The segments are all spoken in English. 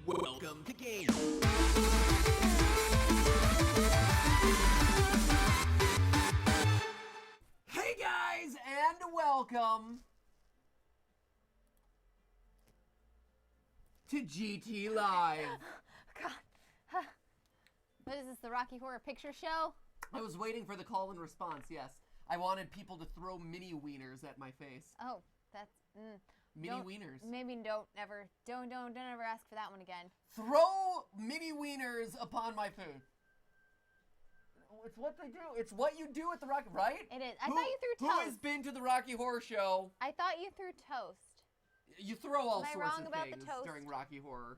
Welcome to Game. Hey guys, and welcome to GTLive. God. What is this, the Rocky Horror Picture Show? I was waiting for the call and response, yes. I wanted people to throw mini wieners at my face. Oh, that's... Mini wieners. Maybe don't ever ask for that one again. Throw mini wieners upon my food. It's what they do. It's what you do at the Rocky, right? It is. I thought you threw toast. Who has been to the Rocky Horror Show? I thought you threw toast. You throw all Am I sorts wrong of about things the toast? during Rocky Horror.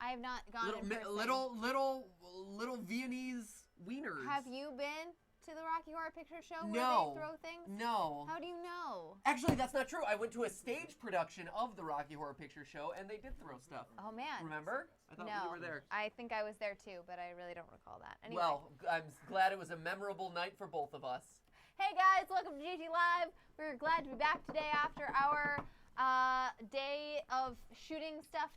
I have not gone in person. Little Viennese wieners. Have you been to the Rocky Horror Picture Show where No. they throw things? No. How do you know? Actually, that's not true. I went to a stage production of the Rocky Horror Picture Show, and they did throw stuff. Oh, man. Remember? I thought No. you were there. I think I was there, too, but I really don't recall that. Anyway. Well, I'm glad it was a memorable night for both of us. Hey, guys. Welcome to GTLive. We're glad to be back today after our day of shooting stuff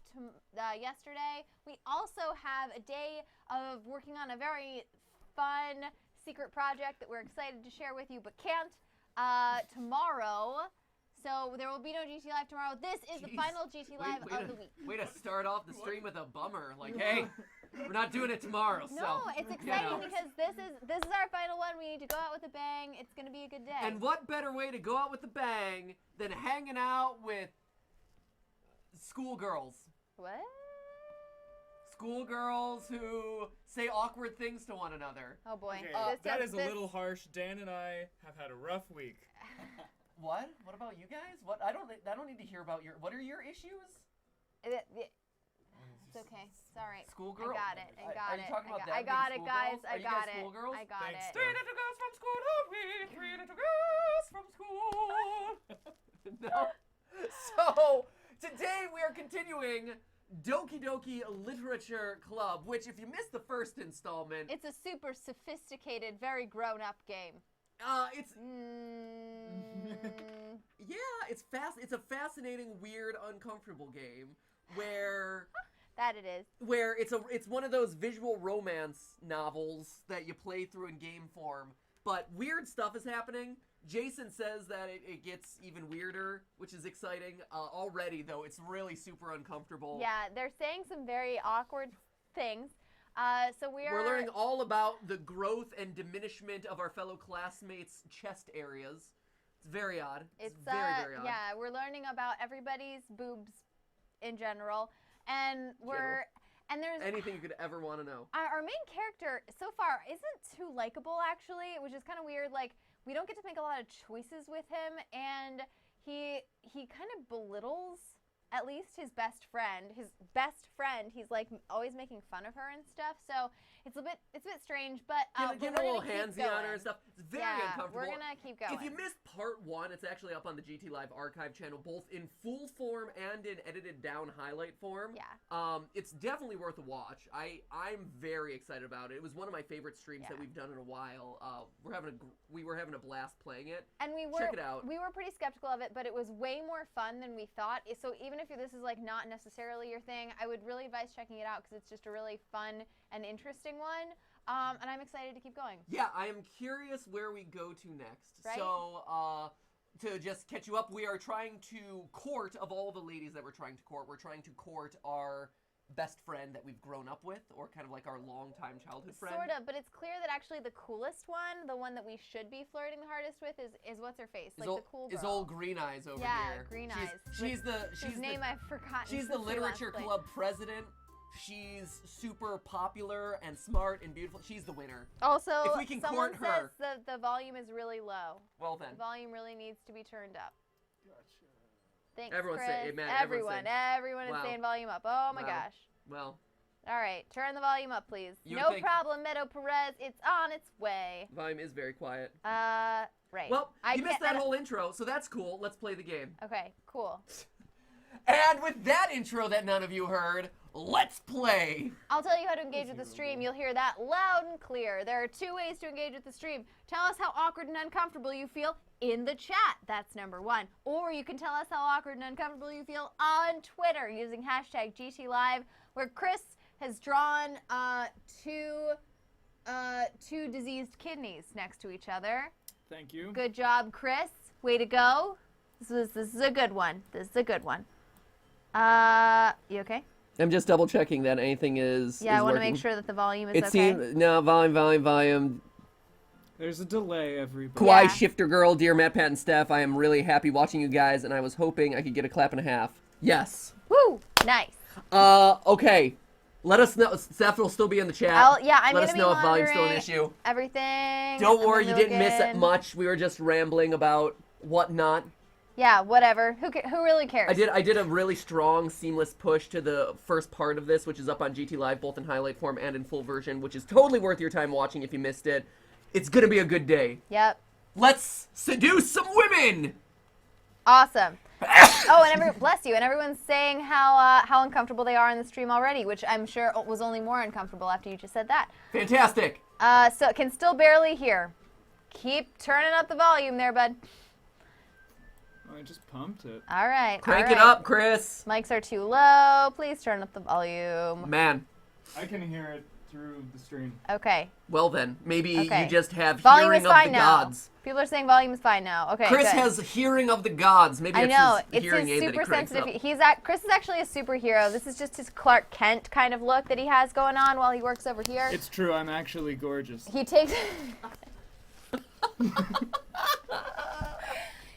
yesterday. We also have a day of working on a very fun secret project that we're excited to share with you, but can't tomorrow. So there will be no GTLive tomorrow. This is the final GTLive of the week. Way to start off the stream with a bummer. Like, hey, we're not doing it tomorrow. No, so, it's exciting because this is our final one. We need to go out with a bang. It's going to be a good day. And what better way to go out with a bang than hanging out with schoolgirls? What? Schoolgirls who say awkward things to one another. Oh boy. Okay, that is a little harsh. Dan and I have had a rough week. What? What about you guys? What? I don't need to hear about your. What are your issues? It's okay. Sorry. Schoolgirl. I got it. Are you talking about them I got being it, guys. schoolgirls? I Are you got guys it. schoolgirls? I got Thanks, it. Steph. Little girls from school, are we? 3 little girls from school. No. So today we are continuing Doki Doki Literature Club, which, if you missed the first installment, It's a super sophisticated, very grown-up game. it's yeah, it's It's a fascinating, weird, uncomfortable game where That it is. where it's one of those visual romance novels that you play through in game form, but weird stuff is happening. Jason says that it gets even weirder, which is exciting. Already, though, it's really super uncomfortable. Yeah, they're saying some very awkward things. So We're learning all about the growth and diminishment of our fellow classmates' chest areas. It's very odd. It's very odd. Yeah, we're learning about everybody's boobs in general, and there's Anything you could ever want to know. our main character so far isn't too likable, actually, which is kind of weird. Like, we don't get to make a lot of choices with him, and he kind of belittles at least his best friend. He's like always making fun of her and stuff. So it's a bit strange, but Getting a little handsy on her and stuff. It's very uncomfortable. We're gonna keep going. If you missed part 1, it's actually up on the GTLive archive channel, both in full form and in edited down highlight form. Yeah. It's definitely worth a watch. I'm very excited about it. It was one of my favorite streams that we've done in a while. We were having a blast playing it. And check it out. We were pretty skeptical of it, but it was way more fun than we thought. So even if this is like not necessarily your thing, I would really advise checking it out because it's just a really fun and interesting one. And I'm excited to keep going. Yeah, I am curious where we go to next. Right? So, to just catch you up, we are trying to court, of all the ladies that we're trying to court, we're trying to court our best friend that we've grown up with, or kind of like our longtime childhood friend. Sort of, but it's clear that actually the coolest one, the one that we should be flirting the hardest with, is what's her face, like the cool girl. Is old Green Eyes over here. Yeah, Green Eyes. She's the name I've forgotten. She's the literature club president. She's super popular and smart and beautiful. She's the winner. Also, if we can someone court her, says the volume is really low. Well then, The volume really needs to be turned up. Gotcha. Thanks, Everyone's Chris. saying amen. Everyone is Wow. saying volume up. Oh my Wow. gosh. well, All right, turn the volume up, please. You No think- problem, Meadow Perez. It's on its way. volume is very quiet. Right. Well, you missed that can't- whole intro, so that's cool. Let's play the game. Okay, cool. And with that intro that none of you heard, let's play. I'll tell you how to engage with the stream. You'll hear that loud and clear. There are 2 ways to engage with the stream. Tell us how awkward and uncomfortable you feel in the chat. That's number 1. Or you can tell us how awkward and uncomfortable you feel on Twitter using hashtag GTLive, where Chris has drawn two diseased kidneys next to each other. Thank you. Good job, Chris. Way to go. This is a good one. This is a good one. You okay? I'm just double checking that anything is. Yeah, is I want to working. make sure that the volume is It okay. seems no volume. There's a delay, everybody. Kawaii Yeah. Shifter Girl, dear Matt, Pat, and Steph. I am really happy watching you guys, and I was hoping I could get a clap and a half. Yes. Woo! Nice. Okay. Let us know. Steph will still be in the chat. I'm Let gonna us be know if volume's still an monitoring issue. everything. Don't I'm worry, gonna you didn't miss look in. much. We were just rambling about whatnot. Yeah, whatever. Who really cares? I did a really strong, seamless push to the first part of this, which is up on GTLive, both in highlight form and in full version, which is totally worth your time watching if you missed it. It's gonna be a good day. Yep. Let's seduce some women! Awesome. Oh, and bless you. And everyone's saying how uncomfortable they are in the stream already, which I'm sure was only more uncomfortable after you just said that. Fantastic! So can still barely hear. Keep turning up the volume there, bud. Oh, I just pumped it. All right. Crank all it right. up, Chris! Mics are too low. Please turn up the volume. Man. I can hear it through the stream. Okay. Well then, maybe Okay. you just have Volume hearing is of fine the now. gods. People are saying volume is fine now. Okay. Chris good. has hearing of the gods. Maybe I it's know. his It's hearing his aid that he super cranks sensitive. up. Chris is actually a superhero. This is just his Clark Kent kind of look that he has going on while he works over here. It's true, I'm actually gorgeous. He takes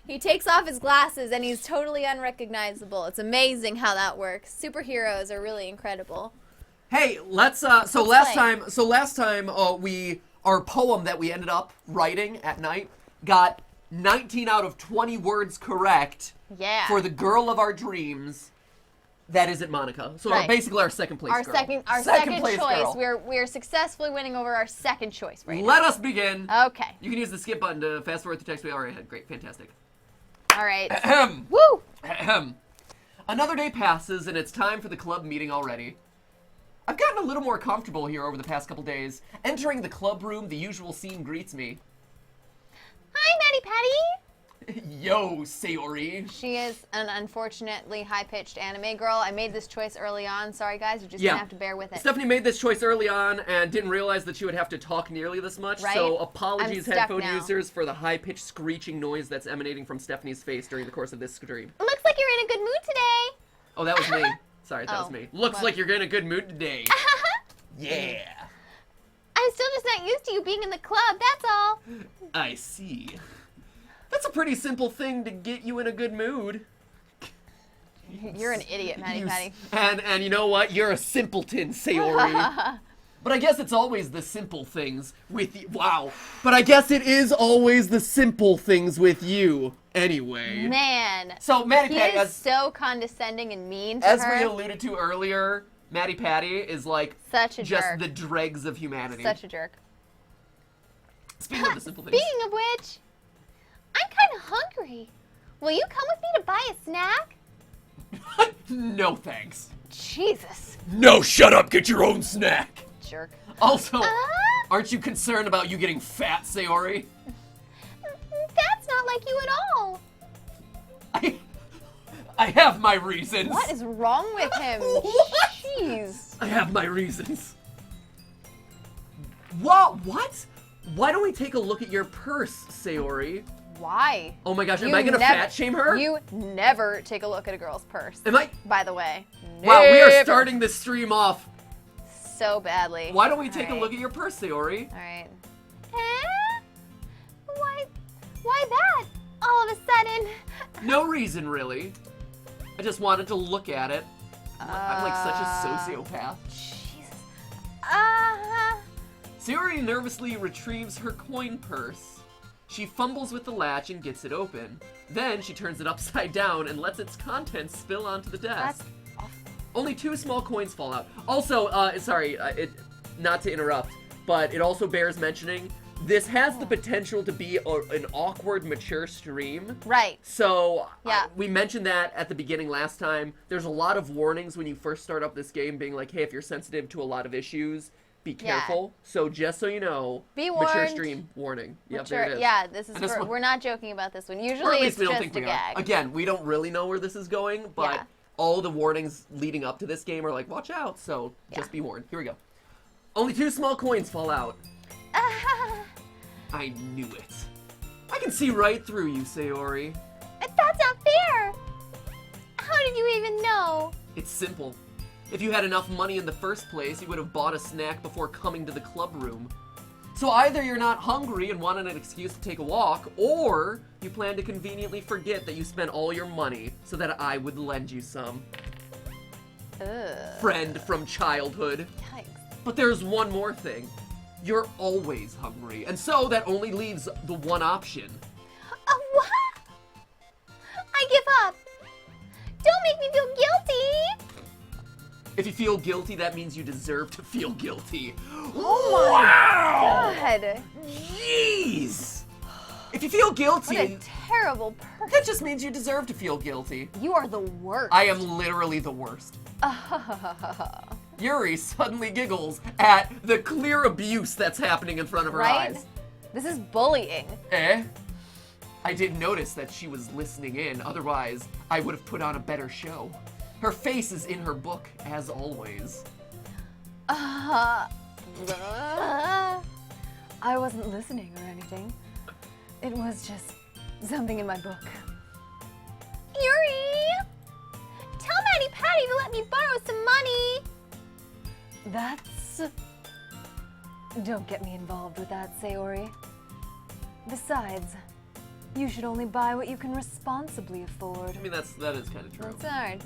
He takes off his glasses and he's totally unrecognizable. It's amazing how that works. Superheroes are really incredible. Hey, let's Let's last play. time our poem that we ended up writing at night got 19 out of 20 words correct Yeah. for the girl of our dreams. That isn't Monica. So Right. basically our second place our girl. second place choice. girl. We're successfully winning over our second choice right Let us begin. now. Okay. You can use the skip button to fast forward the text we already had. Great, fantastic. All right. Ahem. Woo! Ahem. Another day passes and it's time for the club meeting already. I've gotten a little more comfortable here over the past couple days. Entering the club room, the usual scene greets me. Hi, Maddie Patty. Yo, Sayori. She is an unfortunately high-pitched anime girl. I made this choice early on. Sorry, guys. You're just Yeah. gonna have to bear with it. Stephanie made this choice early on and didn't realize that she would have to talk nearly this much. Right? So I'm apologies, stuck headphone now. users, for the high-pitched screeching noise that's emanating from Stephanie's face during the course of this stream. Looks like you're in a good mood today. Oh, that was me. Sorry, that was Oh, me. Looks what? like you're in a good mood today. Yeah. I'm still just not used to you being in the club. That's all. I see. That's a pretty simple thing to get you in a good mood. You're an idiot, Maddie Patty. And you know what? You're a simpleton, Sayori. But I guess it's always the simple things with you. Wow. But I guess it is always the simple things with you. Anyway. Man. So, Maddie He Patty, is so condescending and mean to as her. we alluded to earlier, Maddie Patty is like Such a just jerk. the dregs of humanity. Such a jerk. Speaking of the simple things. Speaking of which, I'm kind of hungry. Will you come with me to buy a snack? No thanks. Jesus. No, shut up. Get your own snack. Jerk. Also, aren't you concerned about you getting fat, Sayori? That's not like you at all. I have my reasons. What is wrong with him? What? Jeez. I have my reasons. What? Why don't we take a look at your purse, Sayori? Why? Oh my gosh, am You I gonna never- fat shame her? You never take a look at a girl's purse. Am I? By the way. Wow, we are Never. starting this stream off. So badly. Why don't we take a Alright. look at your purse, Sayori? Alright. Why that? All of a sudden. No reason, really. I just wanted to look at it. I'm like such a sociopath. Jesus. Sayori nervously retrieves her coin purse. She fumbles with the latch and gets it open. Then she turns it upside down and lets its contents spill onto the desk. That's awful. Only 2 small coins fall out. Also, sorry, not to interrupt, but it also bears mentioning This has the potential to be an awkward, mature stream. Right. So, Yeah. we mentioned that at the beginning last time. There's a lot of warnings when you first start up this game being like, hey, if you're sensitive to a lot of issues, be careful. So just so you know, Be mature warned. stream warning. Yep, Mature, there it is. Yeah, this is And this one- we're not joking about this one. Or Usually at least it's we don't just think a we gag. are. Again, we don't really know where this is going, but Yeah. all the warnings leading up to this game are like, watch out. So just be warned. Here we go. Only 2 small coins fall out. I knew it. I can see right through you, Sayori. That's not fair. How did you even know? It's simple. If you had enough money in the first place, you would have bought a snack before coming to the club room. So either you're not hungry and wanted an excuse to take a walk, or you plan to conveniently forget that you spent all your money so that I would lend you some. Ugh. Friend from childhood. Yikes. But there's one more thing. You're always hungry, and so that only leaves the one option. What? I give up. Don't make me feel guilty. If you feel guilty, that means you deserve to feel guilty. Oh Wow! God. Jeez! If you feel guilty, What a terrible person. that just means you deserve to feel guilty. You are the worst. I am literally the worst. Yuri suddenly giggles at the clear abuse that's happening in front of her Right? eyes. This is bullying. Eh? I did notice that she was listening in, otherwise I would have put on a better show. Her face is in her book, as always. I wasn't listening or anything. It was just something in my book. Yuri! Tell Maddie Patty to let me borrow some money! That's... Don't get me involved with that, Sayori. Besides, you should only buy what you can responsibly afford. I mean, that is kind of true. That's alright.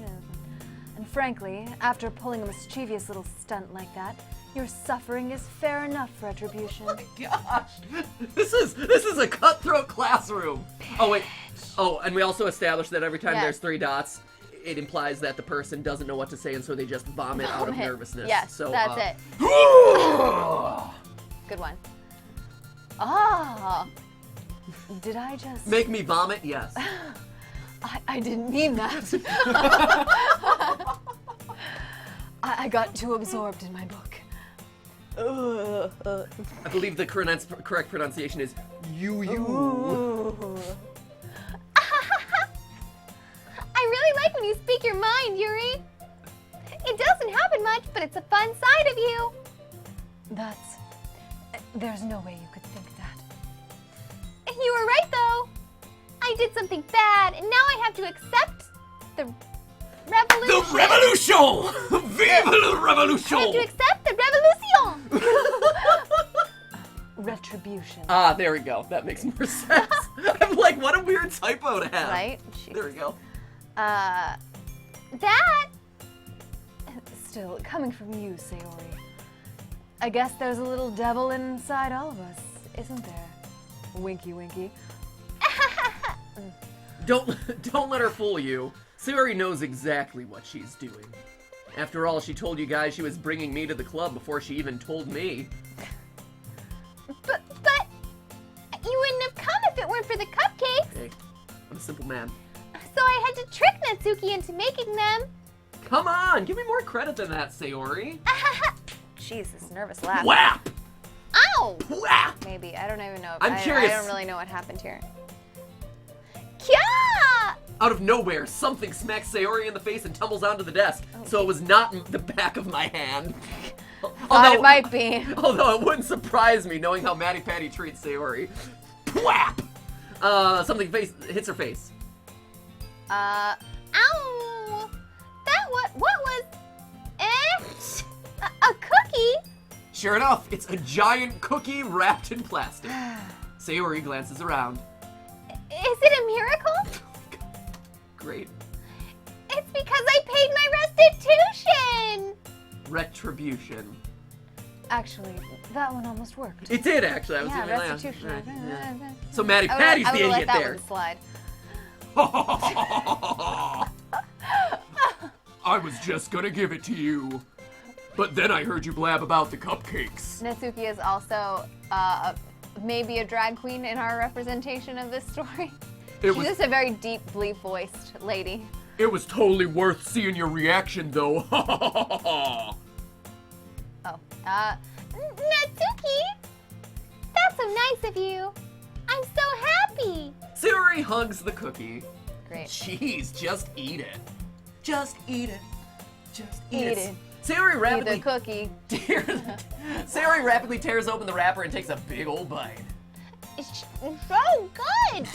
And frankly, after pulling a mischievous little stunt like that, your suffering is fair enough retribution. Oh my gosh! This is a cutthroat classroom! Oh wait. Oh, and we also established that every time Yes. there's 3 dots, it implies that the person doesn't know what to say, and so they just vomit out of Vomit. nervousness. Yes, so, that's it. it. Good one. Ah! Did I just... Make me vomit? Yes. I didn't mean that. I got too absorbed in my book. I believe the correct pronunciation is you. I really like when you speak your mind, Yuri. It doesn't happen much, but it's a fun side of you. There's no way you could think that. You were right, though. I did something bad, and now I have to accept the revolution. The revolution! Vive la revolution! I have to accept the revolution. Retribution. Ah, there we go. That makes more sense. I'm like, what a weird typo to have. Right? There we go. That... Still, coming from you, Sayori. I guess there's a little devil inside all of us, isn't there? Winky, winky. Don't let her fool you. Sayori knows exactly what she's doing. After all, she told you guys she was bringing me to the club before she even told me. But you wouldn't have come if it weren't for the cupcakes. Hey, I'm a simple man. So I had to trick Natsuki into making them. Come on, give me more credit than that, Sayori. Jeez, this nervous laugh. Whap! Ow! Whap! Maybe. I don't even know. I'm curious. I don't really know what happened here. Kya! Out of nowhere, something smacks Sayori in the face and tumbles onto the desk. So it was not in the back of my hand. Thought it might be. Although it wouldn't surprise me knowing how Maddie Patty treats Sayori. Whap! Something hits her face. Ow! What was... A cookie? Sure enough, it's a giant cookie wrapped in plastic. Sayori glances around. Is it a miracle? Great. It's because I paid my restitution! Retribution. Actually, that one almost worked. It did, actually. I was Yeah, gonna laugh. restitution. Right, yeah. So Maddie Patty's I the would've let idiot that there. one slide. I was just gonna give it to you. But then I heard you blab about the cupcakes. Natsuki is also maybe a drag queen in our representation of this story. It She's was just a very deeply voiced lady. it was totally worth seeing your reaction though. Oh, Natsuki! That's so nice of you. I'm so happy. Sayori hugs the cookie. Great. Jeez, just eat it. Just eat it. Just eat, Eat it. it. Sayori Eat the rapidly cookie. Sayori rapidly tears open the wrapper and takes a big old bite. It's so good.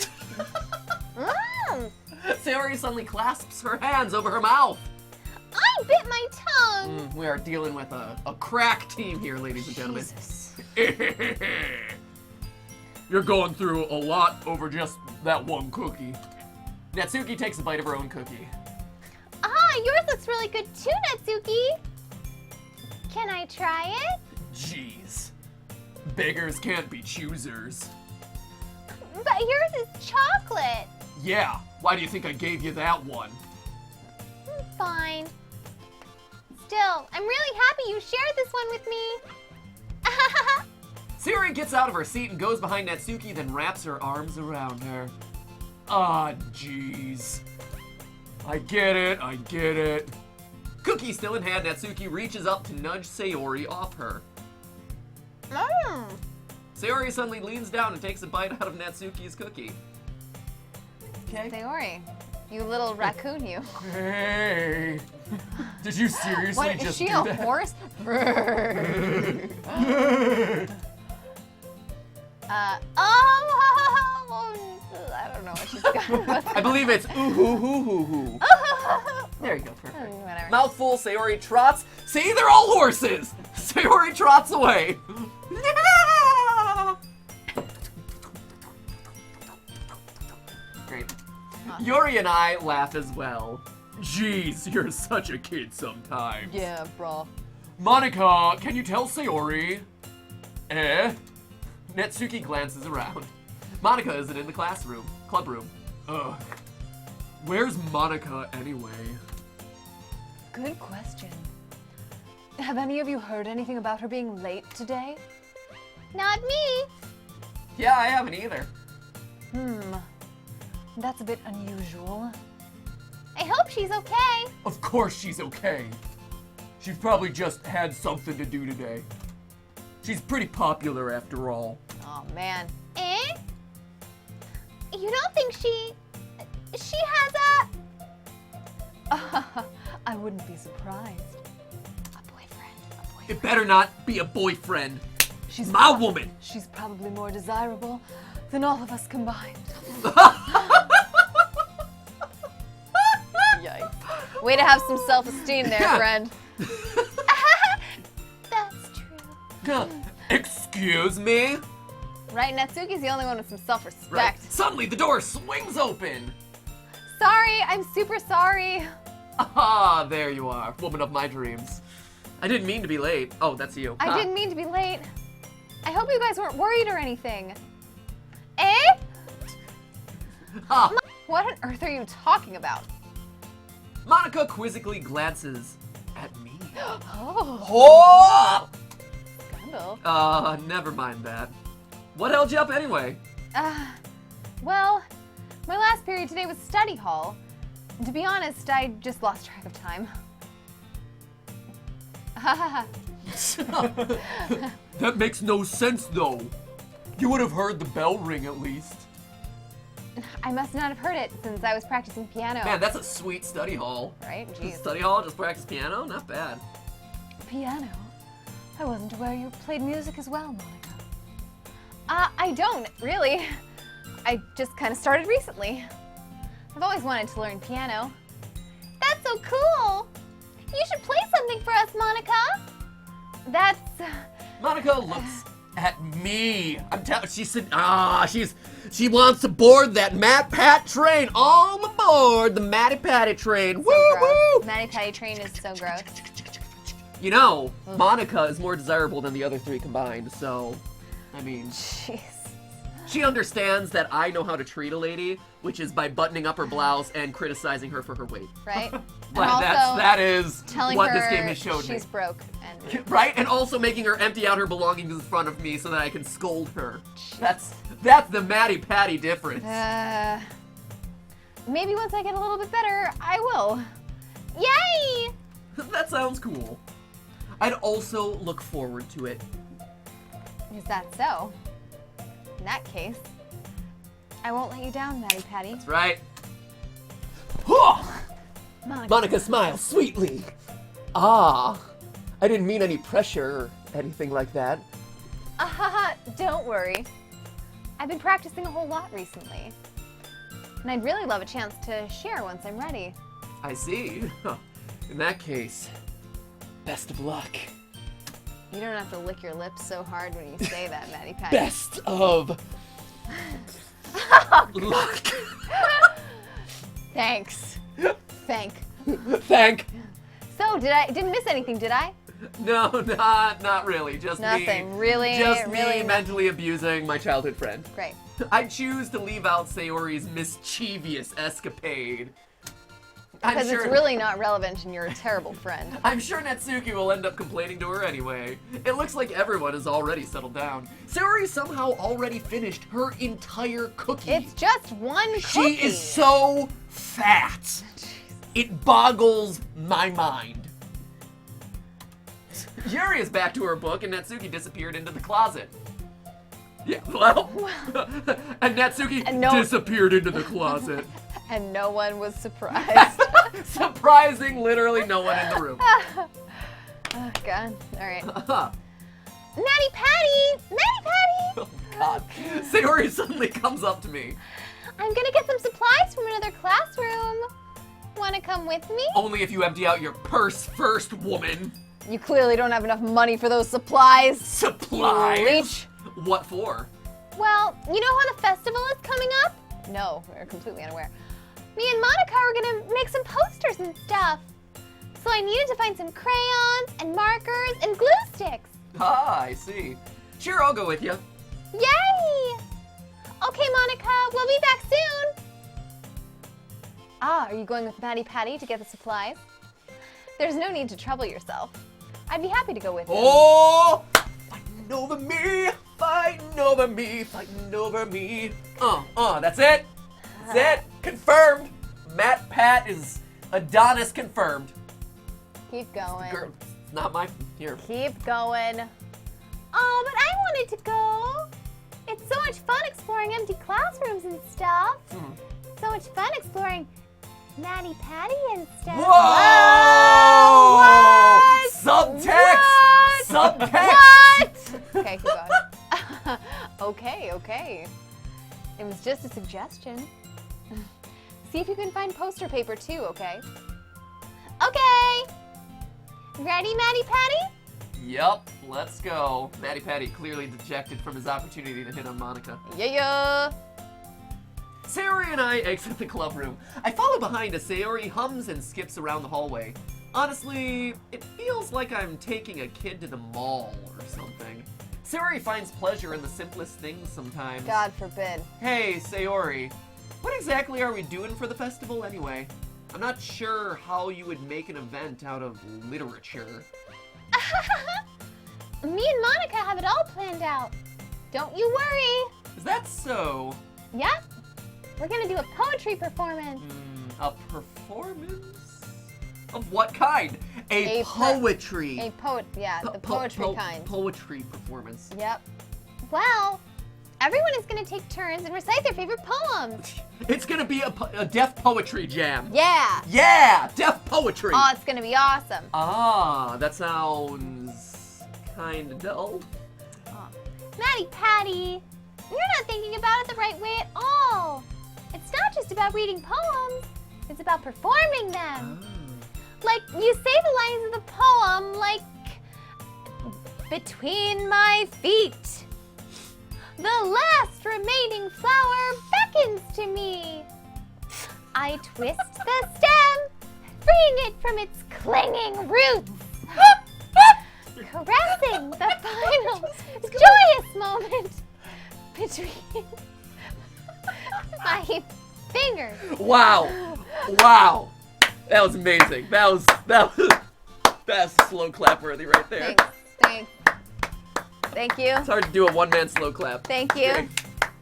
Sayori suddenly clasps her hands over her mouth. I bit my tongue. We are dealing with a crack team here, ladies and gentlemen. Jesus. You're going through a lot over just that one cookie. Natsuki takes a bite of her own cookie. Yours looks really good too, Natsuki. Can I try it? Jeez. Beggars can't be choosers. But yours is chocolate. Yeah, why do you think I gave you that one? Fine. Still, I'm really happy you shared this one with me. Sayori gets out of her seat and goes behind Natsuki, then wraps her arms around her. Ah, jeez. I get it, I get it. Cookie still in hand, Natsuki reaches up to nudge Sayori off her. Sayori suddenly leans down and takes a bite out of Natsuki's cookie. Okay. Sayori, you little raccoon, you. Hey. Did you seriously What, is just she do a that? horse? I don't know what she's got. I believe it's ooh hoo hoo hoo hoo. There you go, perfect. Whatever. Mouthful, Sayori trots. See, they're all horses. Sayori trots away. Great. Yuri and I laugh as well. Jeez, you're such a kid sometimes. Yeah, bro. Monica, can you tell Sayori? Natsuki glances around. Monica isn't in the clubroom. Ugh. Where's Monica anyway? Good question. Have any of you heard anything about her being late today? Not me. Yeah, I haven't either. That's a bit unusual. I hope she's okay. Of course she's okay. She's probably just had something to do today. She's pretty popular after all. Oh, man. Eh? You don't think she has I wouldn't be surprised. a boyfriend? It better not be a boyfriend. She's My woman. She's probably more desirable than all of us combined. Yikes. Way to have some self-esteem there, Yeah. friend. That's true. Excuse me? Right, Natsuki's the only one with some self-respect. Right. Suddenly the door swings open. Sorry, I'm super sorry. Ah, there you are, woman of my dreams. I didn't mean to be late. Oh, that's you. I Huh. didn't mean to be late. I hope you guys weren't worried or anything. Eh? Ha. What on earth are you talking about? Monica quizzically glances at me. Oh, Oh! scandal. Never mind that. What held you up anyway? Well, my last period today was study hall. To be honest, I just lost track of time. That makes no sense though. You would have heard the bell ring at least. I must not have heard it since I was practicing piano. Man, that's a sweet study hall. Right? Jeez. Study hall, just practice piano? Not bad. Piano? I wasn't aware you played music as well, Monica. I don't, really. I just kind of started recently. I've always wanted to learn piano. That's so cool! You should play something for us, Monica! That's... Monica looks at me. She said, she wants to board that Matt Pat train. All aboard the Matty Patty train. Woo so gross. woo! Matty Patty train is so gross. You know, Monica is more desirable than the other three combined, so, I mean. Jeez. She understands that I know how to treat a lady, which is by buttoning up her blouse and criticizing her for her weight. Right? But also that is telling what her this game has showed me. she's broke. And Right? And also making her empty out her belongings in front of me so that I can scold her. That's the Maddie Patty difference. Maybe once I get a little bit better, I will. Yay! That sounds cool. I'd also look forward to it. Is that so? In that case, I won't let you down, Maddie Patty. That's right. Huh! Monica. Monica smiles sweetly. Ah, I didn't mean any pressure or anything like that. Don't worry. I've been practicing a whole lot recently. And I'd really love a chance to share once I'm ready. I see. In that case, best of luck. You don't have to lick your lips so hard when you say that, Maddie Patty. Best of luck. Thanks. Thank. So, didn't miss anything, did I? No, not really. Just Nothing. me. Really, Just really me mentally abusing my childhood friend. Great. I choose to leave out Sayori's mischievous escapade. Because it's really not relevant and you're a terrible friend. I'm sure Natsuki will end up complaining to her anyway. It looks like everyone has already settled down. Sayori somehow already finished her entire cookie. It's just one cookie. She is so fat. It boggles my mind. Yuri is back to her book and Natsuki disappeared into the closet. Yeah, well, and Natsuki disappeared into the closet. And no one was surprised. Surprising literally no one in the room. Oh, God. All right. Maddie Patty! Oh, God. Sayori suddenly comes up to me. I'm gonna get some supplies from another classroom. Wanna come with me? Only if you empty out your purse first, woman. You clearly don't have enough money for those supplies. Supplies? You leech. What for? Well, you know how the festival is coming up? No, we're completely unaware. Me and Monica are gonna make some posters and stuff. So I needed to find some crayons and markers and glue sticks. Ah, I see. Sure, I'll go with you. Yay! Okay, Monica, we'll be back soon. Ah, are you going with Maddie Patty to get the supplies? There's no need to trouble yourself. I'd be happy to go with you. Oh! Fighting over me, fighting over me, fighting over me. That's it. That's it. Confirmed. Matt Pat is Adonis confirmed. Keep going. Girl, not my here. Keep going. Oh, but I wanted to go. It's so much fun exploring empty classrooms and stuff. So much fun exploring Maddie Patty and stuff. Whoa! What? Subtext! What? Subtext! What? Okay, keep going. Okay. It was just a suggestion. See if you can find poster paper too, okay? Okay! Ready, Maddie Patty? Yup, let's go. Matty Patty clearly dejected from his opportunity to hit on Monica. Yeah. Sayori and I exit the club room. I follow behind as Sayori hums and skips around the hallway. Honestly, it feels like I'm taking a kid to the mall or something. Sayori finds pleasure in the simplest things sometimes. God forbid. Hey, Sayori, what exactly are we doing for the festival anyway? I'm not sure how you would make an event out of literature. Me and Monica have it all planned out. Don't you worry. Is that so? Yep. We're gonna do a poetry performance. A performance? Of what kind? A poetry. The poetry kind. Poetry performance. Yep. Well, everyone is gonna take turns and recite their favorite poems. It's gonna be a deaf poetry jam. Yeah. Yeah, deaf poetry. Oh, it's gonna be awesome. Ah, that sounds kinda dull. Maddie Patty, you're not thinking about it the right way at all. It's not just about reading poems, it's about performing them. Like, you say the lines of the poem like, between my feet, the last remaining flower beckons to me. I twist the stem, freeing it from its clinging roots, caressing the final joyous moment between my fingers. Wow. Wow. That was amazing. That's slow clap worthy right there. Thanks. Thank you. It's hard to do a one-man slow clap. Thank you. Great.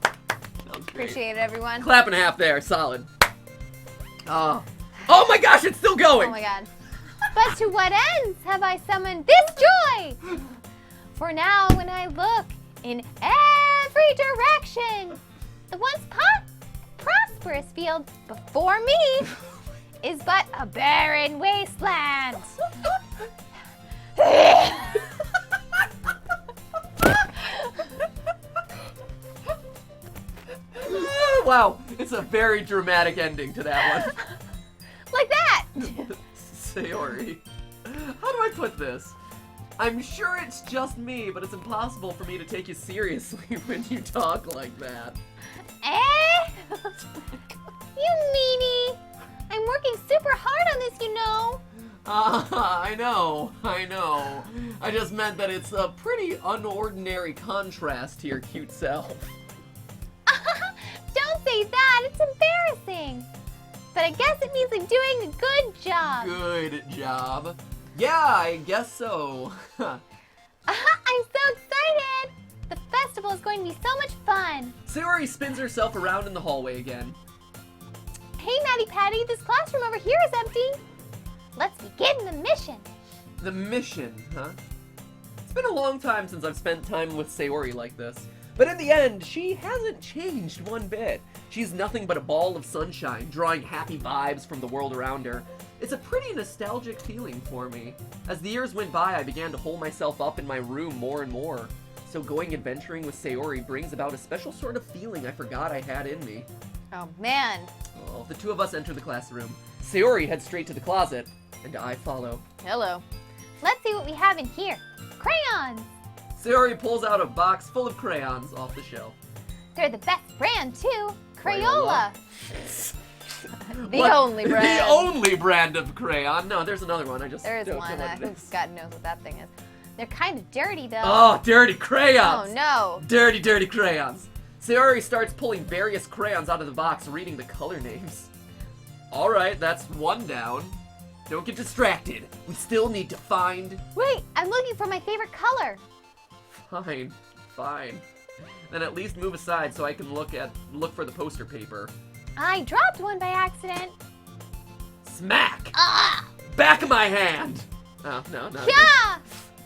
That was great. Appreciate it, everyone. Clap and a half there. Solid. Oh my gosh, it's still going. Oh my god. But to what ends have I summoned this joy? For now, when I look in every direction, the once prosperous field before me is but a barren wasteland. Wow, it's a very dramatic ending to that one. Like that. Sayori. How do I put this? I'm sure it's just me, but it's impossible for me to take you seriously when you talk like that. You meanie. I'm working super hard on this, you know. I know. I just meant that it's a pretty unordinary contrast to your cute self. Don't say that. It's embarrassing. But I guess it means I'm doing a good job. Good job. Yeah, I guess so. I'm so excited. The festival is going to be so much fun. Sayori spins herself around in the hallway again. Hey, Maddie Patty, this classroom over here is empty. Let's begin the mission. The mission, huh? It's been a long time since I've spent time with Sayori like this. But in the end, she hasn't changed one bit. She's nothing but a ball of sunshine, drawing happy vibes from the world around her. It's a pretty nostalgic feeling for me. As the years went by, I began to hole myself up in my room more and more. So going adventuring with Sayori brings about a special sort of feeling I forgot I had in me. Oh, man. Oh, the two of us enter the classroom. Sayori heads straight to the closet, and I follow. Hello. Let's see what we have in here. Crayons. Sayori pulls out a box full of crayons off the shelf. They're the best brand, too. Crayola. Crayola. The only brand. The only brand of crayon. No, there's another one. I just There is don't one. know what it is. God knows what that thing is. They're kind of dirty, though. Oh, dirty crayons. Oh, no. Dirty, dirty crayons. Sayori starts pulling various crayons out of the box, reading the color names. All right, that's one down. Don't get distracted. We still need to find... Wait, I'm looking for my favorite color. Fine. Then at least move aside so I can look for the poster paper. I dropped one by accident. Smack! Ah! Back of my hand! Oh, no. Yeah!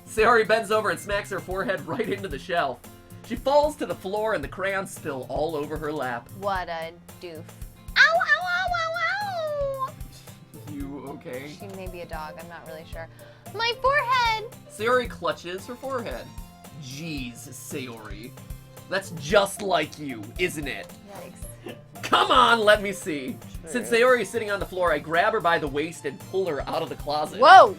Sayori bends over and smacks her forehead right into the shelf. She falls to the floor and the crayons spill all over her lap. What a doof. Ow, ow, ow, ow, ow! You okay? She may be a dog, I'm not really sure. My forehead! Sayori clutches her forehead. Jeez, Sayori. That's just like you, isn't it? Yikes. Come on, let me see. True. Since Sayori is sitting on the floor, I grab her by the waist and pull her out of the closet. Whoa!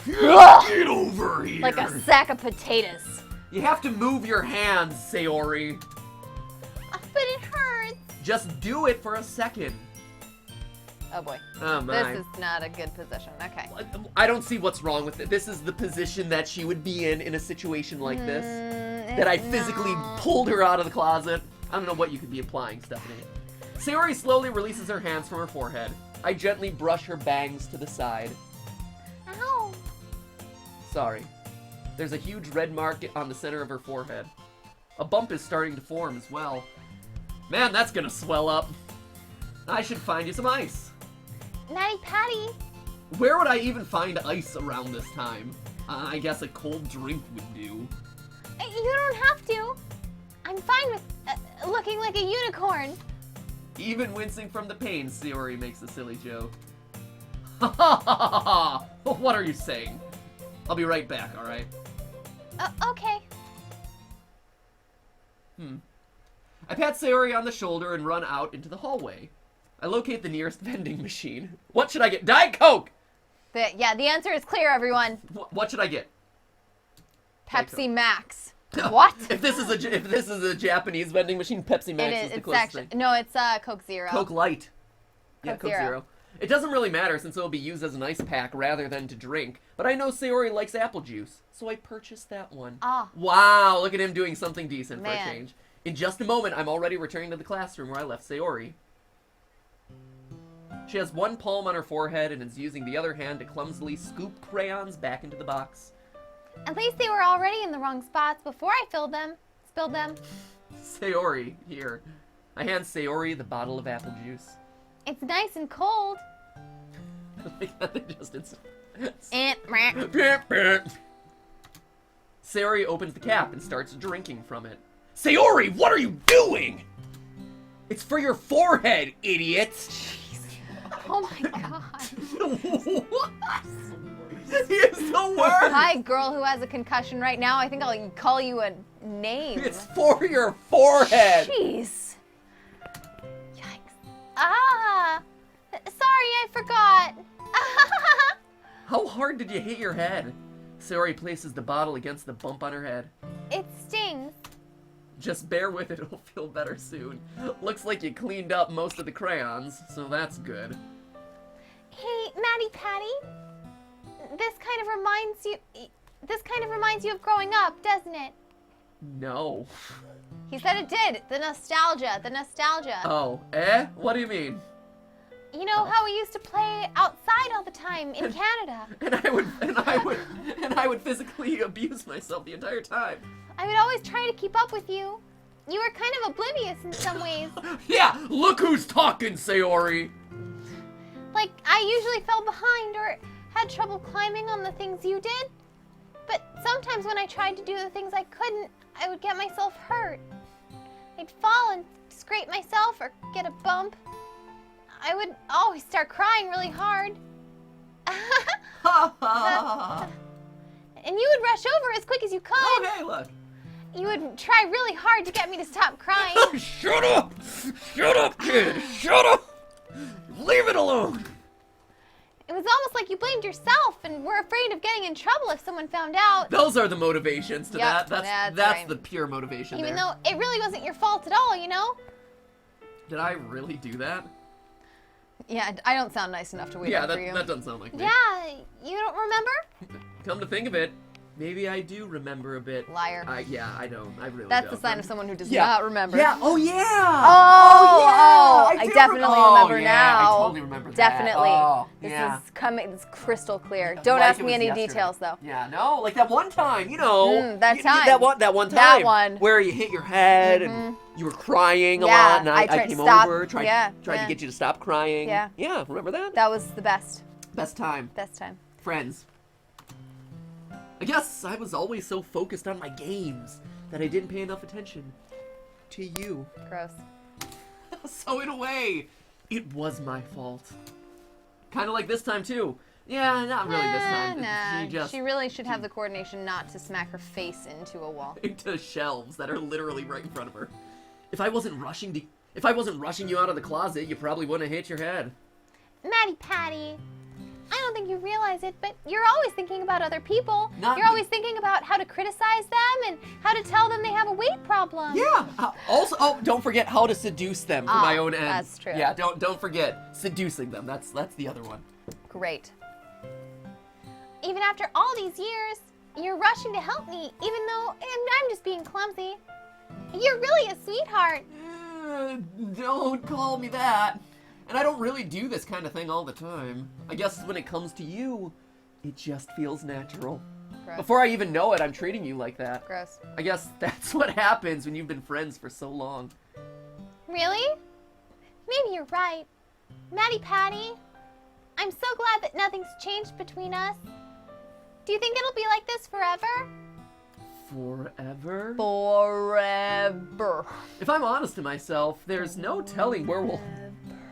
Get over here! Like a sack of potatoes. You have to move your hands, Sayori. But it hurts. Just do it for a second. Oh boy. Oh my. This is not a good position. Okay. I don't see what's wrong with it. This is the position that she would be in a situation like this. That I physically pulled her out of the closet. I don't know what you could be implying, Stephanie. Sayori slowly releases her hands from her forehead. I gently brush her bangs to the side. Ow. Sorry. There's a huge red mark on the center of her forehead. A bump is starting to form as well. Man, that's gonna swell up. I should find you some ice. Maddie Patty. Where would I even find ice around this time? I guess a cold drink would do. You don't have to. I'm fine with looking like a unicorn. Even wincing from the pain, Sayori makes a silly joke. Ha ha ha ha ha! What are you saying? I'll be right back, alright? Okay. I pat Sayori on the shoulder and run out into the hallway. I locate the nearest vending machine. What should I get? Diet Coke! The answer is clear, everyone. What should I get? Pepsi Max. What? If this is a Japanese vending machine, Pepsi Max is the closest thing. No, it's Coke Zero. Coke Light. Yeah, Coke Coke Zero. It doesn't really matter since it'll be used as an ice pack rather than to drink, but I know Sayori likes apple juice, so I purchased that one. Ah. Wow, look at him doing something decent for a Man. change. In just a moment, I'm already returning to the classroom where I left Sayori. She has one palm on her forehead and is using the other hand to clumsily scoop crayons back into the box. At least they were already in the wrong spots before I spilled them. Sayori, here. I hand Sayori the bottle of apple juice. It's nice and cold. Like that, they just Sayori opens the cap and starts drinking from it. Sayori, what are you doing? It's for your forehead, idiot! Oh my god. What? He is the worst! Hi, girl who has a concussion right now. I think I'll call you a name. It's for your forehead! Jeez. Yikes. Ah! Sorry, I forgot. How hard did you hit your head? Sayori places the bottle against the bump on her head. It stings. Just bear with it, it'll feel better soon. Looks like you cleaned up most of the crayons, so that's good. Hey, Maddie Patty. This kind of reminds you of growing up, doesn't it? No. He said it did. The nostalgia. Oh, what do you mean? You know how we used to play outside all the time in Canada. And I would physically abuse myself the entire time. I would always try to keep up with you. You were kind of oblivious in some ways. Yeah, look who's talking, Sayori. Like, I usually fell behind or had trouble climbing on the things you did. But sometimes when I tried to do the things I couldn't, I would get myself hurt. I'd fall and scrape myself or get a bump. I would always start crying really hard. And you would rush over as quick as you could. Oh, hey, look. You would try really hard to get me to stop crying. Shut up! Shut up, kid! Shut up! Leave it alone! It was almost like you blamed yourself and were afraid of getting in trouble if someone found out. Those are the motivations to Yep, that. that's right. The pure motivation Even there. though it really wasn't your fault at all, you know? Did I really do that? Yeah, I don't sound nice enough to wait up for you. Yeah, that doesn't sound like me. Yeah, you don't remember? Come to think of it, maybe I do remember a bit. Liar. Yeah, I don't. I really That's don't. the sign of someone who does Yeah. not remember. Yeah. Oh yeah. Oh, yeah, I do definitely remember yeah, now. I totally remember that. Definitely. Oh, This yeah. is coming. It's crystal clear. Don't Like ask it me was any yesterday. details though. Yeah, no, like that one time, you know. That time. That one time. That one. Where you hit your head and you were crying a Yeah, lot, and I I tried came to stop. over, tried Yeah, to yeah. get you to stop crying. Yeah. Yeah, remember that? That was the best. Best time. Best time. Friends. I guess I was always so focused on my games that I didn't pay enough attention to you. Gross. So in a way, it was my fault. Kind of like this time too. Yeah, not really this time. Nah. She just She really should have the coordination not to smack her face into a wall. into shelves that are literally right in front of her. If I wasn't rushing you out of the closet, you probably wouldn't have hit your head. Maddie Patty, I don't think you realize it, but you're always thinking about other people. Not You're me. always thinking about how to criticize them and how to tell them they have a weight problem. Yeah. Also, don't forget how to seduce them for my own ends. that's true. Yeah, don't forget seducing them. That's the other one. Great. Even after all these years, you're rushing to help me, even though I'm just being clumsy. You're really a sweetheart. Don't call me that. And I don't really do this kind of thing all the time. I guess when it comes to you, it just feels natural. Gross. Before I even know it, I'm treating you like that. Gross. I guess that's what happens when you've been friends for so long. Really? Maybe you're right. Maddie Patty, I'm so glad that nothing's changed between us. Do you think it'll be like this forever? Forever? Forever. If I'm honest to myself, there's no telling where we'll...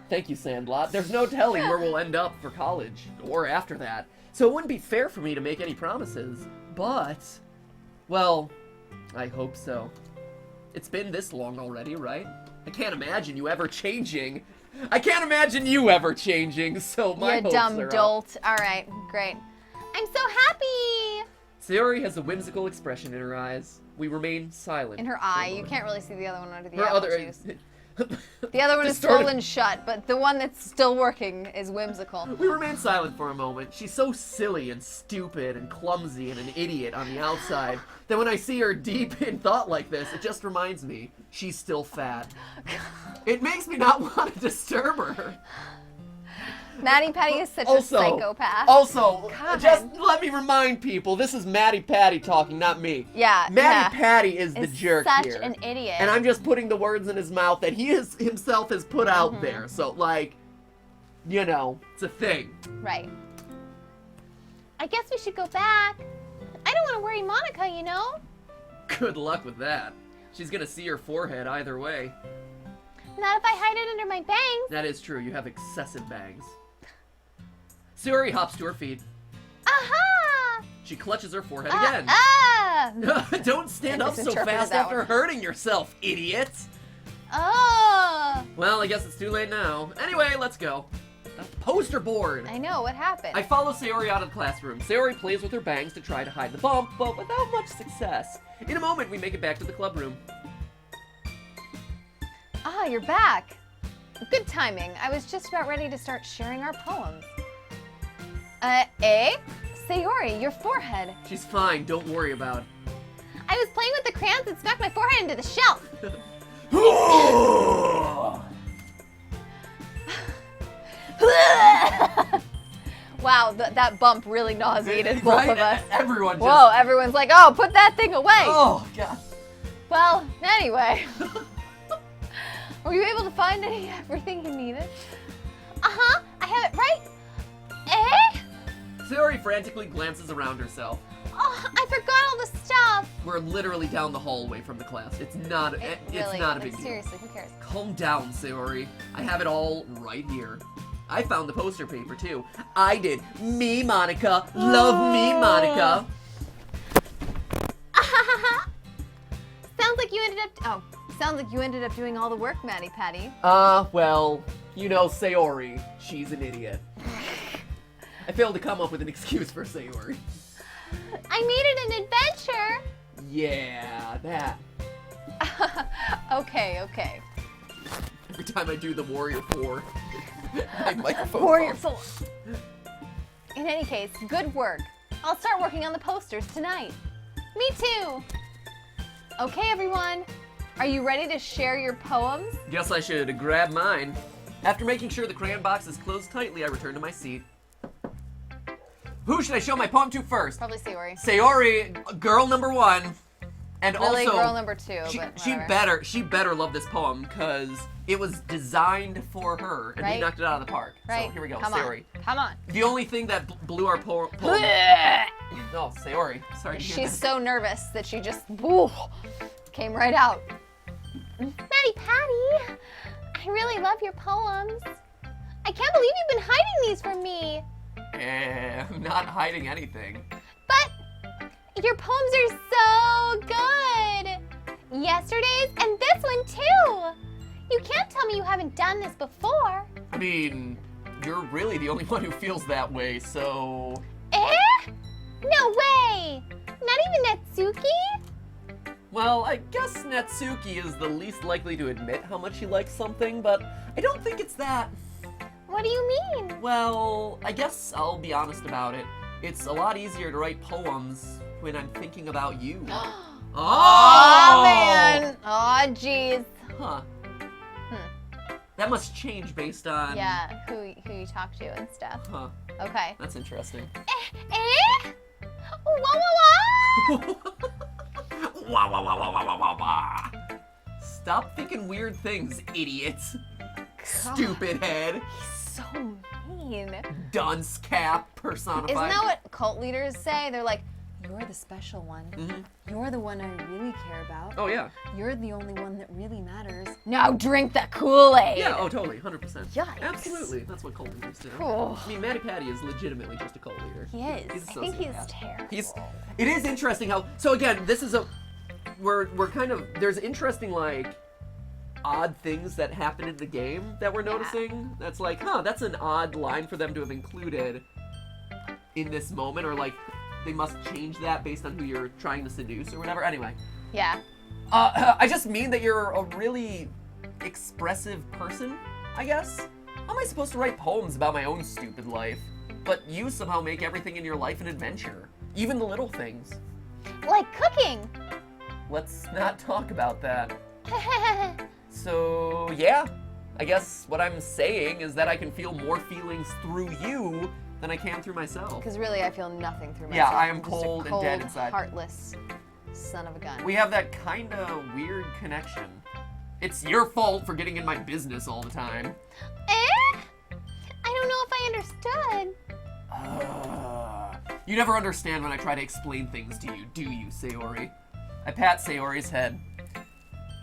Thank you, Sandlot. There's no telling where we'll end up for college, or after that. So it wouldn't be fair for me to make any promises. But, well, I hope so. It's been this long already, right? I can't imagine you ever changing. So my You hopes dumb are up. dolt. All right, great. I'm so happy! Sayori has a whimsical expression in her eyes. We remain silent. In her for a eye. You moment. can't really see the other one under the Her apple other juice. The other one is Distorted. swollen shut, but the one that's still working is whimsical. We remain silent for a moment. She's so silly and stupid and clumsy and an idiot on the outside that when I see her deep in thought like this, it just reminds me she's still fat. It makes me not want to disturb her. Maddie Patty is such a psychopath. Also, God. just let me remind people, this is Maddie Patty talking, not me. Yeah, Maddie Patty is the Is jerk such here. an idiot. And I'm just putting the words in his mouth that he himself has put out Mm-hmm. there. So, like, you know, it's a thing. Right. I guess we should go back. I don't want to worry Monica, you know? Good luck with that. She's gonna see your forehead either way. Not if I hide it under my bangs. That is true, you have excessive bangs. Sayori hops to her feet. Aha! She clutches her forehead again. Don't stand I up so misinterpreted fast that after one. hurting yourself, idiot! Oh! Well, I guess it's too late now. Anyway, let's go. The poster board! I know, what happened? I follow Sayori out of the classroom. Sayori plays with her bangs to try to hide the bump, but without much success. In a moment, we make it back to the club room. Ah, you're back. Good timing. I was just about ready to start sharing our poems. Sayori, your forehead. She's fine, don't worry about it. I was playing with the crayons and smacked my forehead into the shelf. Wow, that bump really nauseated both Right? of us. Everyone just... Whoa, everyone's like, oh, put that thing away. Oh, God. Well, anyway. Were you able to find everything you needed? Uh-huh, I have it right. Sayori frantically glances around herself. Oh, I forgot all the stuff. We're literally down the hallway from the class. It's not Really, not a like, big deal. seriously, who cares? Calm down, Sayori. I have it all right here. I found the poster paper too. I did. Me, Monica. Love me, Monica. Sounds like you ended up doing all the work, Maddie Patty. Well, you know Sayori. She's an idiot. I failed to come up with an excuse for Sayori. I made it an adventure. Yeah, that. Okay. Every time I do the Warrior 4, my microphone Warrior falls. 4. In any case, good work. I'll start working on the posters tonight. Me too. Okay, everyone. Are you ready to share your poems? Guess I should grab mine. After making sure the crayon box is closed tightly, I return to my seat. Who should I show my poem to first? Probably Sayori. Sayori, girl number 1. And Really, also, girl number 2, but she whatever. better love this poem because it was designed for her and we Right. knocked it out of the park. Right. So here we go, Come Sayori. on. Come on. The only thing that blew our poem. No, Sayori. Sorry to hear She's that. so nervous that she just came right out. Maddie Patty, I really love your poems. I can't believe you've been hiding these from me. I'm not hiding anything. But your poems are so good. Yesterday's and this one too. You can't tell me you haven't done this before. I mean, you're really the only one who feels that way, so... No way. Not even Natsuki? Well, I guess Natsuki is the least likely to admit how much he likes something, but I don't think it's that. What do you mean? Well, I guess I'll be honest about it. It's a lot easier to write poems when I'm thinking about you. Oh, man. Oh, jeez. Huh. That must change based on... Yeah, who you talk to and stuff. Huh. Okay. That's interesting. Wah, Wah, wah, wah, wah, wah, wah, wah, wah. Stop thinking weird things, idiots. Stupid head. so mean. Dunce cap personified. Isn't that what cult leaders say? They're like, you're the special one. Mhm. You're the one I really care about. Oh, yeah. You're the only one that really matters. Now drink the Kool-Aid. Yeah, oh, totally. 100%. Yikes. Absolutely. That's what cult leaders do. Oh. I mean, Matty Patty is legitimately just a cult leader. He is. He's a I think he's sociopath. terrible. It is interesting how, so again, this is we're kind of, there's interesting, like, odd things that happen in the game that we're noticing. That's like, that's an odd line for them to have included in this moment, or like, they must change that based on who you're trying to seduce or whatever. Anyway. Yeah. I just mean that you're a really expressive person, I guess. How am I supposed to write poems about my own stupid life? But you somehow make everything in your life an adventure. Even the little things. Like cooking. Let's not talk about that. So, yeah. I guess what I'm saying is that I can feel more feelings through you than I can through myself. Because really, I feel nothing through Yeah, myself. I am I'm just cold a and dead inside. heartless son of a gun. We have that kind of weird connection. It's your fault for getting in my business all the time. I don't know if I understood. You never understand when I try to explain things to you, do you, Sayori? I pat Sayori's head.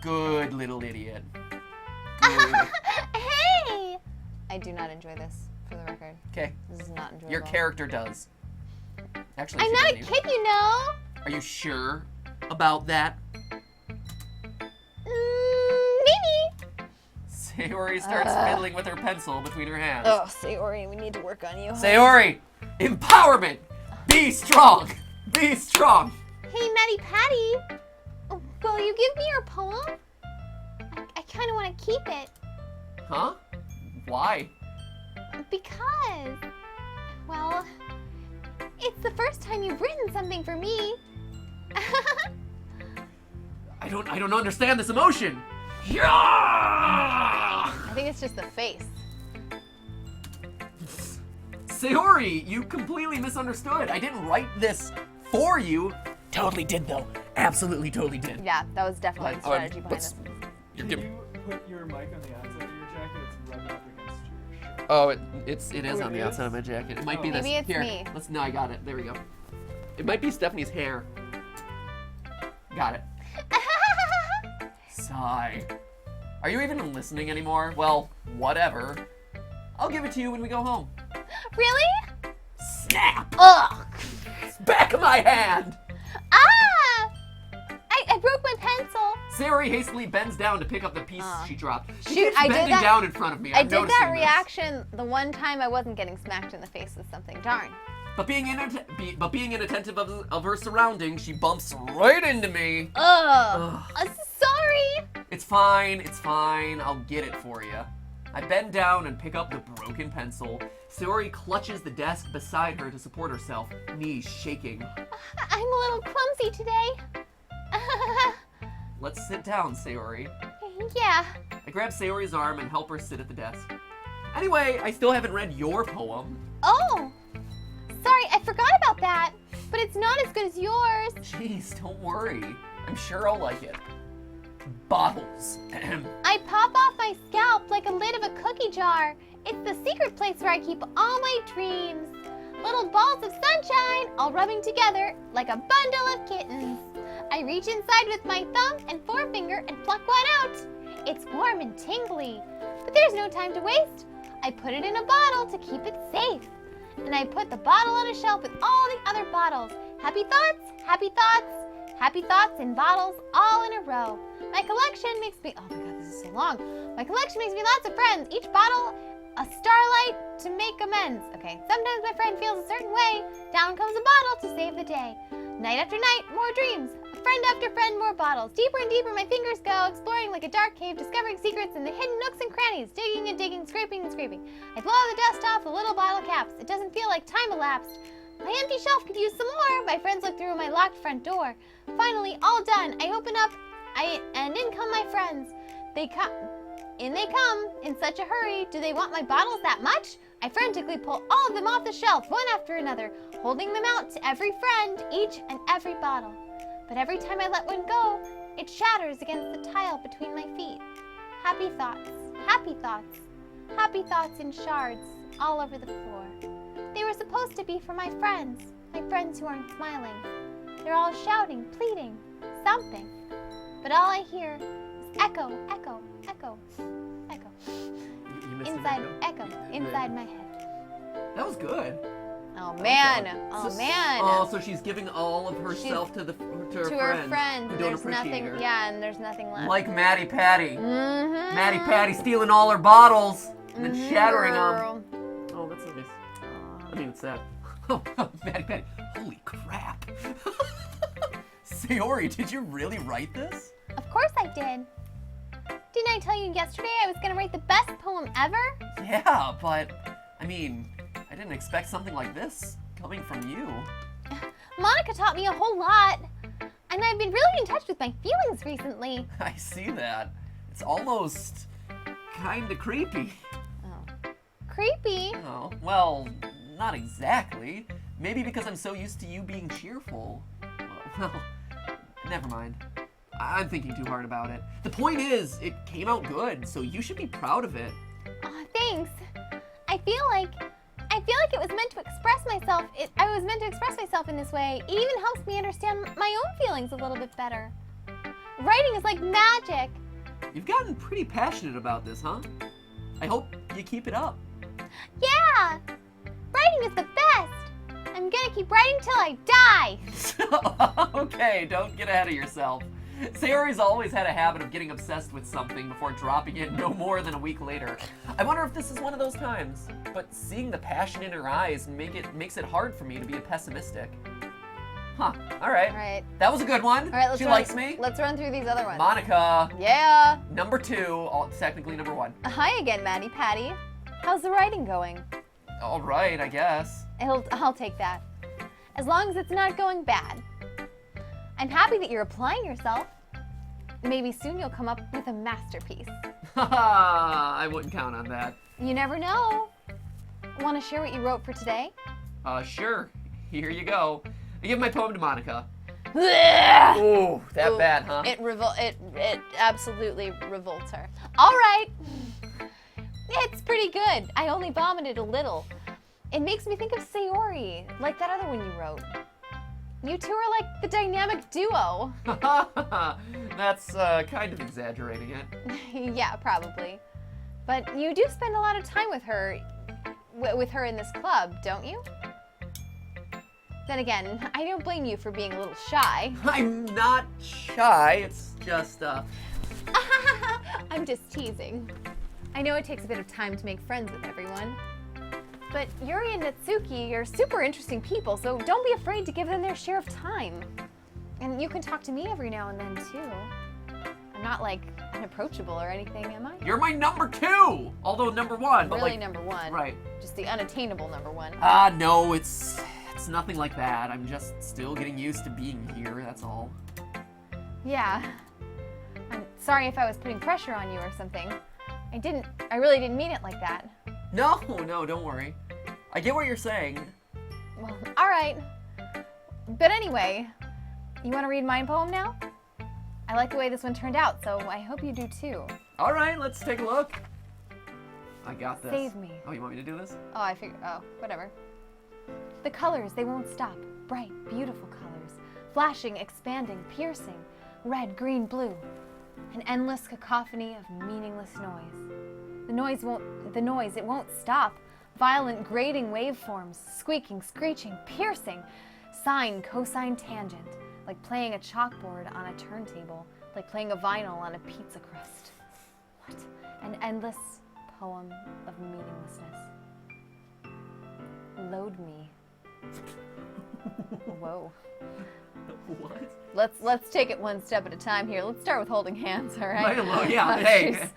Good little idiot. Good. Hey! I do not enjoy this, for the record. Okay. This is not enjoyable. Your character does. Actually, I'm she not a doesn't kid, you know. Are you sure about that? Maybe. Sayori starts fiddling with her pencil between her hands. Oh, Sayori, we need to work on you. Sayori! Empowerment! Be strong! Be strong! Hey, Maddie Patty. Will you give me your poem? I kind of want to keep it. Huh? Why? Because, well, it's the first time you've written something for me. I don't understand this emotion. Yeah! I think it's just the face. Sayori, you completely misunderstood. I didn't write this for you. Totally did though. Absolutely totally did. Yeah, that was definitely the strategy behind let's- this. You're Can giving. you put your mic on the outside of your jacket? It's rubbing up against your shirt. Oh, it is Oh, on it the outside is? of my jacket. It might be Oh. this. Maybe it's Here, me. No, I got it. There we go. It might be Stephanie's hair. Got it. Sigh. Are you even listening anymore? Well, whatever. I'll give it to you when we go home. Really? Snap! Ugh. It's back of my hand! Ah! I broke my pencil. Sayori hastily bends down to pick up the piece she dropped. She Shoot, keeps I did bending that- down in front of me. I I'm did that noticing this. reaction the one time I wasn't getting smacked in the face with something. Darn. But being inattentive of her surroundings, she bumps right into me. Ugh. Sorry. It's fine, it's fine. I'll get it for you. I bend down and pick up the broken pencil. Sayori clutches the desk beside her to support herself, knees shaking. I'm a little clumsy today. Let's sit down, Sayori. Yeah. I grab Sayori's arm and help her sit at the desk. Anyway, I still haven't read your poem. Oh. Sorry, I forgot about that. But it's not as good as yours. Jeez, don't worry. I'm sure I'll like it. Bottles. I pop off my scalp like a lid of a cookie jar. It's the secret place where I keep all my dreams. Little balls of sunshine, all rubbing together like a bundle of kittens. I reach inside with my thumb and forefinger and pluck one out. It's warm and tingly, but there's no time to waste. I put it in a bottle to keep it safe. And I put the bottle on a shelf with all the other bottles. Happy thoughts, happy thoughts, happy thoughts in bottles all in a row. My collection makes me, oh my god, this is so long. My collection makes me lots of friends. Each bottle, a starlight to make amends. Okay, sometimes my friend feels a certain way. Down comes a bottle to save the day. Night after night, more dreams. Friend after friend, more bottles. Deeper and deeper my fingers go, exploring like a dark cave, discovering secrets in the hidden nooks and crannies, digging and digging, scraping and scraping. I blow the dust off the little bottle caps. It doesn't feel like time elapsed. My empty shelf could use some more. My friends look through my locked front door. Finally, all done. I open up, and in come my friends. They come in such a hurry. Do they want my bottles that much? I frantically pull all of them off the shelf, one after another, holding them out to every friend, each and every bottle. But every time I let one go, it shatters against the tile between my feet. Happy thoughts, happy thoughts, happy thoughts in shards all over the floor. They were supposed to be for my friends who aren't smiling. They're all shouting, pleading, something. But all I hear is echo, echo, echo, echo. You missed Inside, an echo, inside my head. That was good. Oh man, oh So- man. Oh, so she's giving all of herself to her friends who don't There's appreciate nothing, her. yeah, and there's nothing left. Like Maddie Patty. Mm-hmm. Maddie Patty stealing all her bottles and then shattering them. Girl. Oh, that's nice. I mean, it's sad. Oh, Maddie Patty. Holy crap. Sayori, did you really write this? Of course I did. Didn't I tell you yesterday I was gonna write the best poem ever? Yeah, but, I mean, I didn't expect something like this coming from you. Monica taught me a whole lot. And I've been really in touch with my feelings recently. I see that. It's almost kinda creepy. Oh. Creepy? Oh, well, not exactly. Maybe because I'm so used to you being cheerful. Well, never mind. I'm thinking too hard about it. The point is, it came out good, so you should be proud of it. Aw, thanks. I feel like it was meant to express myself. I was meant to express myself in this way. It even helps me understand my own feelings a little bit better. Writing is like magic. You've gotten pretty passionate about this, huh? I hope you keep it up. Yeah! Writing is the best. I'm gonna keep writing till I die. Okay, don't get ahead of yourself. Sayori's always had a habit of getting obsessed with something before dropping it no more than a week later. I wonder if this is one of those times. But seeing the passion in her eyes makes it hard for me to be pessimistic. Huh, alright. Alright. That was a good one. Alright, She likes me. Let's run through these other ones. Monica. Yeah. Number 2, technically number 1. Hi again, Maddie Patty. How's the writing going? Alright, I guess. I'll take that. As long as it's not going bad. I'm happy that you're applying yourself. Maybe soon you'll come up with a masterpiece. Haha, I wouldn't count on that. You never know. Want to share what you wrote for today? Sure. Here you go. I give my poem to Monica. It Ooh, that bad, huh? it absolutely revolts her. All right. It's pretty good. I only vomited a little. It makes me think of Sayori, like that other one you wrote. You two are like the dynamic duo. That's kind of exaggerating it. Yeah, probably. But you do spend a lot of time with her in this club, don't you? Then again, I don't blame you for being a little shy. I'm not shy, it's just, I'm just teasing. I know it takes a bit of time to make friends with everyone. But Yuri and Natsuki are super interesting people, so don't be afraid to give them their share of time. And you can talk to me every now and then, too. I'm not, like, unapproachable or anything, am I? You're my number 2! Although number 1, but Really like, number 1. right. Just the unattainable number 1. No, it's nothing like that. I'm just still getting used to being here, that's all. Yeah. I'm sorry if I was putting pressure on you or something. I really didn't mean it like that. No, don't worry. I get what you're saying. Well, alright. But anyway, you want to read my poem now? I like the way this one turned out, so I hope you do too. Alright, let's take a look. I got this. Save me. Oh, you want me to do this? Oh, whatever. The colors, they won't stop. Bright, beautiful colors. Flashing, expanding, piercing. Red, green, blue. An endless cacophony of meaningless noise. The noise, it won't stop. Violent, grating waveforms. Squeaking, screeching, piercing. Sine, cosine, tangent. Like playing a chalkboard on a turntable. Like playing a vinyl on a pizza crust. What? An endless poem of meaninglessness. Load me. Whoa. What? Let's take it one step at a time here. Let's start with holding hands, all right? Right along, yeah, Oh, hey. jeez.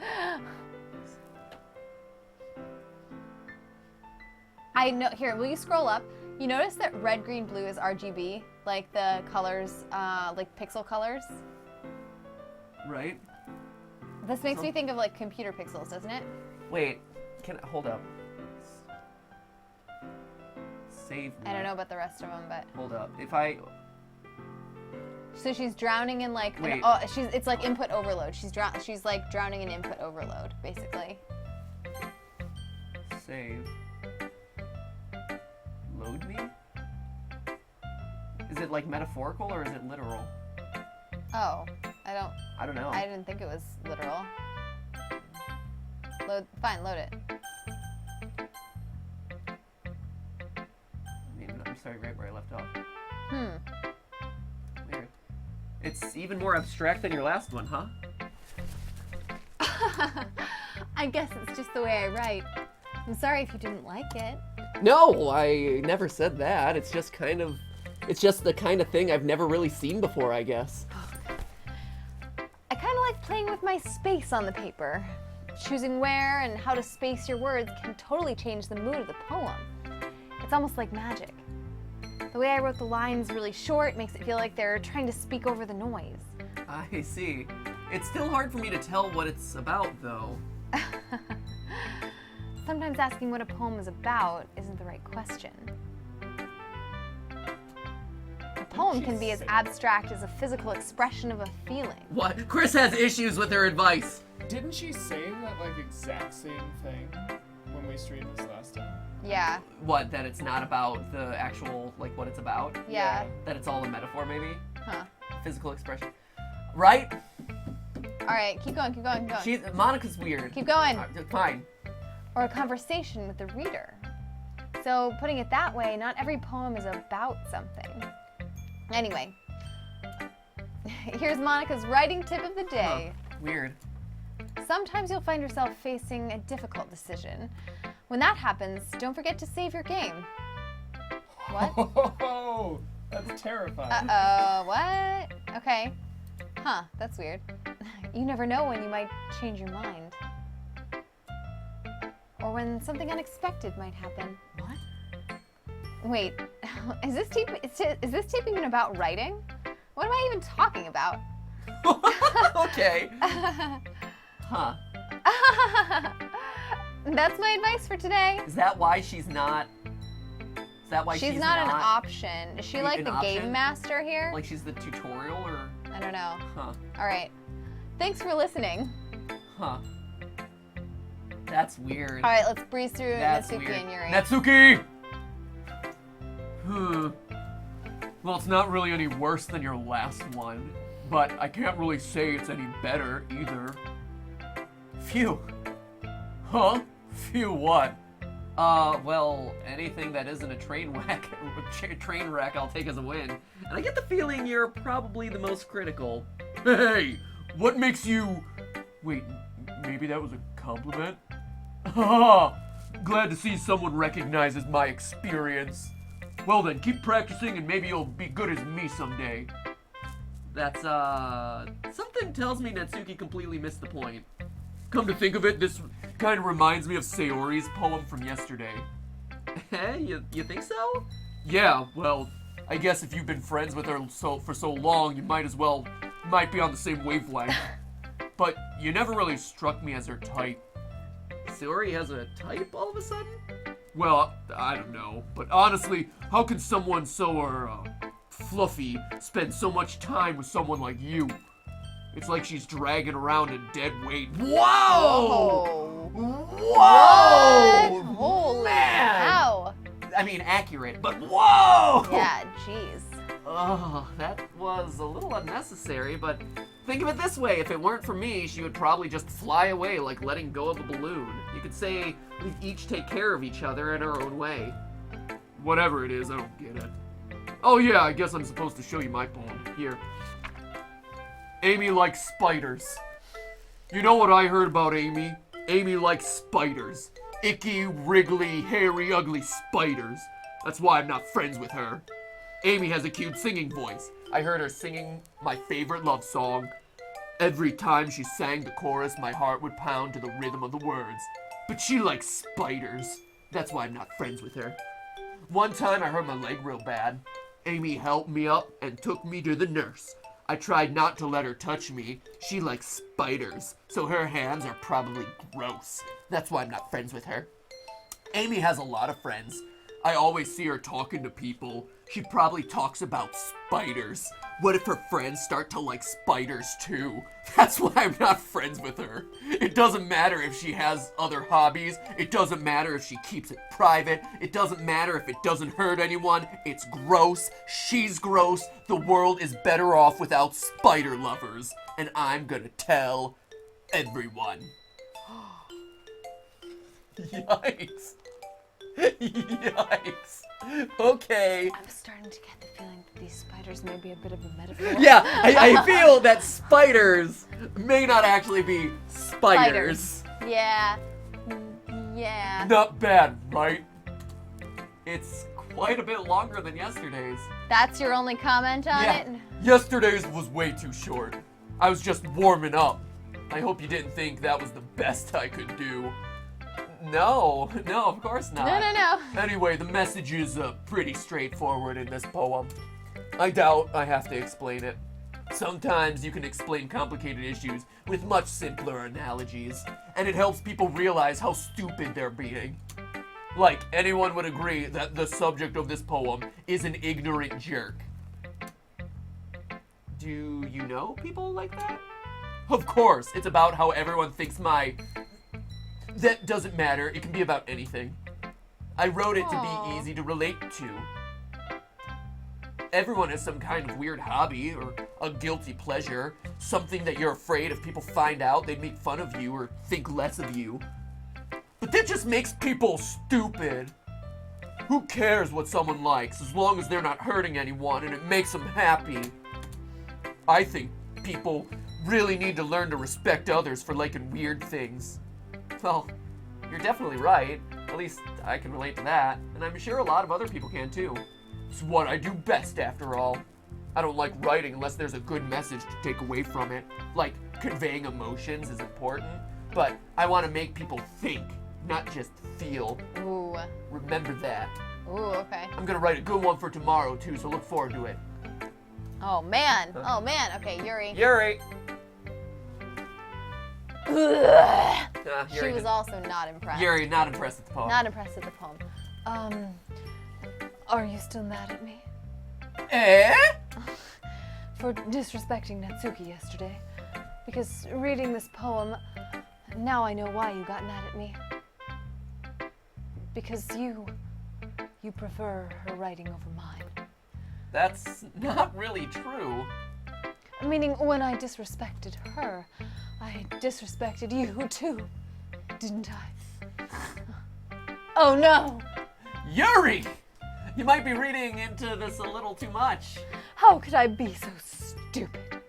I know. Here, will you scroll up? You notice that red, green, blue is RGB, like the colors, like pixel colors. Right? This makes me think of like computer pixels, doesn't it? Wait, hold up. Save me. I don't know about the rest of them, but Hold up. If I... so she's drowning in like Wait. it's like input overload. She's like drowning in input overload, basically. Save. Load me? Is it like metaphorical or is it literal? Oh, I don't know. I didn't think it was literal. Fine, load it. I mean, I'm starting right where I left off. Hmm. Weird. It's even more abstract than your last one, huh? I guess it's just the way I write. I'm sorry if you didn't like it. No, I never said that. It's just the kind of thing I've never really seen before, I guess. I kind of like playing with my space on the paper. Choosing where and how to space your words can totally change the mood of the poem. It's almost like magic. The way I wrote the lines really short makes it feel like they're trying to speak over the noise. I see. It's still hard for me to tell what it's about, though. Sometimes asking what a poem is about isn't the right question. A poem can be as abstract as a physical expression of a feeling. What? Chris has issues with her advice. Didn't she say that like exact same thing when we streamed this last time? Yeah, What, that it's not about the actual, like, what it's about? yeah. That it's all a metaphor, maybe? Huh. Physical expression. Right? All right, keep going, keep going, keep going. Monica's weird. Keep going. Fine. Or a conversation with the reader. So, putting it that way, not every poem is about something. Anyway, here's Monica's writing tip of the day. Weird. Sometimes you'll find yourself facing a difficult decision. When that happens, don't forget to save your game. What? Oh, that's terrifying. Uh-oh, what? Okay. Huh, that's weird. You never know when you might change your mind. Or when something unexpected might happen. What? Wait, is this tape even about writing? What am I even talking about? Okay. Huh. That's my advice for today. Is that why she's not... Is that why She's not an option. Is she like an the option? game master here? Like she's the tutorial, or... I don't know. Huh. All right. Thanks for listening. Huh. That's weird. All right, let's breeze through That's Natsuki weird. and Yuri. Natsuki! Well, it's not really any worse than your last one, but I can't really say it's any better either. Phew. Huh? Phew what? Well, anything that isn't a train wreck, I'll take as a win. And I get the feeling you're probably the most critical. Hey! What makes you... Wait, maybe that was a compliment? Haha! Glad to see someone recognizes my experience. Well then, keep practicing and maybe you'll be good as me someday. That's, something tells me Natsuki completely missed the point. Come to think of it, this kind of reminds me of Sayori's poem from yesterday. Hey, you think so? Yeah, well, I guess if you've been friends with her for so long, you might be on the same wavelength. But you never really struck me as her type. Sayori has a type all of a sudden? Well, I don't know, but honestly, how can someone so, fluffy spend so much time with someone like you? It's like she's dragging around a dead weight. Whoa! What? Holy Man! cow. I mean, accurate, but whoa! Yeah, jeez. Oh, that was a little unnecessary, but think of it this way. If it weren't for me, she would probably just fly away like letting go of a balloon. You could say we each take care of each other in our own way. Whatever it is, I don't get it. Oh yeah, I guess I'm supposed to show you my poem. Here. Amy likes spiders. You know what I heard about Amy? Amy likes spiders. Icky, wriggly, hairy, ugly spiders. That's why I'm not friends with her. Amy has a cute singing voice. I heard her singing my favorite love song. Every time she sang the chorus, my heart would pound to the rhythm of the words. But she likes spiders. That's why I'm not friends with her. One time I hurt my leg real bad. Amy helped me up and took me to the nurse. I tried not to let her touch me. She likes spiders, so her hands are probably gross. That's why I'm not friends with her. Amy has a lot of friends. I always see her talking to people. She probably talks about spiders. What if her friends start to like spiders too? That's why I'm not friends with her. It doesn't matter if she has other hobbies. It doesn't matter if she keeps it private. It doesn't matter if it doesn't hurt anyone. It's gross. She's gross. The world is better off without spider lovers. And I'm gonna tell everyone. Yikes. Yikes. Okay. I'm starting to get the feeling that these spiders may be a bit of a metaphor. Yeah, I feel that spiders may not actually be spiders. Yeah. Yeah. Not bad, right? It's quite a bit longer than yesterday's. That's your only comment on Yeah. it? Yesterday's was way too short. I was just warming up. I hope you didn't think that was the best I could do. No, of course not. No. Anyway, the message is pretty straightforward in this poem. I doubt I have to explain it. Sometimes you can explain complicated issues with much simpler analogies, and it helps people realize how stupid they're being. Like, anyone would agree that the subject of this poem is an ignorant jerk. Do you know people like that? Of course, it's about how everyone thinks That doesn't matter, it can be about anything. I wrote it to be easy to relate to. Everyone has some kind of weird hobby or a guilty pleasure, something that you're afraid if people find out they'd make fun of you or think less of you. But that just makes people stupid. Who cares what someone likes as long as they're not hurting anyone and it makes them happy? I think people really need to learn to respect others for liking weird things. Well, you're definitely right. At least I can relate to that, and I'm sure a lot of other people can too. It's what I do best, after all. I don't like writing unless there's a good message to take away from it. Like, conveying emotions is important, but I want to make people think, not just feel. Ooh. Remember that. Ooh, okay. I'm gonna write a good one for tomorrow too, so look forward to it. Oh man. Okay, Yuri. Yuri! She was also not impressed. Yuri, not impressed with the poem. Not impressed with the poem. Are you still mad at me? Eh? For disrespecting Natsuki yesterday? Because reading this poem, now I know why you got mad at me. Because you prefer her writing over mine. That's not really true. Meaning, when I disrespected her, I disrespected you too, didn't I? Oh no! Yuri! You might be reading into this a little too much. How could I be so stupid?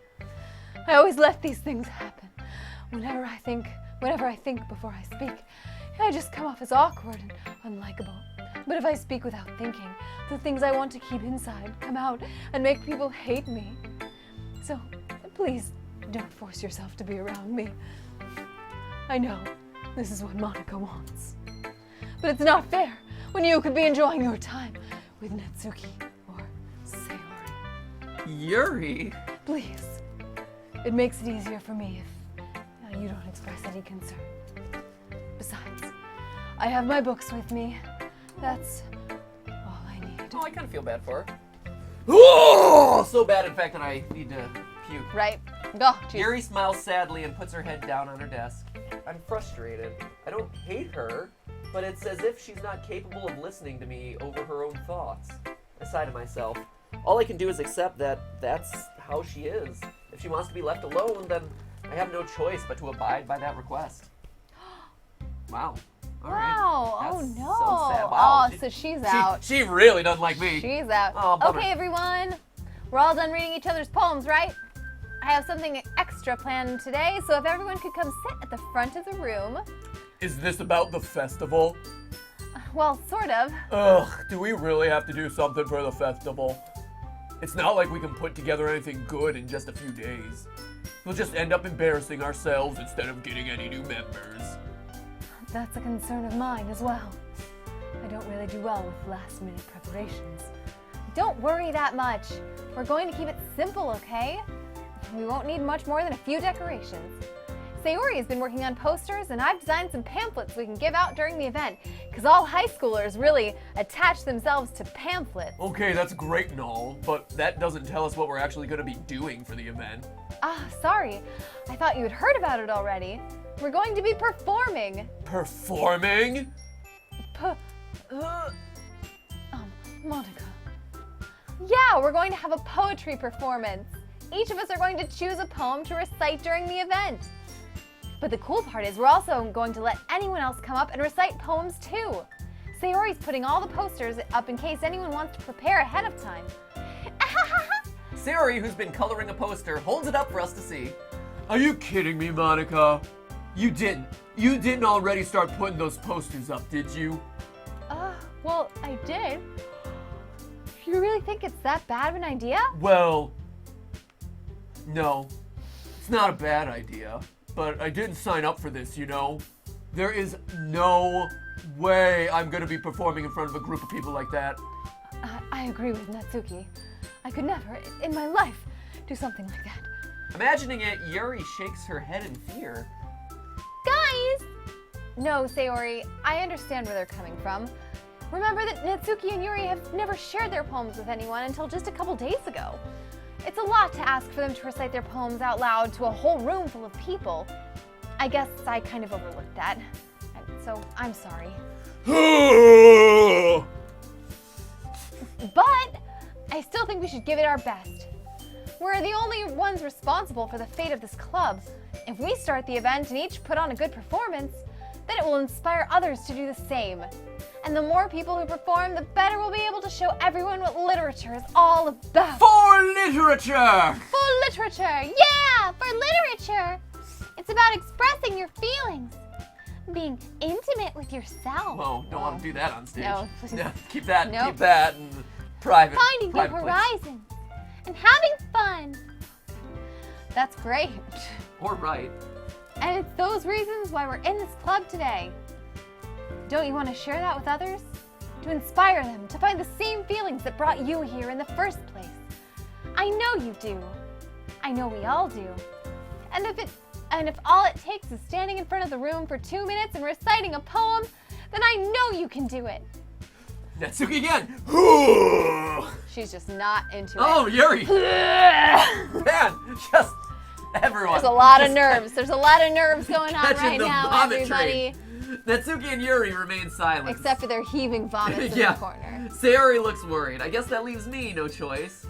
I always let these things happen. Whenever I think before I speak, I just come off as awkward and unlikable. But if I speak without thinking, the things I want to keep inside come out and make people hate me. So, please don't force yourself to be around me. I know this is what Monica wants. But it's not fair when you could be enjoying your time with Natsuki or Sayori. Yuri? Please. It makes it easier for me if you don't express any concern. Besides, I have my books with me. That's all I need. Oh, I kind of feel bad for her. Oh, so bad, in fact, that I need to puke. Right? Go. Jeez. Yuri smiles sadly and puts her head down on her desk. I'm frustrated. I don't hate her, but it's as if she's not capable of listening to me over her own thoughts. I sigh to myself. All I can do is accept that that's how she is. If she wants to be left alone, then I have no choice but to abide by that request. Wow. All right. Wow. That's Oh no. so sad. Wow. Oh, so she's out. She really doesn't like me. She's out. Oh, bummer. Okay, everyone. We're all done reading each other's poems, right? I have something extra planned today, so if everyone could come sit at the front of the room. Is this about the festival? Well, sort of. Ugh, do we really have to do something for the festival? It's not like we can put together anything good in just a few days. We'll just end up embarrassing ourselves instead of getting any new members. That's a concern of mine as well. I don't really do well with last-minute preparations. Don't worry that much. We're going to keep it simple, okay? We won't need much more than a few decorations. Sayori has been working on posters, and I've designed some pamphlets we can give out during the event, because all high schoolers really attach themselves to pamphlets. Okay, that's great and all, but that doesn't tell us what we're actually going to be doing for the event. Ah, sorry. I thought you had heard about it already. We're going to be performing. Performing? Monica. Yeah, we're going to have a poetry performance. Each of us are going to choose a poem to recite during the event. But the cool part is we're also going to let anyone else come up and recite poems too. Sayori's putting all the posters up in case anyone wants to prepare ahead of time. Sayori, who's been coloring a poster, holds it up for us to see. Are you kidding me, Monica? You didn't already start putting those posters up, did you? Well, I did. You really think it's that bad of an idea? Well, no. It's not a bad idea, but I didn't sign up for this, you know? There is no way I'm gonna be performing in front of a group of people like that. I agree with Natsuki. I could never, in my life, do something like that. Imagining it, Yuri shakes her head in fear. Guys! No, Sayori, I understand where they're coming from. Remember that Natsuki and Yuri have never shared their poems with anyone until just a couple days ago. It's a lot to ask for them to recite their poems out loud to a whole room full of people. I guess I kind of overlooked that. So I'm sorry. But I still think we should give it our best. We're the only ones responsible for the fate of this club. If we start the event and each put on a good performance, then it will inspire others to do the same. And the more people who perform, the better we'll be able to show everyone what literature is all about. For literature! For literature! Yeah! For literature! It's about expressing your feelings. Being intimate with yourself. Whoa, don't want to do that on stage. No. Yeah, keep that Nope. in private. Finding new private place. horizons. And having fun. That's great. Or right. And it's those reasons why we're in this club today. Don't you want to share that with others? To inspire them to find the same feelings that brought you here in the first place. I know you do. I know we all do. And if all it takes is standing in front of the room for 2 minutes and reciting a poem, then I know you can do it. Natsuki again. She's just not into Oh, it. Yuri. Man, just everyone. There's a lot of just nerves. There's a lot of nerves going on catching right the now, vomit everybody. train. Natsuki and Yuri remain silent. Except for their heaving vomits in Yeah. the corner. Sayori looks worried. I guess that leaves me no choice.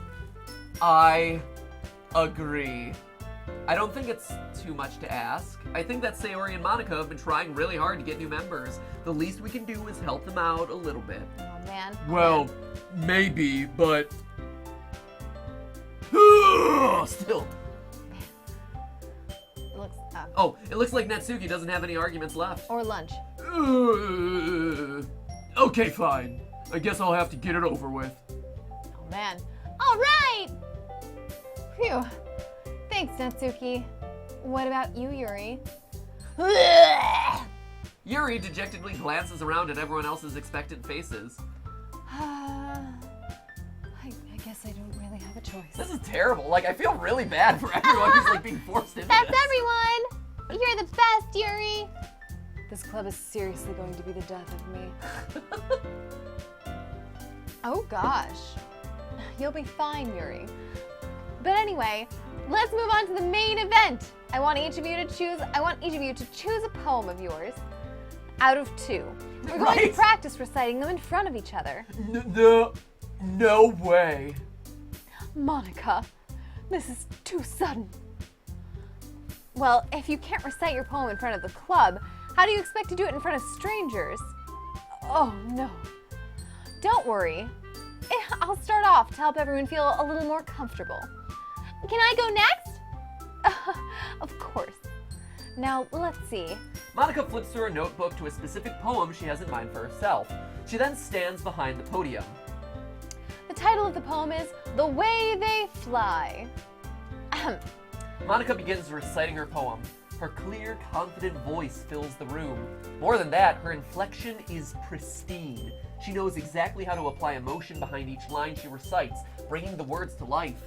I agree. I don't think it's too much to ask. I think that Sayori and Monica have been trying really hard to get new members. The least we can do is help them out a little bit. Oh man. Well, maybe, but still. It looks Oh, it looks like Natsuki doesn't have any arguments left. or lunch. Okay, fine. I guess I'll have to get it over with. Oh man. All right! Phew. Thanks, Natsuki. What about you, Yuri? Yuri dejectedly glances around at everyone else's expectant faces. I guess I don't really have a choice. This is terrible. Like, I feel really bad for everyone who's like being forced into That's this. everyone! You're the best, Yuri! This club is seriously going to be the death of me. Oh gosh. You'll be fine, Yuri. But anyway, let's move on to the main event. I want each of you to choose a poem of yours out of 2. We're going to Right. practice reciting them in front of each other. No way. Monica, this is too sudden. Well, if you can't recite your poem in front of the club, how do you expect to do it in front of strangers? Oh no. Don't worry. I'll start off to help everyone feel a little more comfortable. Can I go next? Of course. Now, let's see. Monica flips through her notebook to a specific poem she has in mind for herself. She then stands behind the podium. The title of the poem is The Way They Fly. Ahem. Monica begins reciting her poem. Her clear, confident voice fills the room. More than that, her inflection is pristine. She knows exactly how to apply emotion behind each line she recites, bringing the words to life.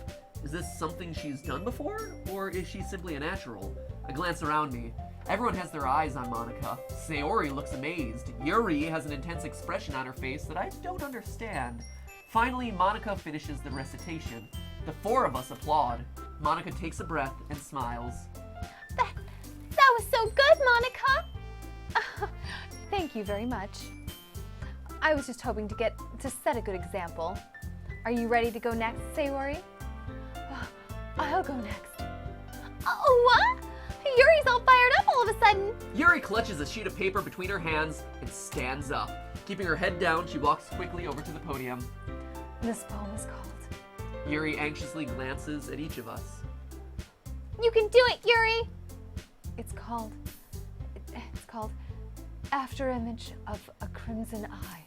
Is this something she's done before, or is she simply a natural? I glance around me. Everyone has their eyes on Monica. Sayori looks amazed. Yuri has an intense expression on her face that I don't understand. Finally, Monica finishes the recitation. The 4 of us applaud. Monica takes a breath and smiles. That was so good, Monica! Thank you very much. I was just hoping to set a good example. Are you ready to go next, Sayori? I'll go next. Oh, what? Yuri's all fired up all of a sudden. Yuri clutches a sheet of paper between her hands and stands up. Keeping her head down, she walks quickly over to the podium. This poem is called Yuri anxiously glances at each of us. You can do it, Yuri! It's called After Image of a Crimson Eye.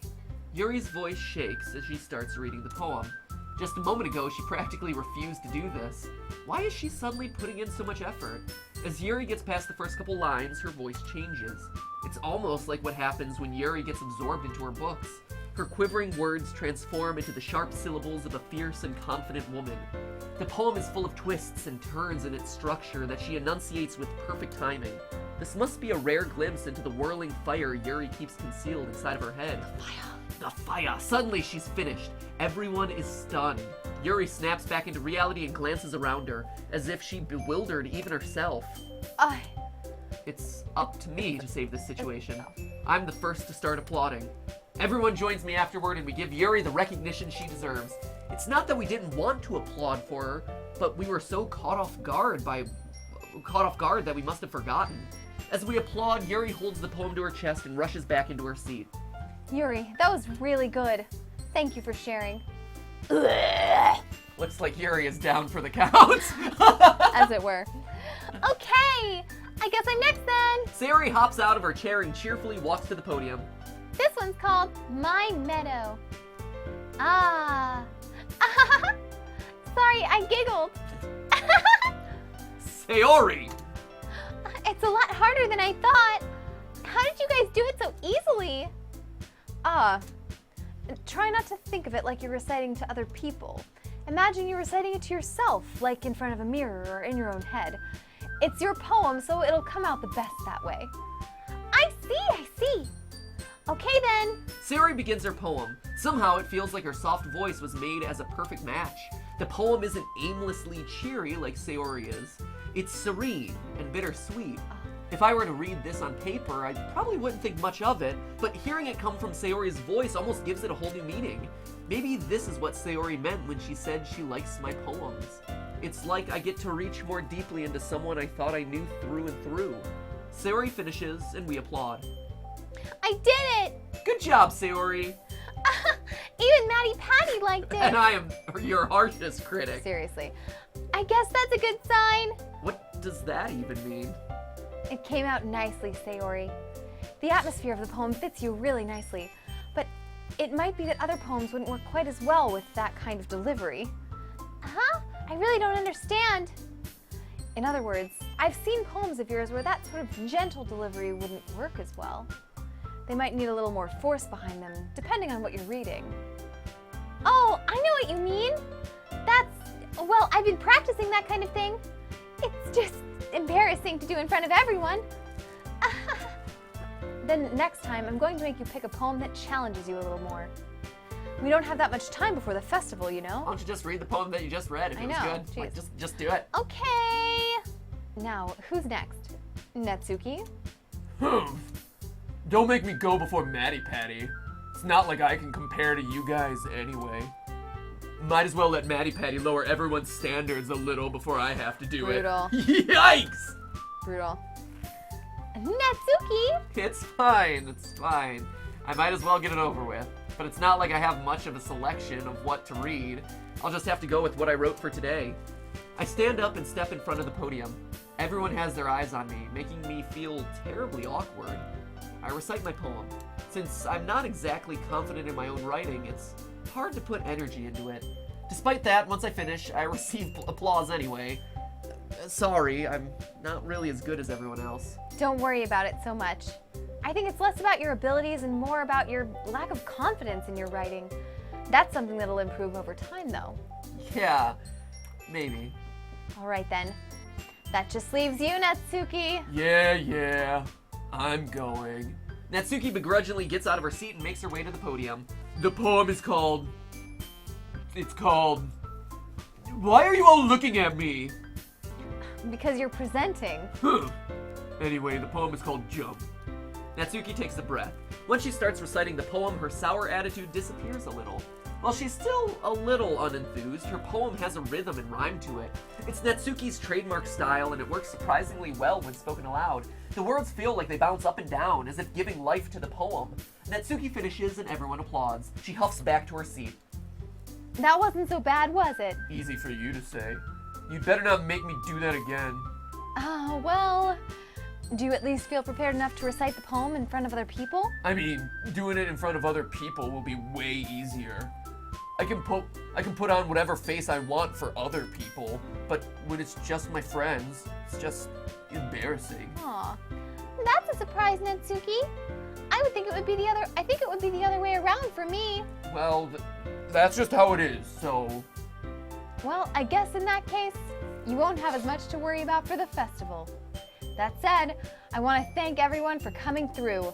Yuri's voice shakes as she starts reading the poem. Just a moment ago, she practically refused to do this. Why is she suddenly putting in so much effort? As Yuri gets past the first couple lines, her voice changes. It's almost like what happens when Yuri gets absorbed into her books. Her quivering words transform into the sharp syllables of a fierce and confident woman. The poem is full of twists and turns in its structure that she enunciates with perfect timing. This must be a rare glimpse into the whirling fire Yuri keeps concealed inside of her head. The fire! Suddenly she's finished. Everyone is stunned. Yuri snaps back into reality and glances around her, as if she bewildered even herself. It's up to me to save this situation. I'm the first to start applauding. Everyone joins me afterward and we give Yuri the recognition she deserves. It's not that we didn't want to applaud for her, but we were so caught off guard that we must have forgotten. As we applaud, Yuri holds the poem to her chest and rushes back into her seat. Yuri, that was really good. Thank you for sharing. Looks like Yuri is down for the count. As it were. Okay, I guess I'm next then. Sayori hops out of her chair and cheerfully walks to the podium. This one's called My Meadow. Sorry, I giggled. Sayori! It's a lot harder than I thought. How did you guys do it so easily? Try not to think of it like you're reciting to other people. Imagine you're reciting it to yourself, like in front of a mirror or in your own head. It's your poem, so it'll come out the best that way. I see. Okay then. Sayori begins her poem. Somehow it feels like her soft voice was made as a perfect match. The poem isn't aimlessly cheery like Sayori is. It's serene and bittersweet. If I were to read this on paper, I probably wouldn't think much of it, but hearing it come from Sayori's voice almost gives it a whole new meaning. Maybe this is what Sayori meant when she said she likes my poems. It's like I get to reach more deeply into someone I thought I knew through and through. Sayori finishes, and we applaud. I did it! Good job, Sayori! Even Maddie Patty liked it. And I am your harshest critic. Seriously. I guess that's a good sign. What does that even mean? It came out nicely, Sayori. The atmosphere of the poem fits you really nicely, but it might be that other poems wouldn't work quite as well with that kind of delivery. Huh? I really don't understand. In other words, I've seen poems of yours where that sort of gentle delivery wouldn't work as well. They might need a little more force behind them, depending on what you're reading. Oh, I know what you mean. Well, I've been practicing that kind of thing. It's just embarrassing to do in front of everyone. Then next time, I'm going to make you pick a poem that challenges you a little more. We don't have that much time before the festival, you know? Why don't you just read the poem that you just read if I it was know, good? Like, jeez. just do it. Okay. Now, who's next? Natsuki? Don't make me go before Maddie Patty. It's not like I can compare to you guys anyway. Might as well let Maddie Patty lower everyone's standards a little before I have to do Brutal. it. Yikes! Brutal. Natsuki. It's fine. I might as well get it over with. But it's not like I have much of a selection of what to read. I'll just have to go with what I wrote for today. I stand up and step in front of the podium. Everyone has their eyes on me, making me feel terribly awkward. I recite my poem. Since I'm not exactly confident in my own writing, it's hard to put energy into it. Despite that, once I finish, I receive applause anyway. Sorry, I'm not really as good as everyone else. Don't worry about it so much. I think it's less about your abilities and more about your lack of confidence in your writing. That's something that'll improve over time, though. Yeah, maybe. All right, then. That just leaves you, Natsuki. Yeah, I'm going. Natsuki begrudgingly gets out of her seat and makes her way to the podium. The poem is called... Why are you all looking at me? Because you're presenting. Anyway, the poem is called Jump. Natsuki takes a breath. When she starts reciting the poem, her sour attitude disappears a little. While she's still a little unenthused, her poem has a rhythm and rhyme to it. It's Natsuki's trademark style, and it works surprisingly well when spoken aloud. The words feel like they bounce up and down, as if giving life to the poem. Natsuki finishes, and everyone applauds. She huffs back to her seat. That wasn't so bad, was it? Easy for you to say. You'd better not make me do that again. Well, do you at least feel prepared enough to recite the poem in front of other people? I mean, doing it in front of other people will be way easier. I can put on whatever face I want for other people, but when it's just my friends, it's just embarrassing. Aw, that's a surprise, Natsuki. I think it would be the other way around for me. Well, that's just how it is, so... Well, I guess in that case, you won't have as much to worry about for the festival. That said, I want to thank everyone for coming through.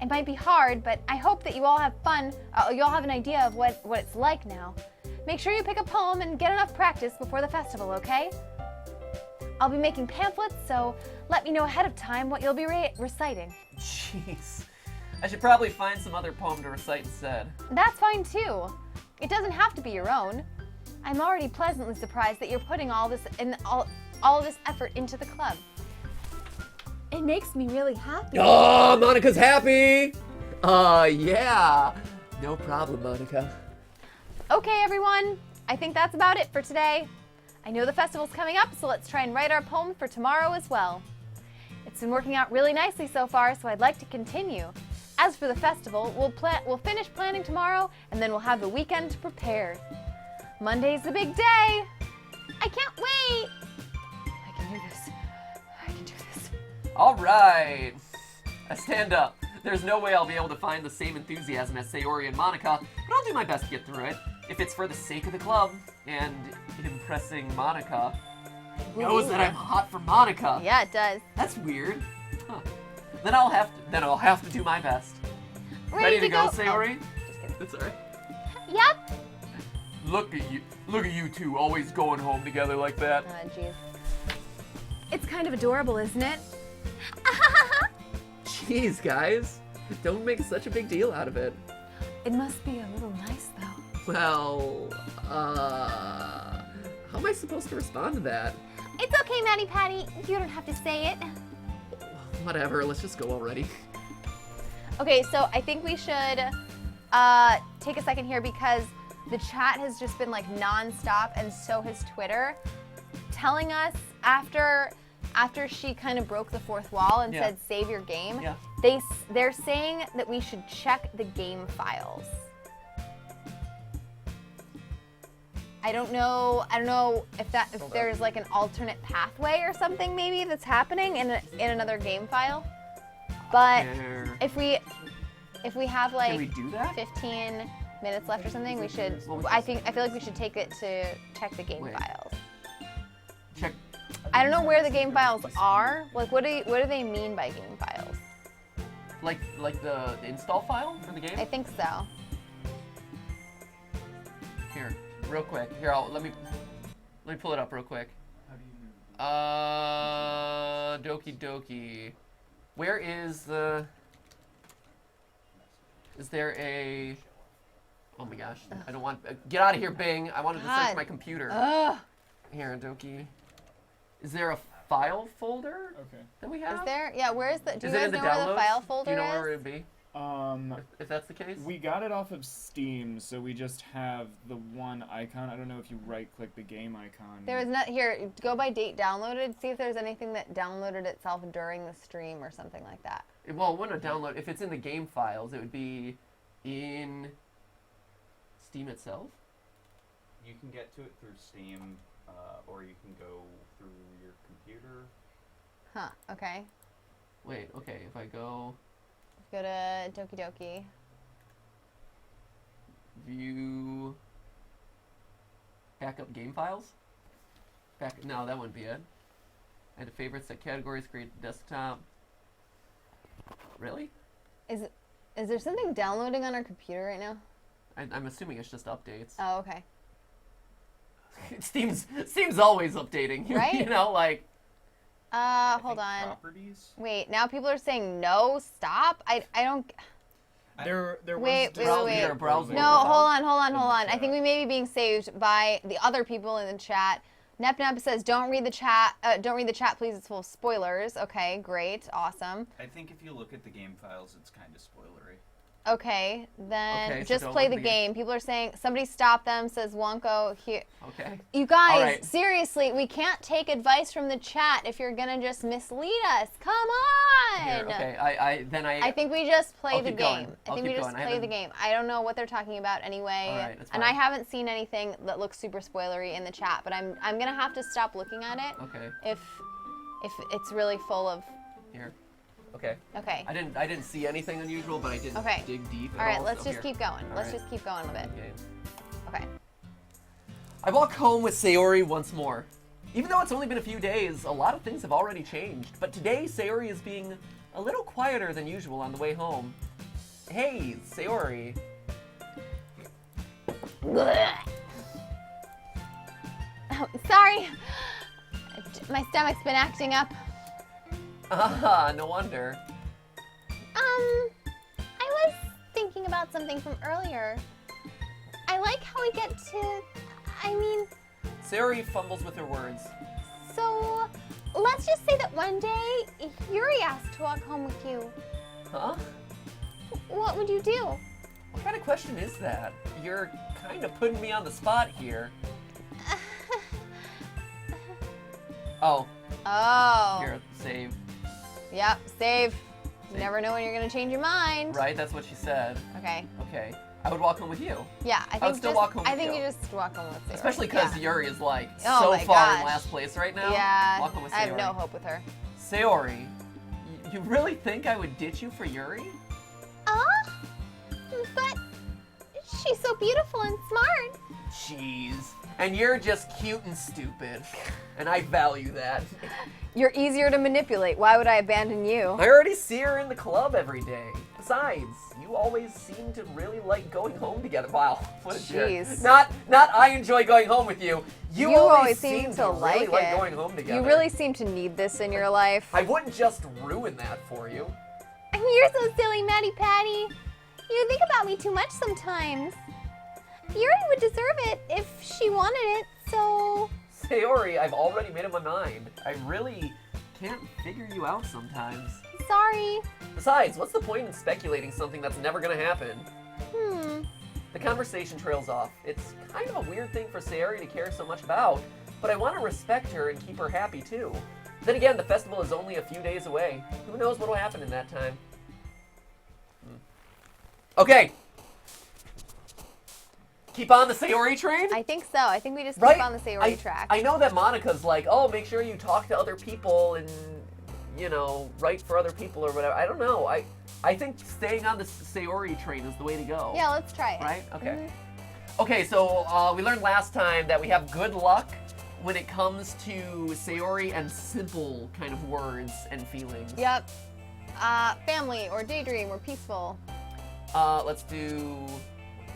It might be hard, but I hope that you all have fun. You all have an idea of what it's like now. Make sure you pick a poem and get enough practice before the festival, okay? I'll be making pamphlets, so let me know ahead of time what you'll be reciting. Jeez. I should probably find some other poem to recite instead. That's fine too. It doesn't have to be your own. I'm already pleasantly surprised that you're putting all this effort into the club. It makes me really happy. Oh, Monica's happy! Yeah. No problem, Monica. Okay, everyone. I think that's about it for today. I know the festival's coming up, so let's try and write our poem for tomorrow as well. It's been working out really nicely so far, so I'd like to continue. As for the festival, we'll finish planning tomorrow, and then we'll have the weekend to prepare. Monday's the big day. I can't wait. I can do this. I can do this. All right. I stand up. There's no way I'll be able to find the same enthusiasm as Sayori and Monica, but I'll do my best to get through it. If it's for the sake of the club and impressing Monica. It knows that I'm hot for Monica. Yeah, it does. That's weird. Huh. Then I'll have to do my best. Ready to go, Sayori? Just kidding. That's alright. Yep. Look at you two, always going home together like that. Jeez. It's kind of adorable, isn't it? Jeez, guys. Don't make such a big deal out of it. It must be a little nice, though. Well, how am I supposed to respond to that? It's okay, Maddie Patty. You don't have to say it. Whatever, let's just go already. Okay, so I think we should take a second here because the chat has just been like non-stop, and so has Twitter, telling us after she kind of broke the fourth wall and said save your game. Yeah. They're saying that we should check the game files. I don't know if there's like an alternate pathway or something maybe that's happening in another game file. But if we have like Can we do that? 15 minutes left or something, we should. I feel like we should take it to check the game files. Check. I don't know where the game files are. Like, what do they mean by game files? Like the install file for the game? I think so. Here, real quick. Here, let me pull it up real quick. How do you Doki Doki. Where is the? Is there a? Oh my gosh! I don't want. Get out of here, Bing! I wanted to search my computer. Ugh. Here, Doki. Is there a file folder Okay. that we have? Is there? Yeah. Where is the? Do Is you it guys in the know where downloads? the file folder Do you know is? where it would be? If that's the case. We got it off of Steam, so we just have the one icon. I don't know if you right-click the game icon. There is not here. Go by date downloaded. See if there's anything that downloaded itself during the stream or something like that. Well, it wouldn't download. If it's in the game files, it would be in Steam itself. You can get to it through Steam, or you can go through your computer. Huh. Okay. Wait. Okay. If I go Go to Doki Doki. view backup game files. No, that wouldn't be it. Add to favorites, set categories, create desktop. Really? Is there something downloading on our computer right now? I'm assuming it's just updates. Oh, okay. Steam's always updating. Right? You know, like. Hold on. Properties? Wait, now people are saying no, stop. I don't. There was Wait. Browser. No, hold on. I think we may be being saved by the other people in the chat. Nep says, "Don't read the chat. Don't read the chat, please. It's full of spoilers." Okay, great, awesome. I think if you look at the game files, it's kind of spoilery. Okay, then Okay, so just don't play look the at the game. game. People are saying, somebody stop them, says Wonko here. Okay. You guys, All right. seriously, we can't take advice from the chat if you're gonna just mislead us. Come on! Here, okay. I think we just play I'll the keep game. going. I I'll think we keep just going. I play the haven't- game. I don't know what they're talking about anyway. All right, that's and I fine. haven't seen anything that looks super spoilery in the chat, but I'm gonna have to stop looking at it Okay. if it's really full of. Here. Okay. Okay. I didn't see anything unusual, but I didn't Okay. dig deep at All right, all. let's so just here. keep going. All Let's right. just keep going a bit. Okay. Okay. I walk home with Sayori once more. Even though it's only been a few days, a lot of things have already changed. But today, Sayori is being a little quieter than usual on the way home. Hey, Sayori. Oh, sorry. My stomach's been acting up. Ah, no wonder. I was thinking about something from earlier. I like how we get to, Sayori fumbles with her words. so let's just say that one day Yuri asked to walk home with you. Huh? What would you do? What kind of question is that? You're kind of putting me on the spot here. Oh, Oh. here, save. Yep, save. You Save. never know when you're gonna change your mind. Right, that's what she said. Okay. Okay. I would walk home with you. Yeah, I think would still walk home I with think you. you just walk home with Sayori. Especially because yeah. Yuri is like Oh so my far in gosh. last place right now. Yeah, Walk home with Sayori. I have no hope with her. Sayori, you really think I would ditch you for Yuri? But she's so beautiful and smart. Jeez. And you're just cute and stupid. And I value that. You're easier to manipulate. Why would I abandon you? I already see her in the club every day. Besides, you always seem to really like going home together. Wow, what a jerk. Jeez. Not I enjoy going home with you. You always seem to really like like it. going home together. You really seem to need this in your life. I wouldn't just ruin that for you. You're so silly, Maddie Patty. You think about me too much sometimes. Yuri would deserve it if she wanted it, so... Sayori, I've already made up my mind. I really can't figure you out sometimes. Sorry. Besides, what's the point in speculating something that's never gonna happen? Hmm. The conversation trails off. It's kind of a weird thing for Sayori to care so much about, but I want to respect her and keep her happy too. Then again, the festival is only a few days away. Who knows what'll happen in that time? Okay. Keep on the Sayori train? I think so. I think we just Right? keep on the Sayori track. I know that Monica's like, oh, make sure you talk to other people and, you know, write for other people or whatever. I don't know. I think staying on the Sayori train is the way to go. Yeah, let's try it. Right? Okay. Mhm. Okay, so we learned last time that we have good luck when it comes to Sayori and simple kind of words and feelings. Yep. Family or daydream or peaceful. Let's do,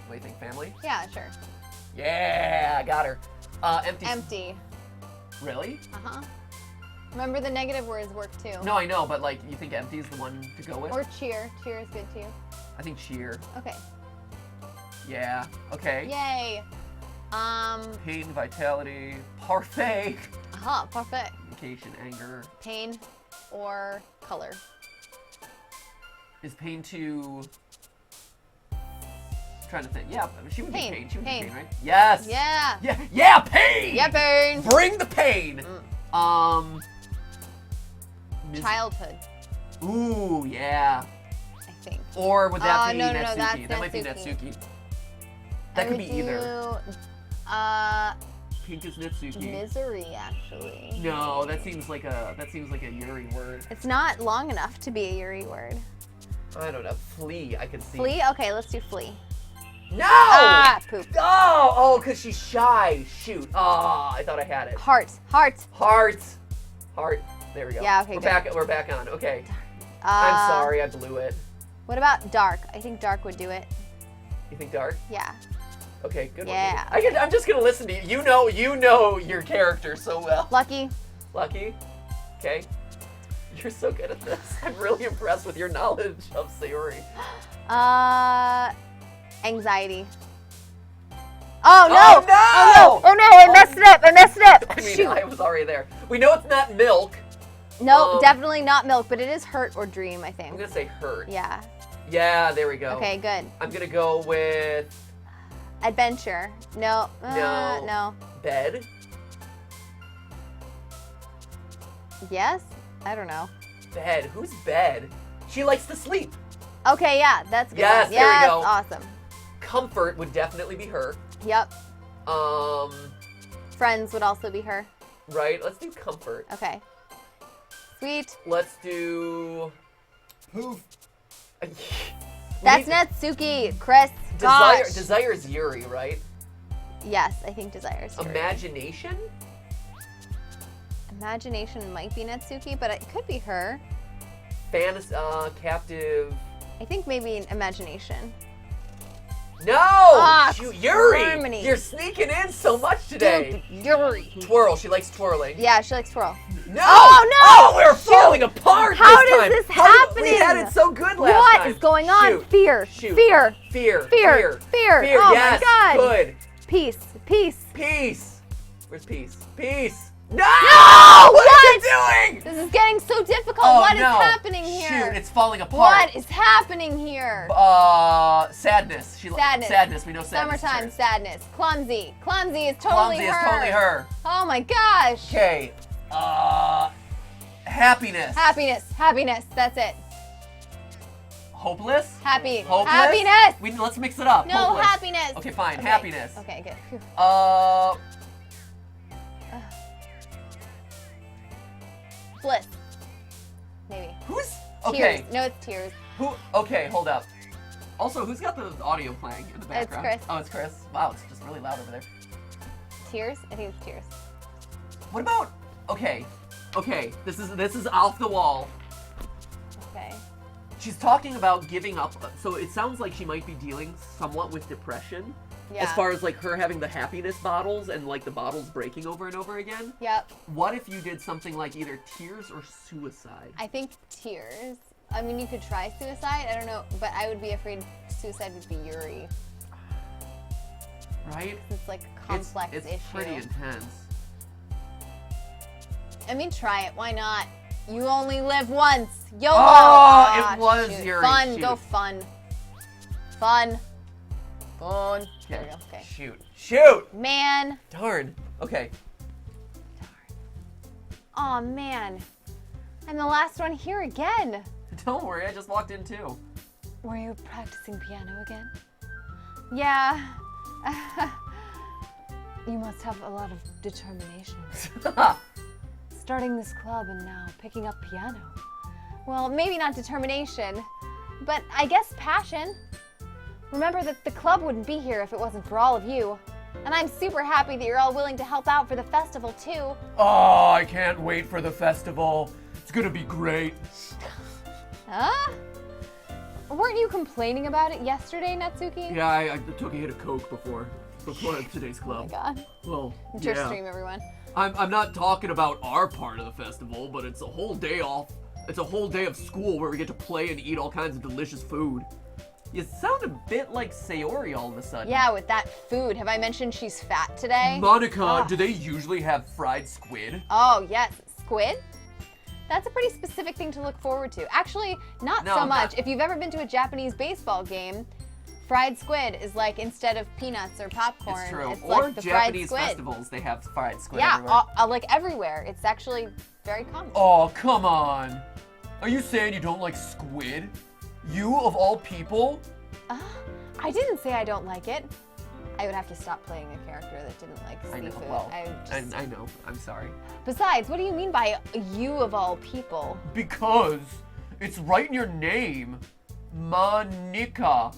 what do you think, family? Yeah, sure. Yeah, I got her. Empty. Empty. Really? Uh-huh. Remember the negative words work too. No, I know, but like, you think empty is the one to go with? Or cheer. Cheer is good too. I think cheer. Okay. Yeah. Okay. Yay. Pain, vitality, parfait. Parfait. Vacation, anger. Pain or color. Is pain too... I'm trying to think. Yeah, she would Pain. be pain. She would Pain. be pain, right? Yes. Yeah. Yeah, pain. Yeah, pain. Bring the pain. Childhood, Ooh, yeah. I think. Or would that be no, Natsuki? that's That might be Natsuki. Natsuki. That could be either. Pink is Natsuki. Misery, actually. No, that seems like a Yuri word. It's not long enough to be a Yuri word. I don't know. Flea, I could see. Flea? Okay, let's do flea. No! Poop. Oh, because she's shy. Shoot. Oh, I thought I had it. Heart. Heart. There we go. Yeah, okay, We're back on. Okay. I'm sorry, I blew it. What about dark? I think dark would do it. You think dark? Yeah. Okay, good Yeah. one. I'm just gonna listen to you. You know your character so well. Lucky. Lucky? Okay. You're so good at this. I'm really impressed with your knowledge of Sayori. Anxiety. Oh no! Oh no! I messed it up! I mean, Shoot. I was already there. We know it's not milk. No, definitely not milk, but it is hurt or dream, I I'm think. gonna say hurt. Yeah. Yeah, there we go. Okay, good. I'm gonna go with Adventure. No. No. No. bed. Yes? I don't know. Bed. Who's bed? She likes to sleep. Okay, yeah, that's a good. Yes, one. there we Yes, go. awesome. Comfort would definitely be her. Yep. Friends would also be her. Right. Let's do comfort. Okay. Sweet. Let's do. Poof. That's Natsuki, Chris. Desire. Gosh. Desire is Yuri, right? Yes, I think Desire is Yuri. Imagination. Imagination might be Natsuki, but it could be her. Fantasy. Captive. I think maybe Imagination. No! Ah, Shoot, Yuri! Harmony. You're sneaking in so much today. Yuri. Twirl. She likes twirling. Yeah, she likes twirl. No! Oh, no! Oh, we're Shoot. falling apart How this does time. this How did- We happening? had it so good last What time. is going on? Shoot. Fear. Shoot. Fear. Fear. Fear. Fear. Oh yes. my God. Good. Peace. Peace. Peace. Where's peace? Peace. No! No! What are you doing? This is getting so difficult. Oh, What is no. happening here? Shoot, it's falling apart. What is happening here? Sadness. Sadness. Sadness. We know sadness. Summertime is hers. sadness. Clumsy. Clumsy is totally Clumsy her. is totally her. Oh my gosh. Okay. Happiness. Happiness. Happiness. That's it. Hopeless. Happy. Hopeless. Happiness. Let's mix it up. No, Hopeless. happiness. Okay, fine. Happiness. Okay, good. Phew. Bliss. Maybe. Who's Tears. okay? No, it's tears. Who? Okay, hold up. Also, who's got the audio playing in the background? Chris. Oh, it's Chris. Wow, it's just really loud over there. Tears? I think it's tears. What about? Okay, this is off the wall. Okay. She's talking about giving up. So it sounds like she might be dealing somewhat with depression. Yeah. As far as like her having the happiness bottles and like the bottles breaking over and over again. Yep. What if you did something like either tears or suicide? I think tears. I mean, you could try suicide. I don't know, but I would be afraid suicide would be Yuri. Right? It's like a complex it's issue. pretty intense. I mean, try it. Why not? You only live once. YOLO. Oh, it was shoot. Yuri. Fun. Shoot. Go fun. Fun. Fun. There Okay. we go. Okay. Shoot! Man. Darn. Okay. Oh man. I'm the last one here again. Don't worry, I just walked in too. Were you practicing piano again? Yeah. You must have a lot of determination. Starting this club and now picking up piano. Well, maybe not determination, but I guess passion. Remember that the club wouldn't be here if it wasn't for all of you. And I'm super happy that you're all willing to help out for the festival too. Oh, I can't wait for the festival. It's gonna be great. Huh? Weren't you complaining about it yesterday, Natsuki? Yeah, I took a hit of Coke before today's Oh my club. god. Well, It's yeah. stream, everyone. I'm not talking about our part of the festival, but it's a whole day off. It's a whole day of school where we get to play and eat all kinds of delicious food. You sound a bit like Sayori all of a sudden. Yeah, with that food. Have I mentioned she's fat today? Monica, do they usually have fried squid? Oh, yes. Squid? That's a pretty specific thing to look forward to. Actually, not No, so I'm much. not. If you've ever been to a Japanese baseball game, fried squid is like instead of peanuts or popcorn, It's true. it's Or like the Japanese fried squid. festivals, they have fried squid Yeah, everywhere. like everywhere. It's actually very common. Oh, come on. Are you saying you don't like squid? You, of all people? I didn't say I don't like it. I would have to stop playing a character that didn't like I know, seafood. well, just... I know. I'm sorry. Besides, what do you mean by you of all people? Because it's right in your name. Monica.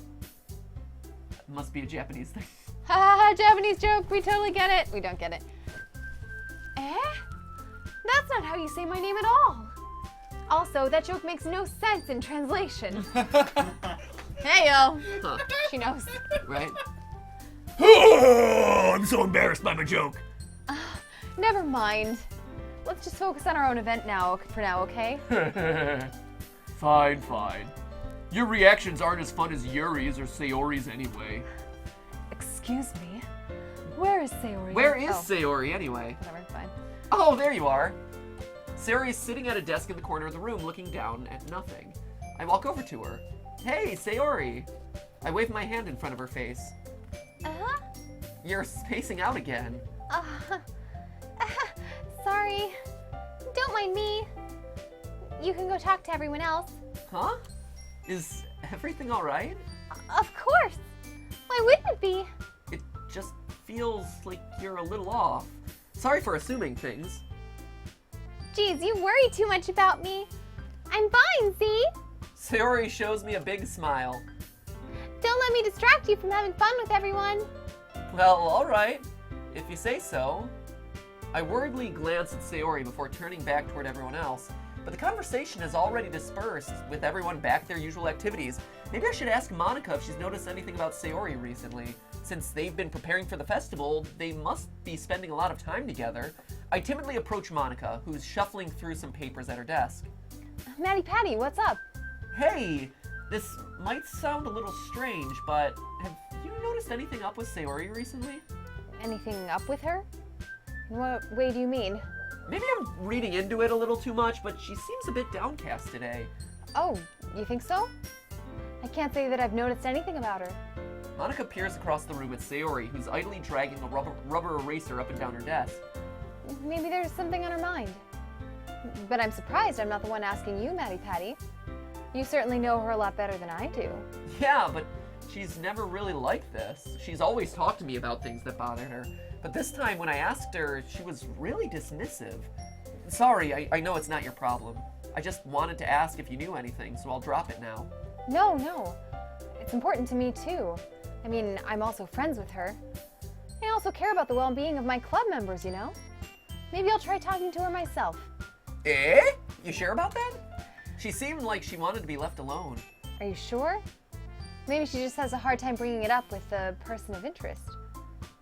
Must be a Japanese thing. Ha Japanese joke. We totally get it. We don't get it. Eh? That's not how you say my name at all. Also, that joke makes no sense in translation. Hey yo. Huh. She knows. Right? Oh, I'm so embarrassed by my joke. Never mind. Let's just focus on our own event now, for now, okay? Fine. Your reactions aren't as fun as Yuri's or Sayori's anyway. Excuse me. Where is Sayori? Where is Oh. Sayori anyway? Whatever, fine. Oh, there you are. Sayori is sitting at a desk in the corner of the room looking down at nothing. I walk over to her. Hey, Sayori. I waved my hand in front of her face. Uh-huh. You're spacing out again. Sorry. Don't mind me. You can go talk to everyone else. Huh? Is everything alright? Of course. Why wouldn't it be? It just feels like you're a little off. Sorry for assuming things. Geez, you worry too much about me. I'm fine, see? Sayori shows me a big smile. Don't let me distract you from having fun with everyone. Well, alright. If you say so. I worriedly glance at Sayori before turning back toward everyone else, but the conversation has already dispersed, with everyone back to their usual activities. Maybe I should ask Monica if she's noticed anything about Sayori recently. Since they've been preparing for the festival, they must be spending a lot of time together. I timidly approach Monica, who's shuffling through some papers at her desk. Maddie Patty, what's up? Hey, this might sound a little strange, but have you noticed anything up with Sayori recently? Anything up with her? In what way do you mean? Maybe I'm reading into it a little too much, but she seems a bit downcast today. Oh, you think so? I can't say that I've noticed anything about her. Monica peers across the room at Sayori, who's idly dragging a rubber eraser up and down her desk. Maybe there's something on her mind. But I'm surprised I'm not the one asking you, Maddie Patty. You certainly know her a lot better than I do. Yeah, but she's never really like this. She's always talked to me about things that bothered her. But this time when I asked her, she was really dismissive. Sorry, I know it's not your problem. I just wanted to ask if you knew anything, so I'll drop it now. No. It's important to me too. I mean, I'm also friends with her. I also care about the well-being of my club members, you know? Maybe I'll try talking to her myself. Eh? You sure about that? She seemed like she wanted to be left alone. Are you sure? Maybe she just has a hard time bringing it up with the person of interest.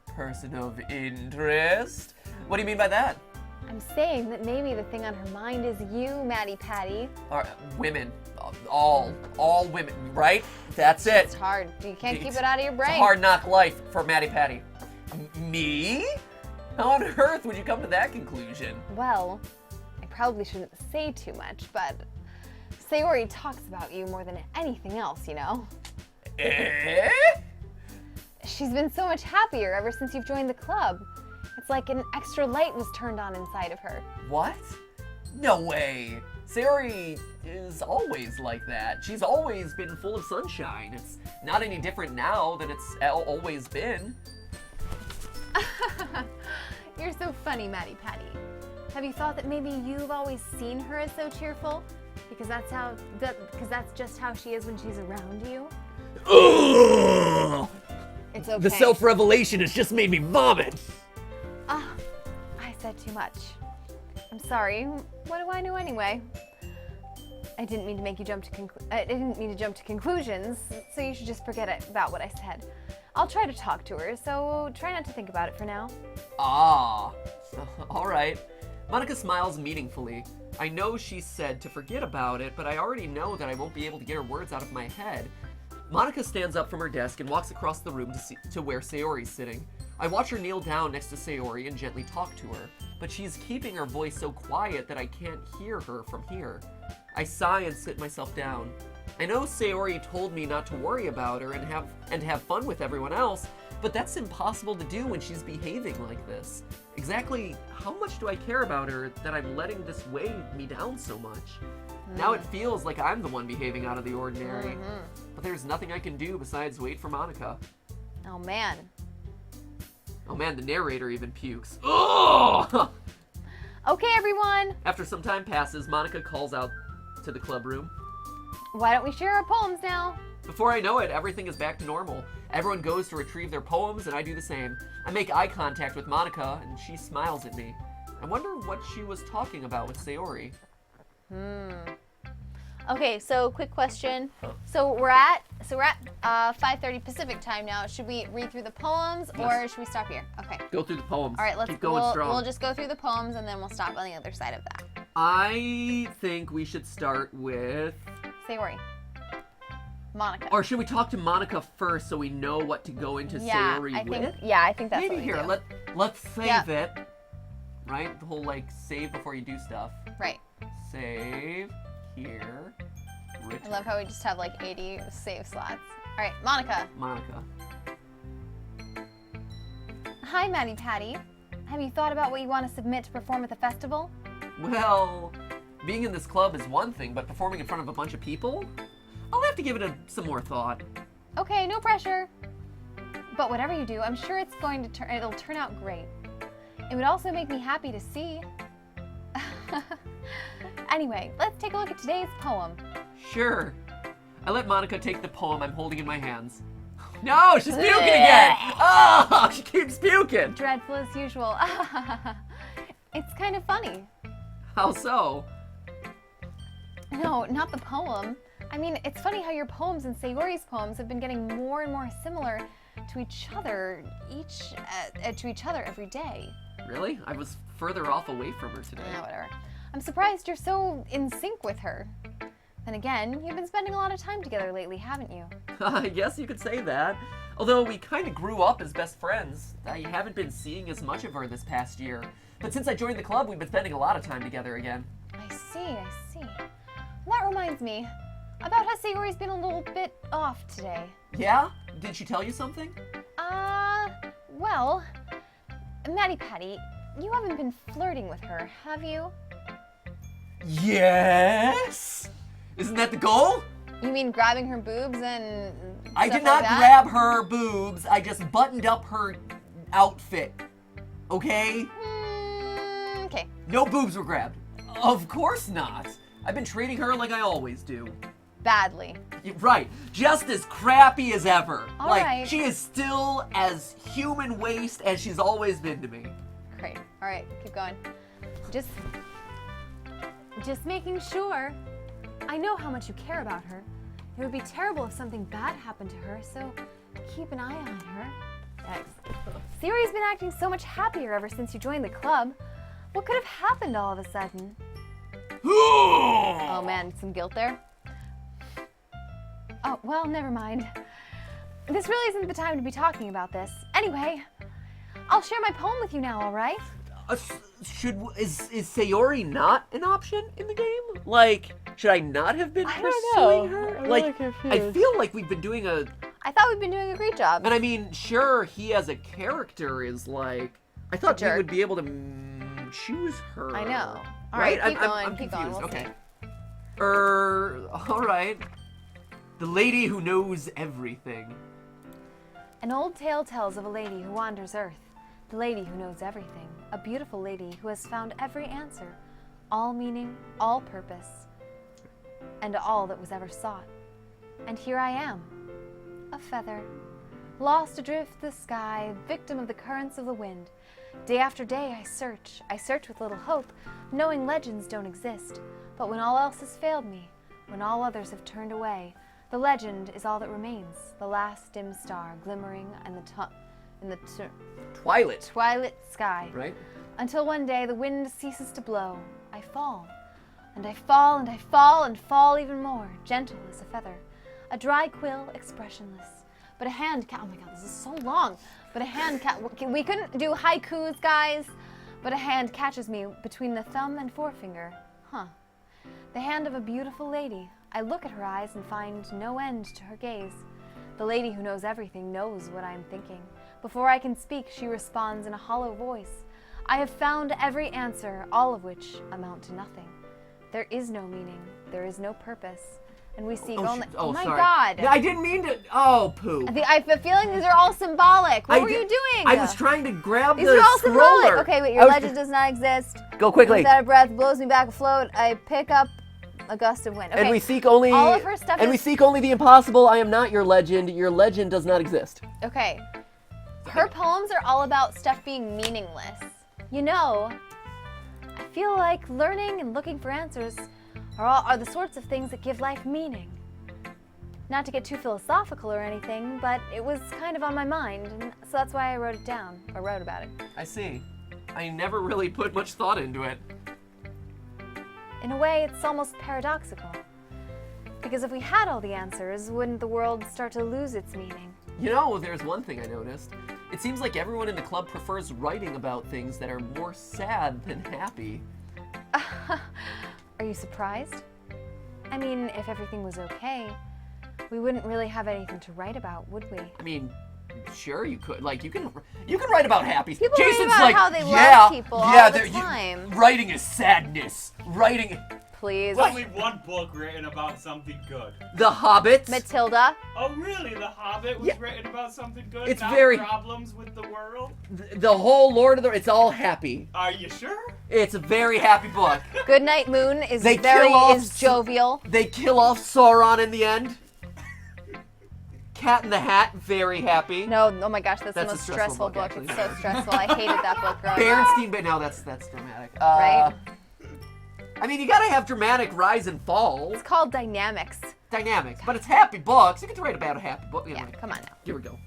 Person of interest? What do you mean by that? I'm saying that maybe the thing on her mind is you, Maddie Patty. Women. All women, right? That's it. It's hard. You can't keep it out of your brain. It's a hard knock life for Maddie Patty. Me? How on earth would you come to that conclusion? Well, I probably shouldn't say too much, but Sayori talks about you more than anything else, you know? Eh? She's been so much happier ever since you've joined the club. It's like an extra light was turned on inside of her. What? No way. Sayori is always like that. She's always been full of sunshine. It's not any different now than it's always been. You're so funny, Maddie Patty. Have you thought that maybe you've always seen her as so cheerful? Because that's just how she is when she's around you? Ugh! It's okay. The self-revelation has just made me vomit. I said too much. I'm sorry. What do I know anyway? I didn't mean to jump to conclusions, so you should just forget about what I said. I'll try to talk to her, so try not to think about it for now. All right. Monica smiles meaningfully. I know she said to forget about it, but I already know that I won't be able to get her words out of my head. Monica stands up from her desk and walks across the room to where Sayori's sitting. I watch her kneel down next to Sayori and gently talk to her, but she's keeping her voice so quiet that I can't hear her from here. I sigh and sit myself down. I know Sayori told me not to worry about her and have fun with everyone else, but that's impossible to do when she's behaving like this. Exactly how much do I care about her that I'm letting this weigh me down so much? Now it feels like I'm the one behaving out of the ordinary, but there's nothing I can do besides wait for Monica. Oh man, the narrator even pukes. Ugh! Okay, everyone. After some time passes, Monica calls out to the club room. Why don't we share our poems now? Before I know it, everything is back to normal. Everyone goes to retrieve their poems, and I do the same. I make eye contact with Monica, and she smiles at me. I wonder what she was talking about with Sayori. Okay, so quick question. So we're at 5:30 Pacific time now. Should we read through the poems or should we stop here? Okay. Go through the poems. All right, Keep going strong. We'll just go through the poems and then we'll stop on the other side of that. I think we should start with... Sayori. Monica. Or should we talk to Monica first so we know what to go into Sayori with? I think that's Maybe what we here, do. let's save it. Right? The whole, save before you do stuff. Right. Save, here, Perfect. I love how we just have like 80 save slots. All right, Monica. Monica. Hi, Maddie Patty. Have you thought about what you want to submit to perform at the festival? Well, being in this club is one thing, but performing in front of a bunch of people? I'll have to give it some more thought. Okay, no pressure. But whatever you do, I'm sure it'll turn out great. It would also make me happy to see. Anyway, let's take a look at today's poem. Sure. I let Monica take the poem I'm holding in my hands. No, she's puking again! Oh, she keeps puking! Dreadful as usual. It's kind of funny. How so? No, not the poem. I mean, it's funny how your poems and Sayori's poems have been getting more and more similar to each other every day. Really? I was further off away from her today. Yeah, whatever. I'm surprised you're so in sync with her. Then again, you've been spending a lot of time together lately, haven't you? I guess you could say that. Although we kind of grew up as best friends, I haven't been seeing as much of her this past year. But since I joined the club, we've been spending a lot of time together again. I see. That reminds me about how Sayori's been a little bit off today. Yeah? Did she tell you something? Well, Maddie Patty, you haven't been flirting with her, have you? Yes! Isn't that the goal? You mean grabbing her boobs and I stuff did not like that? grab her boobs. I just buttoned up her outfit. Okay? Okay. No boobs were grabbed. Of course not. I've been treating her like I always do. Badly. Right. Just as crappy as ever. All like, right. she is still as human waste as she's always been to me. Great. All right, keep going. Just making sure. I know how much you care about her. It would be terrible if something bad happened to her, so keep an eye on her. Yikes. Sayori's been acting so much happier ever since you joined the club. What could have happened all of a sudden? Oh man, some guilt there. Oh, well, never mind. This really isn't the time to be talking about this. Anyway, I'll share my poem with you now, all right? Is Sayori not an option in the game? Like, should I not have been I don't pursuing know. her? I'm Like, really confused. I feel like we've been doing a. I thought we'd been doing a great job. And I mean, sure, he as a character is like. I thought we jerk. would be able to choose her. I know. All Right? right, keep going, I'm keep confused. going. We'll Okay. see. All right. The lady who knows everything. An old tale tells of a lady who wanders Earth, the lady who knows everything, a beautiful lady who has found every answer, all meaning, all purpose, and all that was ever sought. And here I am, a feather, lost adrift the sky, victim of the currents of the wind. Day after day I search with little hope, knowing legends don't exist. But when all else has failed me, when all others have turned away, the legend is all that remains, the last dim star glimmering in the Twilight. sky. Right? Until one day the wind ceases to blow. I fall, and I fall, and I fall, and fall even more, gentle as a feather. A dry quill, expressionless. But a hand oh my god, this is so long. But a hand we couldn't do haikus, guys. But a hand catches me between the thumb and forefinger. Huh. The hand of a beautiful lady. I look at her eyes and find no end to her gaze. The lady who knows everything knows what I am thinking. Before I can speak, she responds in a hollow voice. I have found every answer, all of which amount to nothing. There is no meaning. There is no purpose. And we seek only... Oh my sorry. god! Yeah, I didn't mean to. Oh, poo. I have a feeling these are all symbolic. What were you doing? I was trying to grab These the are all scroller. symbolic. Okay, wait, your legend does not exist. Go quickly. Without a breath, blows me back afloat. I pick up a gust of wind. Okay. And we seek only. All of her stuff And we is- seek only the impossible. I am not your legend. Your legend does not exist. Okay. Her poems are all about stuff being meaningless. You know, I feel like learning and looking for answers are the sorts of things that give life meaning. Not to get too philosophical or anything, but it was kind of on my mind, and so that's why I wrote it down, or wrote about it. I see. I never really put much thought into it. In a way, it's almost paradoxical. Because if we had all the answers, wouldn't the world start to lose its meaning? You know, there's one thing I noticed. It seems like everyone in the club prefers writing about things that are more sad than happy. Are you surprised? I mean, if everything was okay, we wouldn't really have anything to write about, would we? I mean, sure you could. Like, you can write about happy. People Jason's write about like, how they yeah, love people yeah, all the they're- time. Writing is sadness. Writing. Please. There's only one book written about something good. The Hobbit. Matilda. Oh, really? The Hobbit was Yeah. written about something good? It's not very- problems with the world? The whole Lord of the. It's all happy. Are you sure? It's a very happy book. Goodnight Moon is They very kill off is jovial. They kill off Sauron in the end. Cat in the Hat, very happy. No, oh my gosh, that's the That's a most stressful stressful book, book. actually. It's so stressful. I hated that book growing up. Berenstein, but no, that's dramatic. Right? I mean, you gotta have dramatic rise and fall. It's called Dynamics. Dynamics, but it's happy books. You can write about a happy book. Yeah, Anyway, come on now. here we go.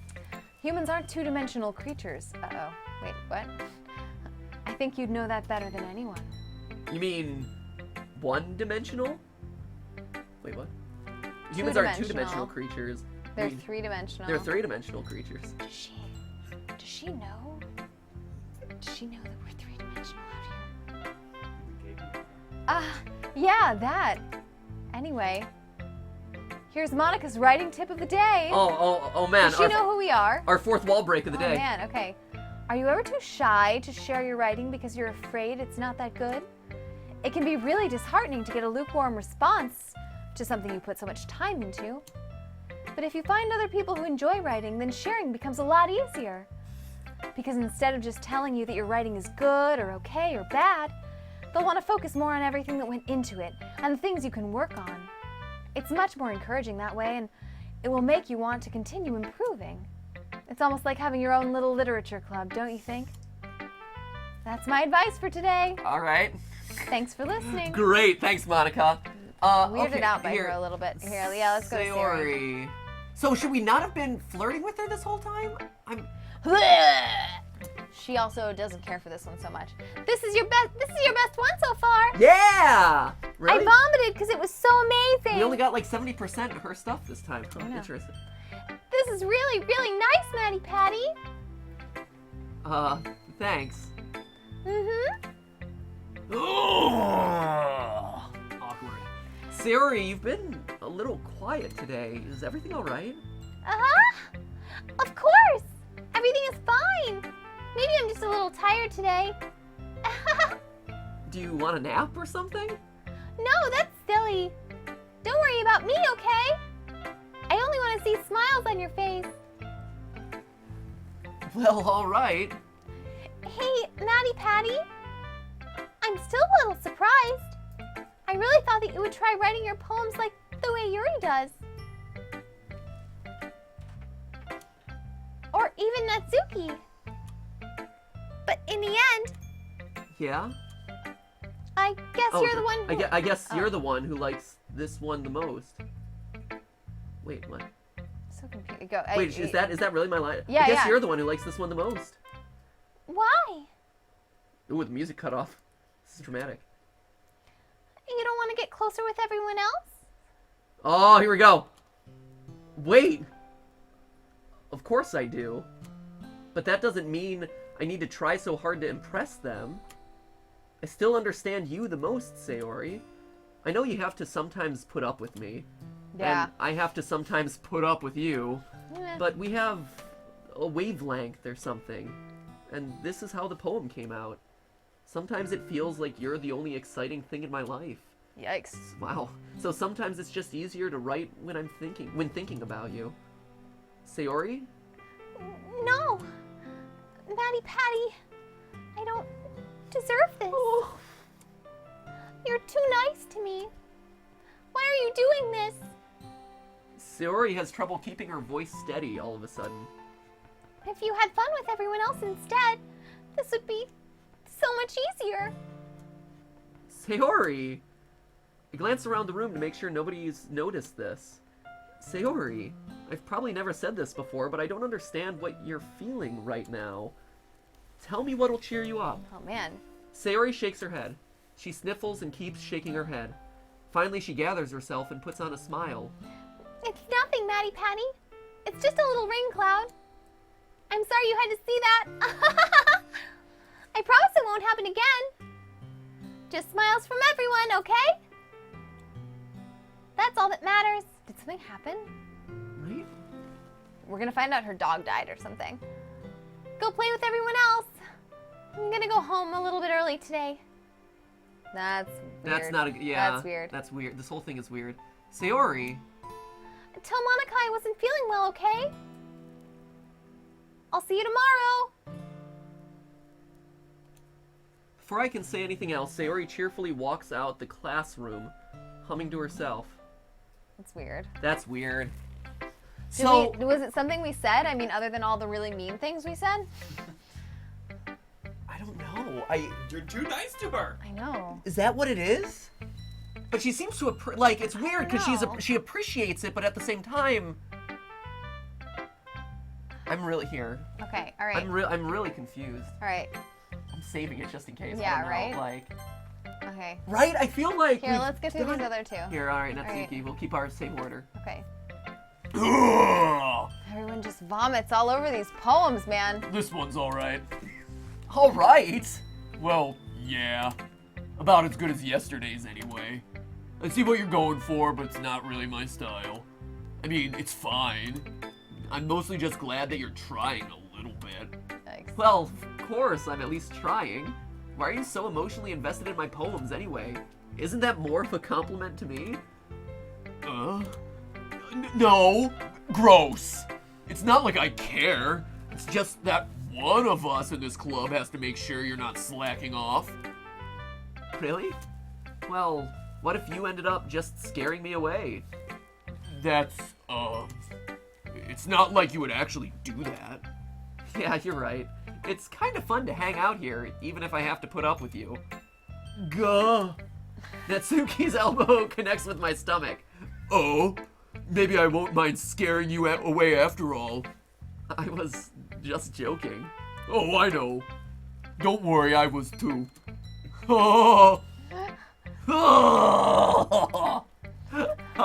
Humans aren't two-dimensional creatures. Uh-oh. Wait, what? I think you'd know that better than anyone. You mean one-dimensional? Wait, what? Humans aren't two-dimensional creatures. They're I mean, three-dimensional. They're three-dimensional creatures. Does she know? Does she know that we're three-dimensional out here? Yeah, that. Anyway, here's Monica's writing tip of the day. Oh man. Does she know who we are? Our fourth wall break of the Oh day. man, okay. Are you ever too shy to share your writing because you're afraid it's not that good? It can be really disheartening to get a lukewarm response to something you put so much time into. But if you find other people who enjoy writing, then sharing becomes a lot easier. Because instead of just telling you that your writing is good or okay or bad, they'll want to focus more on everything that went into it and the things you can work on. It's much more encouraging that way, and it will make you want to continue improving. It's almost like having your own little literature club, don't you think? That's my advice for today. All right. Thanks for listening. Great. Thanks, Monica. Weirded okay, out by here. her a little bit. Here, yeah, let's go to Siri. Sayori. So should we not have been flirting with her this whole time? She also doesn't care for this one so much. This is your best one so far. Yeah. Really? I vomited because it was so amazing. We only got like 70% of her stuff this time. Oh, know. interesting. This is really, really nice, Maddie Patty. Thanks. Mm-hmm. Awkward. Sayori, you've been a little quiet today. Is everything all right? Uh-huh. Of course. Everything is fine. Maybe I'm just a little tired today. Do you want a nap or something? No, that's silly. Don't worry about me, okay? I only want to see smiles on your face. Well, all right. Hey, Maddie Patty. I'm still a little surprised. I really thought that you would try writing your poems like the way Yuri does. Or even Natsuki. But in the end, Yeah? I guess you're the one who... I guess you're the one who likes this one the most. Wait, what? So confused. Go. Wait, is that really my line? Yeah, I guess yeah. you're the one who likes this one the most. Why? Ooh, with the music cut off. This is dramatic. You don't want to get closer with everyone else? Oh, here we go. Wait. Of course I do. But that doesn't mean I need to try so hard to impress them. I still understand you the most, Sayori. I know you have to sometimes put up with me. Yeah. And I have to sometimes put up with you. Eh. But we have a wavelength or something. And this is how the poem came out. Sometimes it feels like you're the only exciting thing in my life. Yikes. Wow. So sometimes it's just easier to write when thinking about you. Sayori? No. Maddie Patty, I don't deserve this. You're too nice to me. Why are you doing this? Sayori has trouble keeping her voice steady all of a sudden. If you had fun with everyone else instead, this would be so much easier. Sayori! I glance around the room to make sure nobody's noticed this. Sayori, I've probably never said this before, but I don't understand what you're feeling right now. Tell me what'll cheer you up. Oh man. Sayori shakes her head. She sniffles and keeps shaking her head. Finally, she gathers herself and puts on a smile. It's nothing, Maddie Patty. It's just a little rain cloud. I'm sorry you had to see that. I promise it won't happen again. Just smiles from everyone, okay? all that matters. Did something happen? Right? We're gonna find out her dog died or something. Go play with everyone else. I'm gonna go home a little bit early today. That's weird. That's not a, yeah. That's weird. That's weird. This whole thing is weird. Sayori. Tell Monica I wasn't feeling well, okay? I'll see you tomorrow. Before I can say anything else, Sayori cheerfully walks out the classroom, humming to herself. That's weird. That's weird. Was it something we said? I mean, other than all the really mean things we said? I don't know. You're too nice to her. I know. Is that what it is? But she seems to it's weird because know. she appreciates it, but at the same time, I'm really here. Okay, all right. I'm really confused. All right. I'm saving it just in case. Yeah, I don't know, right? Like, Okay. right? I feel like Here, let's get through these other two. Here, all right, All Natsuki. right. We'll keep our same order. Okay. Ugh. Everyone just vomits all over these poems, man. This one's alright. All right. Well, yeah. About as good as yesterday's anyway. I see what you're going for, but it's not really my style. I mean, it's fine. I'm mostly just glad that you're trying a little bit. Thanks. Well, of course, I'm at least trying. Why are you so emotionally invested in my poems anyway? Isn't that more of a compliment to me? No. Gross. It's not like I care. It's just that one of us in this club has to make sure you're not slacking off. Really? Well, what if you ended up just scaring me away? That's, it's not like you would actually do that. Yeah, you're right. It's kind of fun to hang out here, even if I have to put up with you. Gah. Natsuki's elbow connects with my stomach. Oh, maybe I won't mind scaring you away after all. I was just joking. Oh, I know. Don't worry, I was too. Oh. How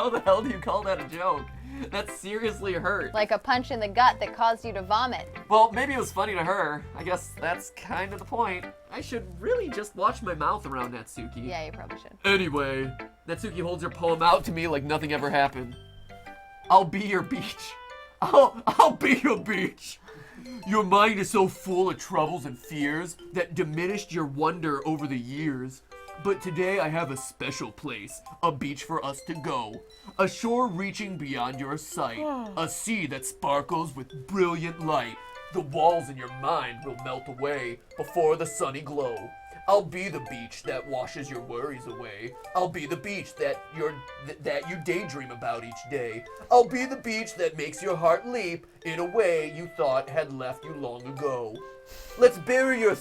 the hell do you call that a joke? That seriously hurt. Like a punch in the gut that caused you to vomit. Well, maybe it was funny to her. I guess that's kind of the point. I should really just watch my mouth around Natsuki. Yeah, you probably should. Anyway, Natsuki holds her poem out to me like nothing ever happened. I'll be your beach. I'll be your beach. your mind is so full of troubles and fears that diminished your wonder over the years. But today I have a special place, a beach for us to go. A shore reaching beyond your sight, a sea that sparkles with brilliant light. The walls in your mind will melt away before the sunny glow. I'll be the beach that washes your worries away. I'll be the beach that you daydream about each day. I'll be the beach that makes your heart leap in a way you thought had left you long ago. Let's bury your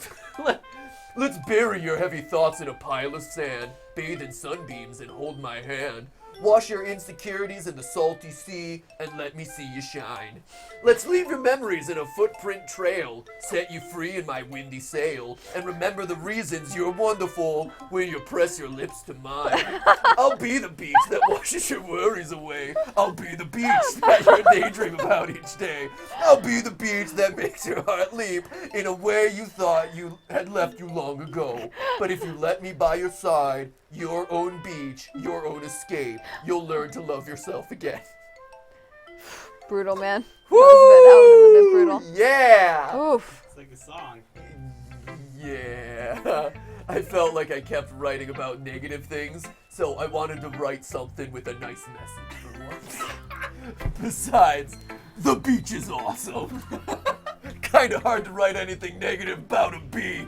heavy thoughts in a pile of sand, bathe in sunbeams and hold my hand. Wash your insecurities in the salty sea and let me see you shine. Let's leave your memories in a footprint trail, set you free in my windy sail, and remember the reasons you're wonderful when you press your lips to mine. I'll be the beach that washes your worries away. I'll be the beach that you daydream about each day. I'll be the beach that makes your heart leap in a way you thought you had left you long ago. But if you let me by your side, your own beach, your own escape, you'll learn to love yourself again. Brutal, man. Woo! That was a bit brutal. Yeah! Oof. It's like a song. Yeah. I felt like I kept writing about negative things, so I wanted to write something with a nice message for once. Besides, the beach is awesome. Kinda hard to write anything negative about a beach.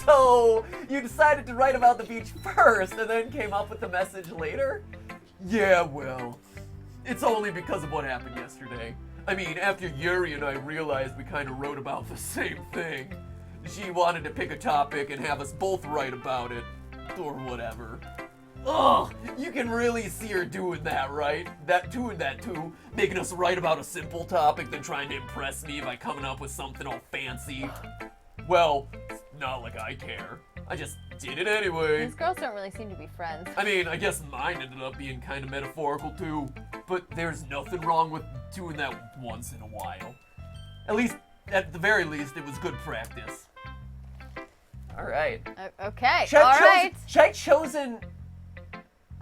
So, you decided to write about the beach first and then came up with the message later? Yeah, well, it's only because of what happened yesterday. I mean, after Yuri and I realized we kind of wrote about the same thing. She wanted to pick a topic and have us both write about it, or whatever. Ugh, you can really see her doing that, right? Doing that too, making us write about a simple topic, then trying to impress me by coming up with something all fancy. Well, it's not like I care. I just did it anyway. These girls don't really seem to be friends. I mean, I guess mine ended up being kind of metaphorical too, but there's nothing wrong with doing that once in a while. At the very least, it was good practice. Alright. Okay, Should all right. I chosen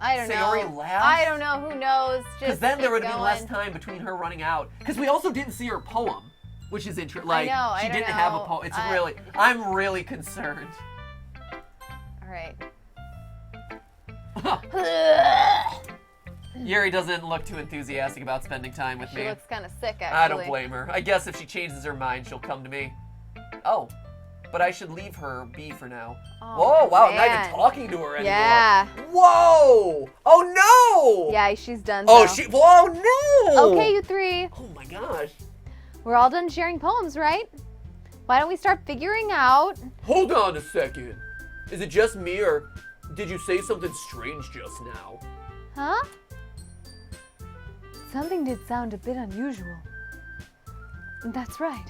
I don't Sayori know. laughed? I don't know. Who knows? Because Just then there keep would have been less going. time between her running out. Because we also didn't see her poem, which is interesting. Like, know, I she don't didn't have a know. poem. I'm really concerned. All right. Yuri doesn't look too enthusiastic about spending time with She me. looks kind of sick, actually. I don't blame her. I guess if she changes her mind, she'll come to me. Oh, but I should leave her be for now. Oh, Whoa, wow, I'm not man. even talking to her anymore. Yeah. Whoa! Oh no! Yeah, she's done. Oh, so. whoa, no! Okay, you three. Oh my gosh. We're all done sharing poems, right? Why don't we start figuring out? Hold on a second. Is it just me, or did you say something strange just now? Huh? Something did sound a bit unusual. That's right.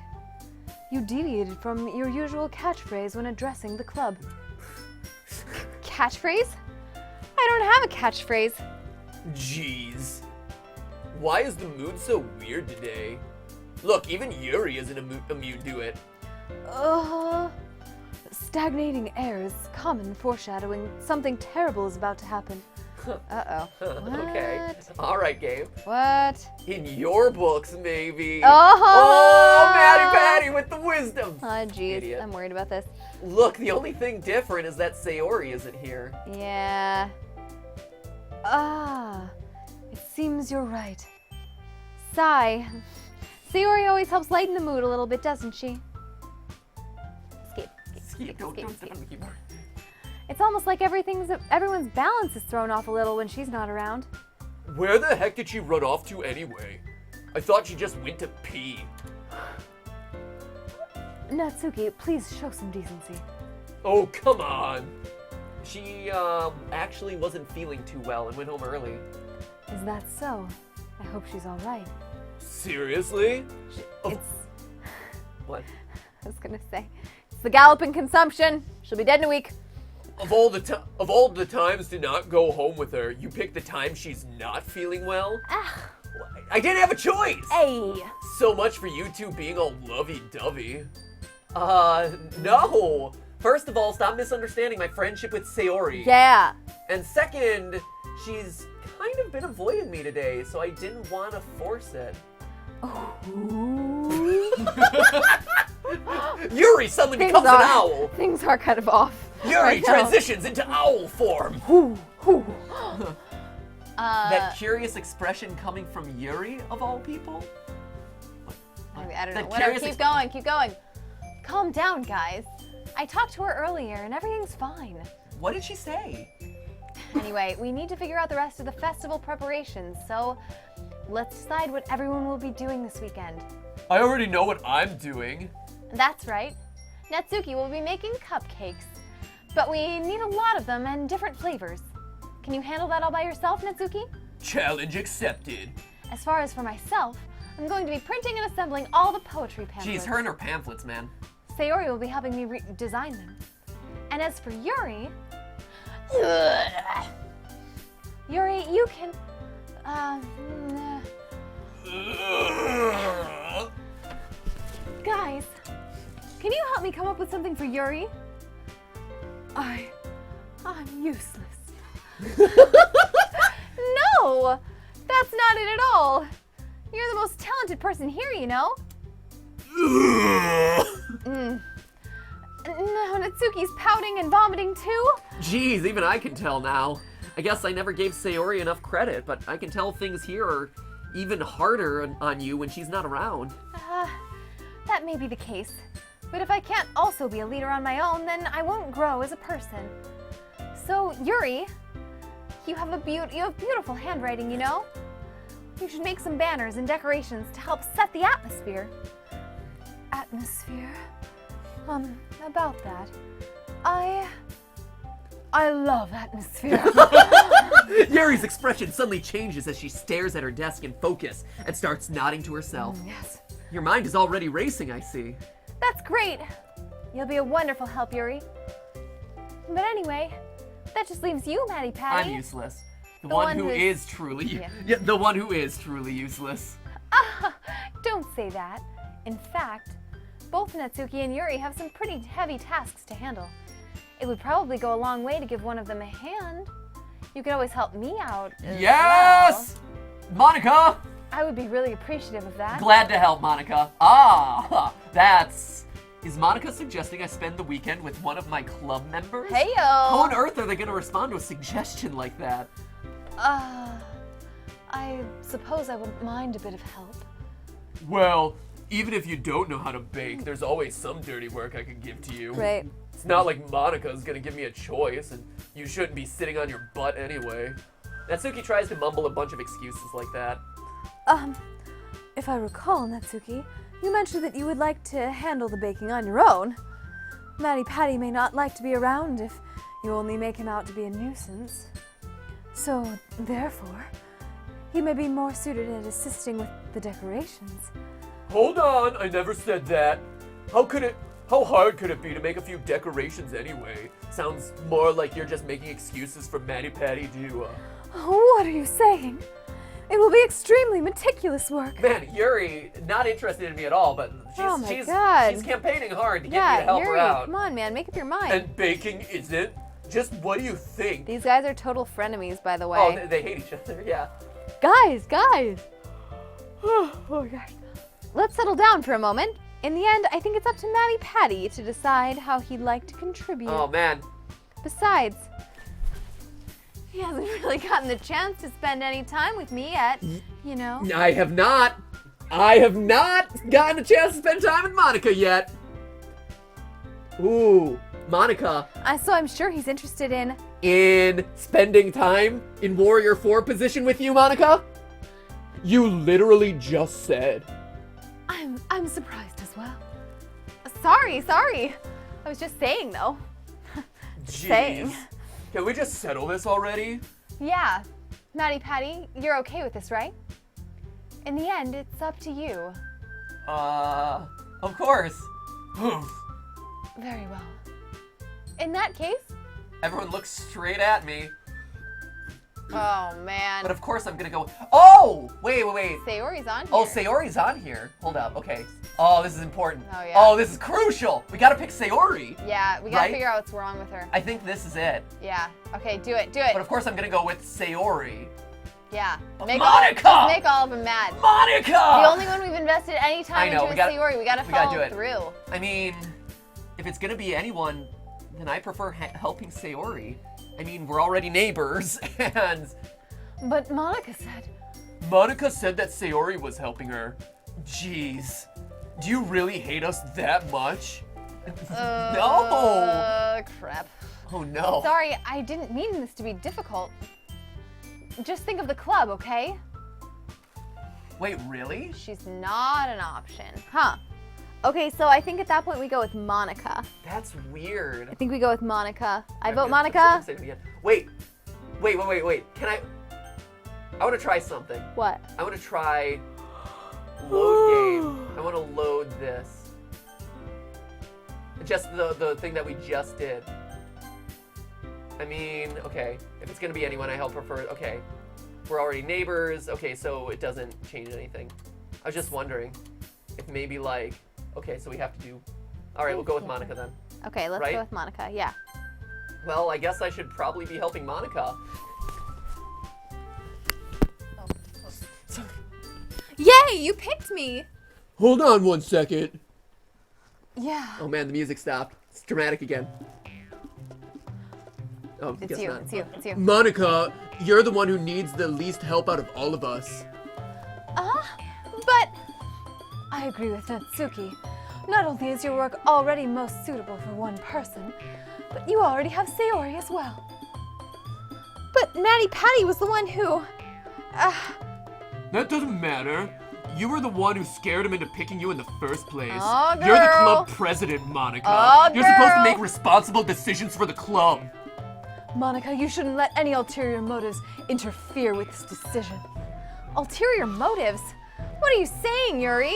You deviated from your usual catchphrase when addressing the club. Catchphrase? I don't have a catchphrase. Jeez. Why is the mood so weird today? Look, even Yuri isn't immune to it. Stagnating air is common foreshadowing something terrible is about to happen. Uh-oh. Okay. What? All right, Gabe. What? In your books, maybe. Oh! Oh, Maddie Patty with the wisdom. Oh, jeez. Idiot. I'm worried about this. Look, the only thing different is that Sayori isn't here. Yeah. It seems you're right. Sigh. Sayori always helps lighten the mood a little bit, doesn't she? Skip. Don't step on the keyboard. It's almost like everyone's balance is thrown off a little when she's not around. Where the heck did she run off to anyway? I thought she just went to pee. Natsuki, please show some decency. Oh, come on. She, actually wasn't feeling too well and went home early. Is that so? I hope she's all right. Seriously? Oh. It's, What? I was gonna say, it's the galloping consumption. She'll be dead in a week. Of all the times to not go home with her, you pick the time she's not feeling well? Ah. I didn't have a choice! Hey. So much for you two being all lovey-dovey. No! First of all, stop misunderstanding my friendship with Sayori. Yeah. And second, she's kind of been avoiding me today, so I didn't want to force it. Yuri suddenly Things becomes an are- owl! Things are kind of off. Yuri right now. transitions into owl form! That curious expression coming from Yuri, of all people? I don't know. That Whatever. curious Keep going. Calm down, guys. I talked to her earlier and everything's fine. What did she say? Anyway, we need to figure out the rest of the festival preparations, so let's decide what everyone will be doing this weekend. I already know what I'm doing. That's right. Natsuki will be making cupcakes, but we need a lot of them and different flavors. Can you handle that all by yourself, Natsuki? Challenge accepted. As far as for myself, I'm going to be printing and assembling all the poetry pamphlets. Jeez, her and her pamphlets, man. Sayori will be helping me design them. And as for Yuri... Yuri, you can... Guys, can you help me come up with something for Yuri? I'm useless. No! That's not it at all! You're the most talented person here, you know? No, Natsuki's pouting and vomiting too? Jeez, even I can tell now. I guess I never gave Sayori enough credit, but I can tell things here are even harder on you when she's not around. That may be the case. But if I can't also be a leader on my own, then I won't grow as a person. So, Yuri, you have beautiful handwriting, you know? You should make some banners and decorations to help set the atmosphere. Atmosphere? About that. I love atmosphere. Yuri's expression suddenly changes as she stares at her desk in focus and starts nodding to herself. Yes. Your mind is already racing, I see. That's great! You'll be a wonderful help, Yuri. But anyway, that just leaves you, Maddie Patty. I'm useless. The The one one who who's- is truly Yeah. the one who is truly useless. Don't say that. In fact, both Natsuki and Yuri have some pretty heavy tasks to handle. It would probably go a long way to give one of them a hand. you could always help me out as Yes! Monica! well. I would be really appreciative of that. Glad to help, Monica. Ah, that's... Is Monica suggesting I spend the weekend with one of my club members? Heyo! How on earth are they going to respond to a suggestion like that? I suppose I wouldn't mind a bit of help. Well, even if you don't know how to bake, there's always some dirty work I can give to you. Right. It's not like Monica's gonna give me a choice, and you shouldn't be sitting on your butt anyway. Natsuki tries to mumble a bunch of excuses like that. If I recall, Natsuki, you mentioned that you would like to handle the baking on your own. Matty Patty may not like to be around if you only make him out to be a nuisance. So, therefore, he may be more suited at assisting with the decorations. Hold on, I never said that. How hard could it be to make a few decorations anyway? Sounds more like you're just making excuses for Matty Patty to, What are you saying? It will be extremely meticulous work. Man, Yuri, not interested in me at all, but Oh my God. she's campaigning hard to get me to help Yuri, her out. come on, man, make up your mind. and baking isn't? Just what do you think? These guys are total frenemies, by the way. Oh, they hate each other, yeah. Guys! Oh my gosh. Let's settle down for a moment. In the end, I think it's up to Matty Patty to decide how he'd like to contribute. Oh, man. Besides, he hasn't really gotten the chance to spend any time with me yet, you know? I have not gotten a chance to spend time with Monica yet. Ooh, Monica. So I'm sure he's interested in... In spending time in Warrior 4 position with you, Monica? You literally just said. I'm surprised as well. Sorry. I was just saying, though. Jeez. Can we just settle this already? Yeah. Matty Patty, you're okay with this, right? In the end, it's up to you. Of course. Very well. In that case... Everyone looks straight at me. Oh, man. But of course I'm gonna go. Oh! Wait. Sayori's on here. Oh, Sayori's on here. Hold up. Okay. Oh, this is important. Oh, yeah. Oh, this is crucial. We gotta pick Sayori. Yeah, we gotta Right? figure out what's wrong with her. I think this is it. Yeah. Okay, do it. But of course I'm gonna go with Sayori. Yeah. Monica! Just make all of them mad. Monica! The only one we've invested any time I know, into we is gotta- Sayori. We gotta we gotta follow do it. through. I mean, if it's gonna be anyone, then I prefer helping Sayori. I mean, we're already neighbors, and But Monica said... Monica said that Sayori was helping her. Jeez. Do you really hate us that much? no! Crap. Oh no. Sorry, I didn't mean this to be difficult. Just think of the club, okay? Wait, really? She's not an option. Huh. Okay, so I think at that point we go with Monica. That's weird. I think we go with Monica. I vote I'm Monica. saying it again. Wait. Can I want to try something. What? I want to try load game. I want to load this. Just the thing that we just did. I mean, okay. If it's gonna be anyone, I prefer. Okay, we're already neighbors. Okay, so it doesn't change anything. I was just wondering if maybe like. Okay, so we have to do. All right, we'll go with Monica then. Okay, let's Right? go with Monica. Yeah. Well, I guess I should probably be helping Monica. Yay! You picked me. Hold on 1 second. Yeah. Oh man, the music stopped. It's dramatic again. Oh, It's guess you. not. It's you. Monica, you're the one who needs the least help out of all of us. But I agree with Natsuki. Not only is your work already most suitable for one person, but you already have Sayori as well. Matty Patty was the one who. That doesn't matter. You were the one who scared him into picking you in the first place. Oh, You're the girl. club president, Monica. Oh, You're supposed to girl. make responsible decisions for the club. Monica, you shouldn't let any ulterior motives interfere with this decision. Ulterior motives? What are you saying, Yuri?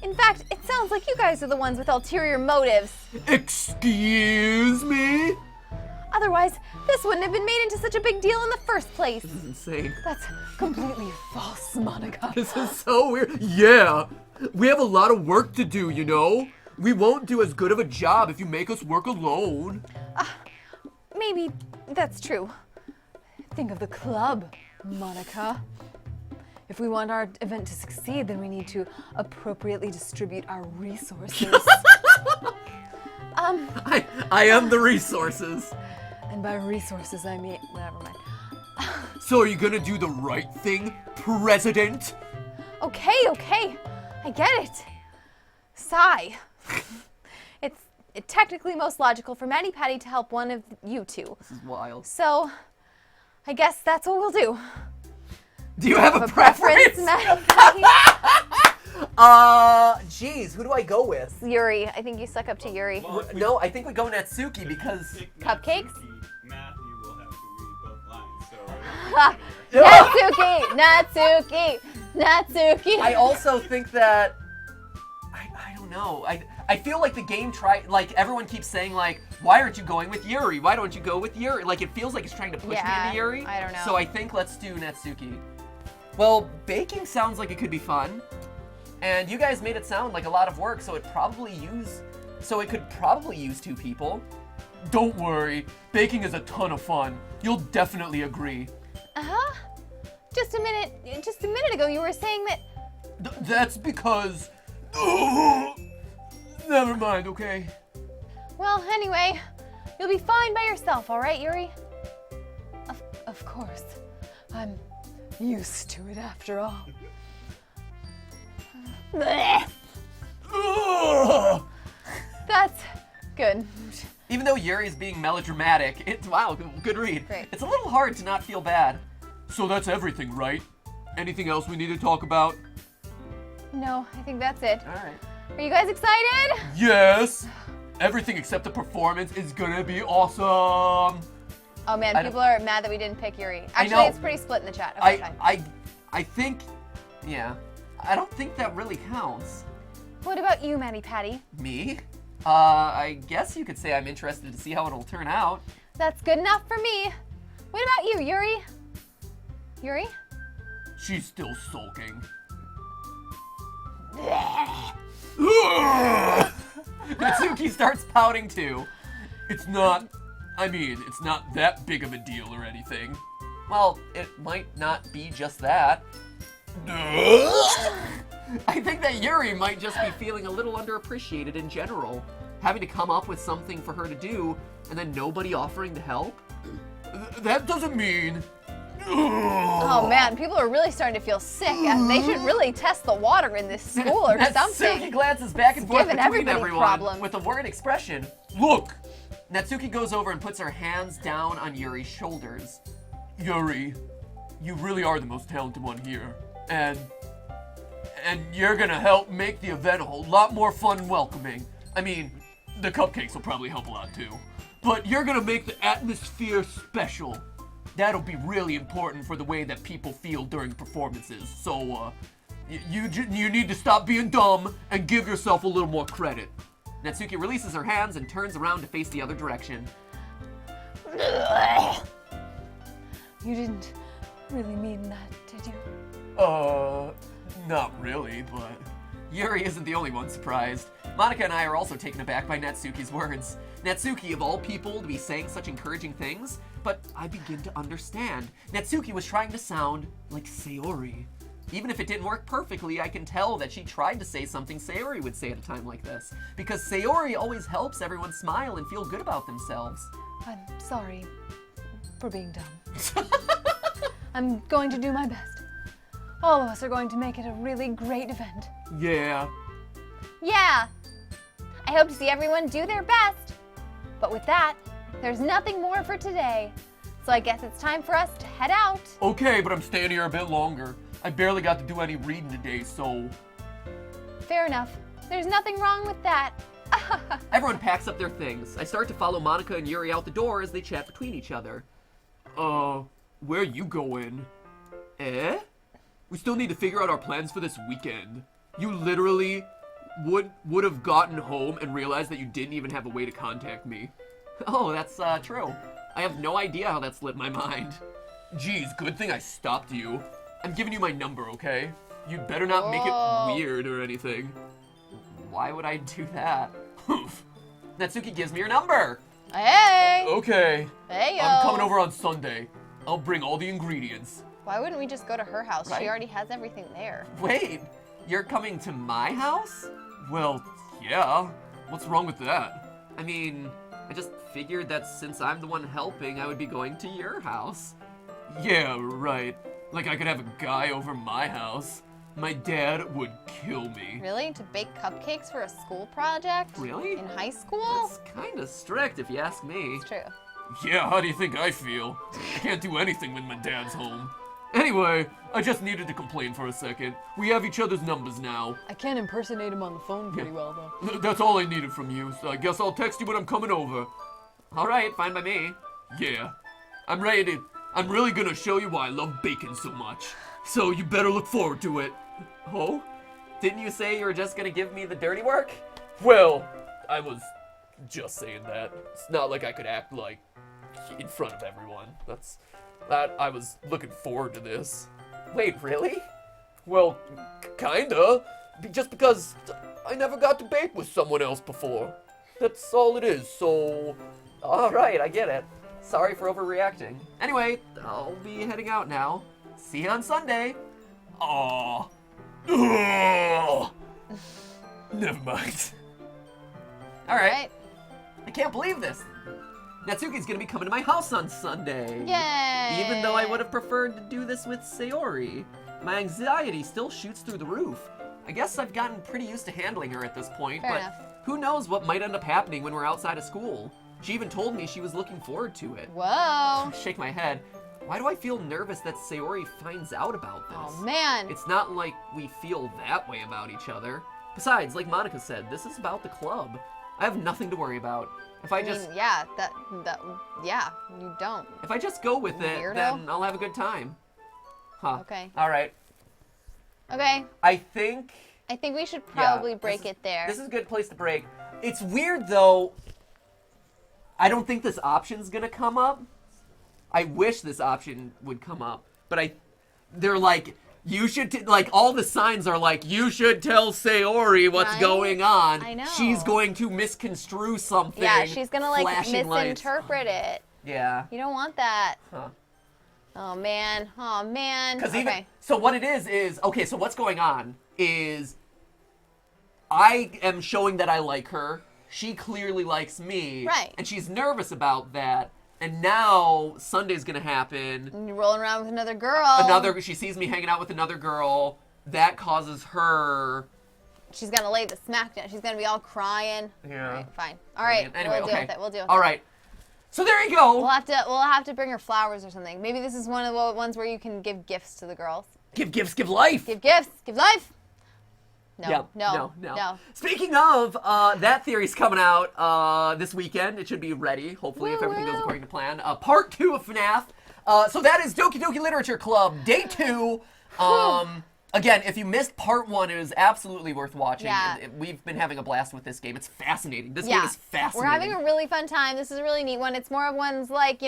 In fact, it sounds like you guys are the ones with ulterior motives. Excuse me? Otherwise, this wouldn't have been made into such a big deal in the first place. This is insane. That's completely false, Monica. This is so weird. Yeah. We have a lot of work to do, you know? We won't do as good of a job if you make us work alone. Maybe that's true. think of the club, Monica. If we want our event to succeed, then we need to appropriately distribute our resources. I am the resources. And by resources, I mean, never mind. So are you gonna do the right thing, President? Okay, I get it. Sigh. It's technically most logical for Matty Patty to help one of you two. This is wild. So, I guess that's what we'll do. Do you have a preference? Matty Patty? Geez, who do I go with? Yuri. I think you suck up to Yuri. Well, if we No, I think we go Natsuki because... pick Cupcakes? Natsuki, Matthew will have to read both lines. So Natsuki! I also think that... I don't know. I feel like the game like, everyone keeps saying, like, why aren't you going with Yuri? Why don't you go with Yuri? Like, it feels like it's trying to push me into Yuri. I don't know. So I think let's do Natsuki. Well, baking sounds like it could be fun. And you guys made it sound like a lot of work, so it could probably use 2 people. Don't worry, baking is a ton of fun. You'll definitely agree. Uh-huh. Just a minute ago, you were saying that... That's because... Never mind, okay? Well, anyway, you'll be fine by yourself, all right, Yuri? Of course. I'm used to it after all. That's good. Even though Yuri's being melodramatic, wow, good read. Great. It's a little hard to not feel bad. So that's everything, right? Anything else we need to talk about? No, I think that's it. All right. Are you guys excited? Yes! Everything except the performance is gonna be awesome! Oh man, I people are mad that we didn't pick Yuri. I Actually, know. it's pretty split in the chat. Okay, fine. I think, yeah. I don't think that really counts. What about you, Matty Patty? Me? I guess you could say I'm interested to see how it'll turn out. That's good enough for me. What about you, Yuri? Yuri? She's still sulking. Natsuki starts pouting too. It's not that big of a deal or anything. Well, it might not be just that. I think that Yuri might just be feeling a little underappreciated in general. Having to come up with something for her to do, and then nobody offering to help. That doesn't mean... Oh man, people are really starting to feel sick. They should really test the water in this school or Natsuki something. glances back and forth giving between everybody everyone problems. with a worried expression. Look! Natsuki goes over and puts her hands down on Yuri's shoulders. Yuri, you really are the most talented one here. And you're gonna help make the event a whole lot more fun and welcoming. I mean, the cupcakes will probably help a lot too. But you're gonna make the atmosphere special. That'll be really important for the way that people feel during performances. So, you need to stop being dumb and give yourself a little more credit. Natsuki releases her hands and turns around to face the other direction. You didn't really mean that, did you? Not really, but... Yuri isn't the only one surprised. Monica and I are also taken aback by Natsuki's words. Natsuki, of all people, to be saying such encouraging things, but I begin to understand. Natsuki was trying to sound like Sayori. Even if it didn't work perfectly, I can tell that she tried to say something Sayori would say at a time like this. Because Sayori always helps everyone smile and feel good about themselves. I'm sorry for being dumb. I'm going to do my best. All of us are going to make it a really great event. Yeah. Yeah. I hope to see everyone do their best. But with that, there's nothing more for today. So I guess it's time for us to head out. Okay, but I'm staying here a bit longer. I barely got to do any reading today, so... Fair enough. There's nothing wrong with that. Everyone packs up their things. I start to follow Monica and Yuri out the door as they chat between each other. Where you going? Eh? We still need to figure out our plans for this weekend. You literally would have gotten home and realized that you didn't even have a way to contact me. Oh, that's true. I have no idea how that slipped my mind. Geez, good thing I stopped you. I'm giving you my number, okay? You'd better not make Whoa. it weird or anything. Why would I do that? Natsuki gives me her number. Hey. Okay. Hey, yo. I'm coming over on Sunday. I'll bring all the ingredients. Why wouldn't we just go to her house? Right. She already has everything there. Wait, you're coming to my house? Well, yeah. What's wrong with that? I mean, I just figured that since I'm the one helping, I would be going to your house. Yeah, right. Like I could have a guy over my house. My dad would kill me. Really? To bake cupcakes for a school project? Really? In high school? That's kind of strict if you ask me. It's true. Yeah, how do you think I feel? I can't do anything when my dad's home. Anyway, I just needed to complain for a second. We have each other's numbers now. I can't impersonate him on the phone pretty well, though. That's all I needed from you, so I guess I'll text you when I'm coming over. All right, fine by me. Yeah. I'm really gonna show you why I love bacon so much. So you better look forward to it. Oh? Didn't you say you were just gonna give me the dirty work? Well, I was just saying that. It's not like I could act like in front of everyone. I was looking forward to this. Wait, really? Well, kinda. Just because I never got to bake with someone else before. That's all it is, so... All right, I get it. Sorry for overreacting. Anyway, I'll be heading out now. See you on Sunday. Aw. Ugh. Never mind. All right. I can't believe this. Natsuki's gonna be coming to my house on Sunday. Yay! Even though I would have preferred to do this with Sayori. My anxiety still shoots through the roof. I guess I've gotten pretty used to handling her at this point, Fair but enough. who knows what might end up happening when we're outside of school. She even told me she was looking forward to it. Whoa. Shake my head. Why do I feel nervous that Sayori finds out about this? Oh, man. It's not like we feel that way about each other. Besides, like Monica said, this is about the club. I have nothing to worry about. If I just yeah, yeah, you don't. if I just go with it, Weirdo. then I'll have a good time. Huh. Okay. All right. Okay, I think we should probably this break is- it there. This is a good place to break. It's weird though. I don't think this option's gonna come up. I wish this option would come up, but they're like, you should, like, all the signs are like, you should tell Sayori what's Right? going on. I know. She's going to misconstrue something. Yeah, she's gonna like flashing lights. misinterpret it. Yeah. You don't want that. Huh. Oh man. Oh man. Because Okay. even, so what it is, okay, so what's going on is I am showing that I like her. She clearly likes me. Right. And she's nervous about that. And now Sunday's gonna happen. And you're rolling around with another girl. She sees me hanging out with another girl. That causes her. She's gonna lay the smack down. She's gonna be all crying. Yeah. All right, fine. All right. Anyway, we'll deal okay. with it. We'll deal with All it. right. So there you go. We'll have to bring her flowers or something. Maybe this is one of the ones where you can give gifts to the girls. Give gifts, give life. Give gifts. Give life. No. Yeah, No. Speaking of, that theory's coming out this weekend. It should be ready, hopefully, if everything goes according to plan. Part 2 of FNAF. So that is Doki Doki Literature Club, Day 2. Again, if you missed Part 1, it is absolutely worth watching. Yeah. We've been having a blast with this game. It's fascinating. This Yeah. game is fascinating. We're having a really fun time. This is a really neat one. It's more of ones like,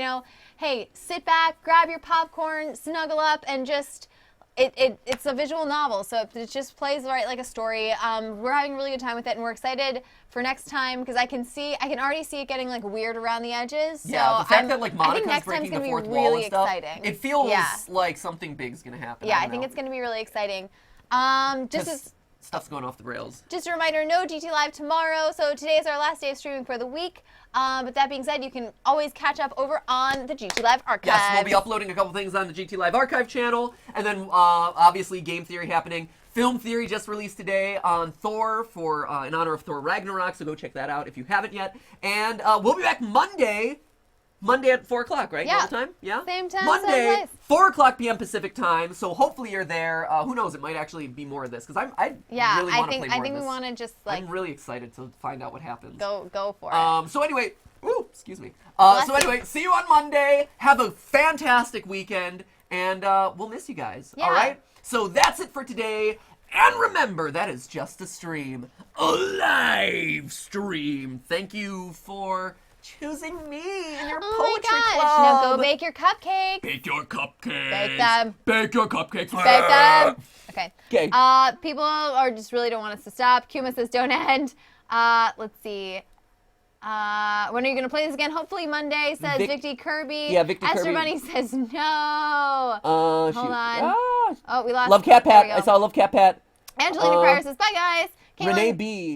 hey, sit back, grab your popcorn, snuggle up, and just... It's a visual novel, so it just plays right like a story. We're having a really good time with it, and we're excited for next time because I can already see it getting like weird around the edges. Yeah, so the fact that like I think Monica's next breaking time's gonna the be fourth wall really and stuff, exciting. it feels Yeah. like something big's gonna happen. Yeah, I don't think know. it's gonna be really exciting. Stuff's going off the rails. Just a reminder, no GT Live tomorrow, so today is our last day of streaming for the week. But that being said, you can always catch up over on the GT Live archive. Yes, we'll be uploading a couple things on the GT Live archive channel, and then obviously Game Theory happening. Film Theory just released today on Thor for in honor of Thor Ragnarok, so go check that out if you haven't yet. And we'll be back Monday at 4 o'clock, right? Yeah. Normal time? Yeah? Same time, Monday, same place. 4 o'clock p.m. Pacific time, so hopefully you're there. Who knows, it might actually be more of this, because I really want to play more I think of we this. want to just like I'm really excited to find out what happens. go for it. So anyway, excuse me. Bless So you. anyway, see you on Monday. Have a fantastic weekend, and we'll miss you guys. Yeah. All right? So that's it for today. And remember, that is just a stream. A live stream. Thank you for choosing me in your Oh my poetry gosh! club. Now go bake your cupcakes. Bake your cupcakes. Bake them. Bake your cupcakes. Bake them. Okay. Okay. People are just really don't want us to stop. Kuma says don't end. Let's see. When are you going to play this again? Hopefully Monday, says Victy Kirby. Yeah, Victy Esther Kirby. Bunny says no. Hold on. Ah. Oh, we lost. Love Cat There we Pat. I go. saw Love Cat Pat. Angelina Pryor says, bye, guys. Caitlin, Renee B.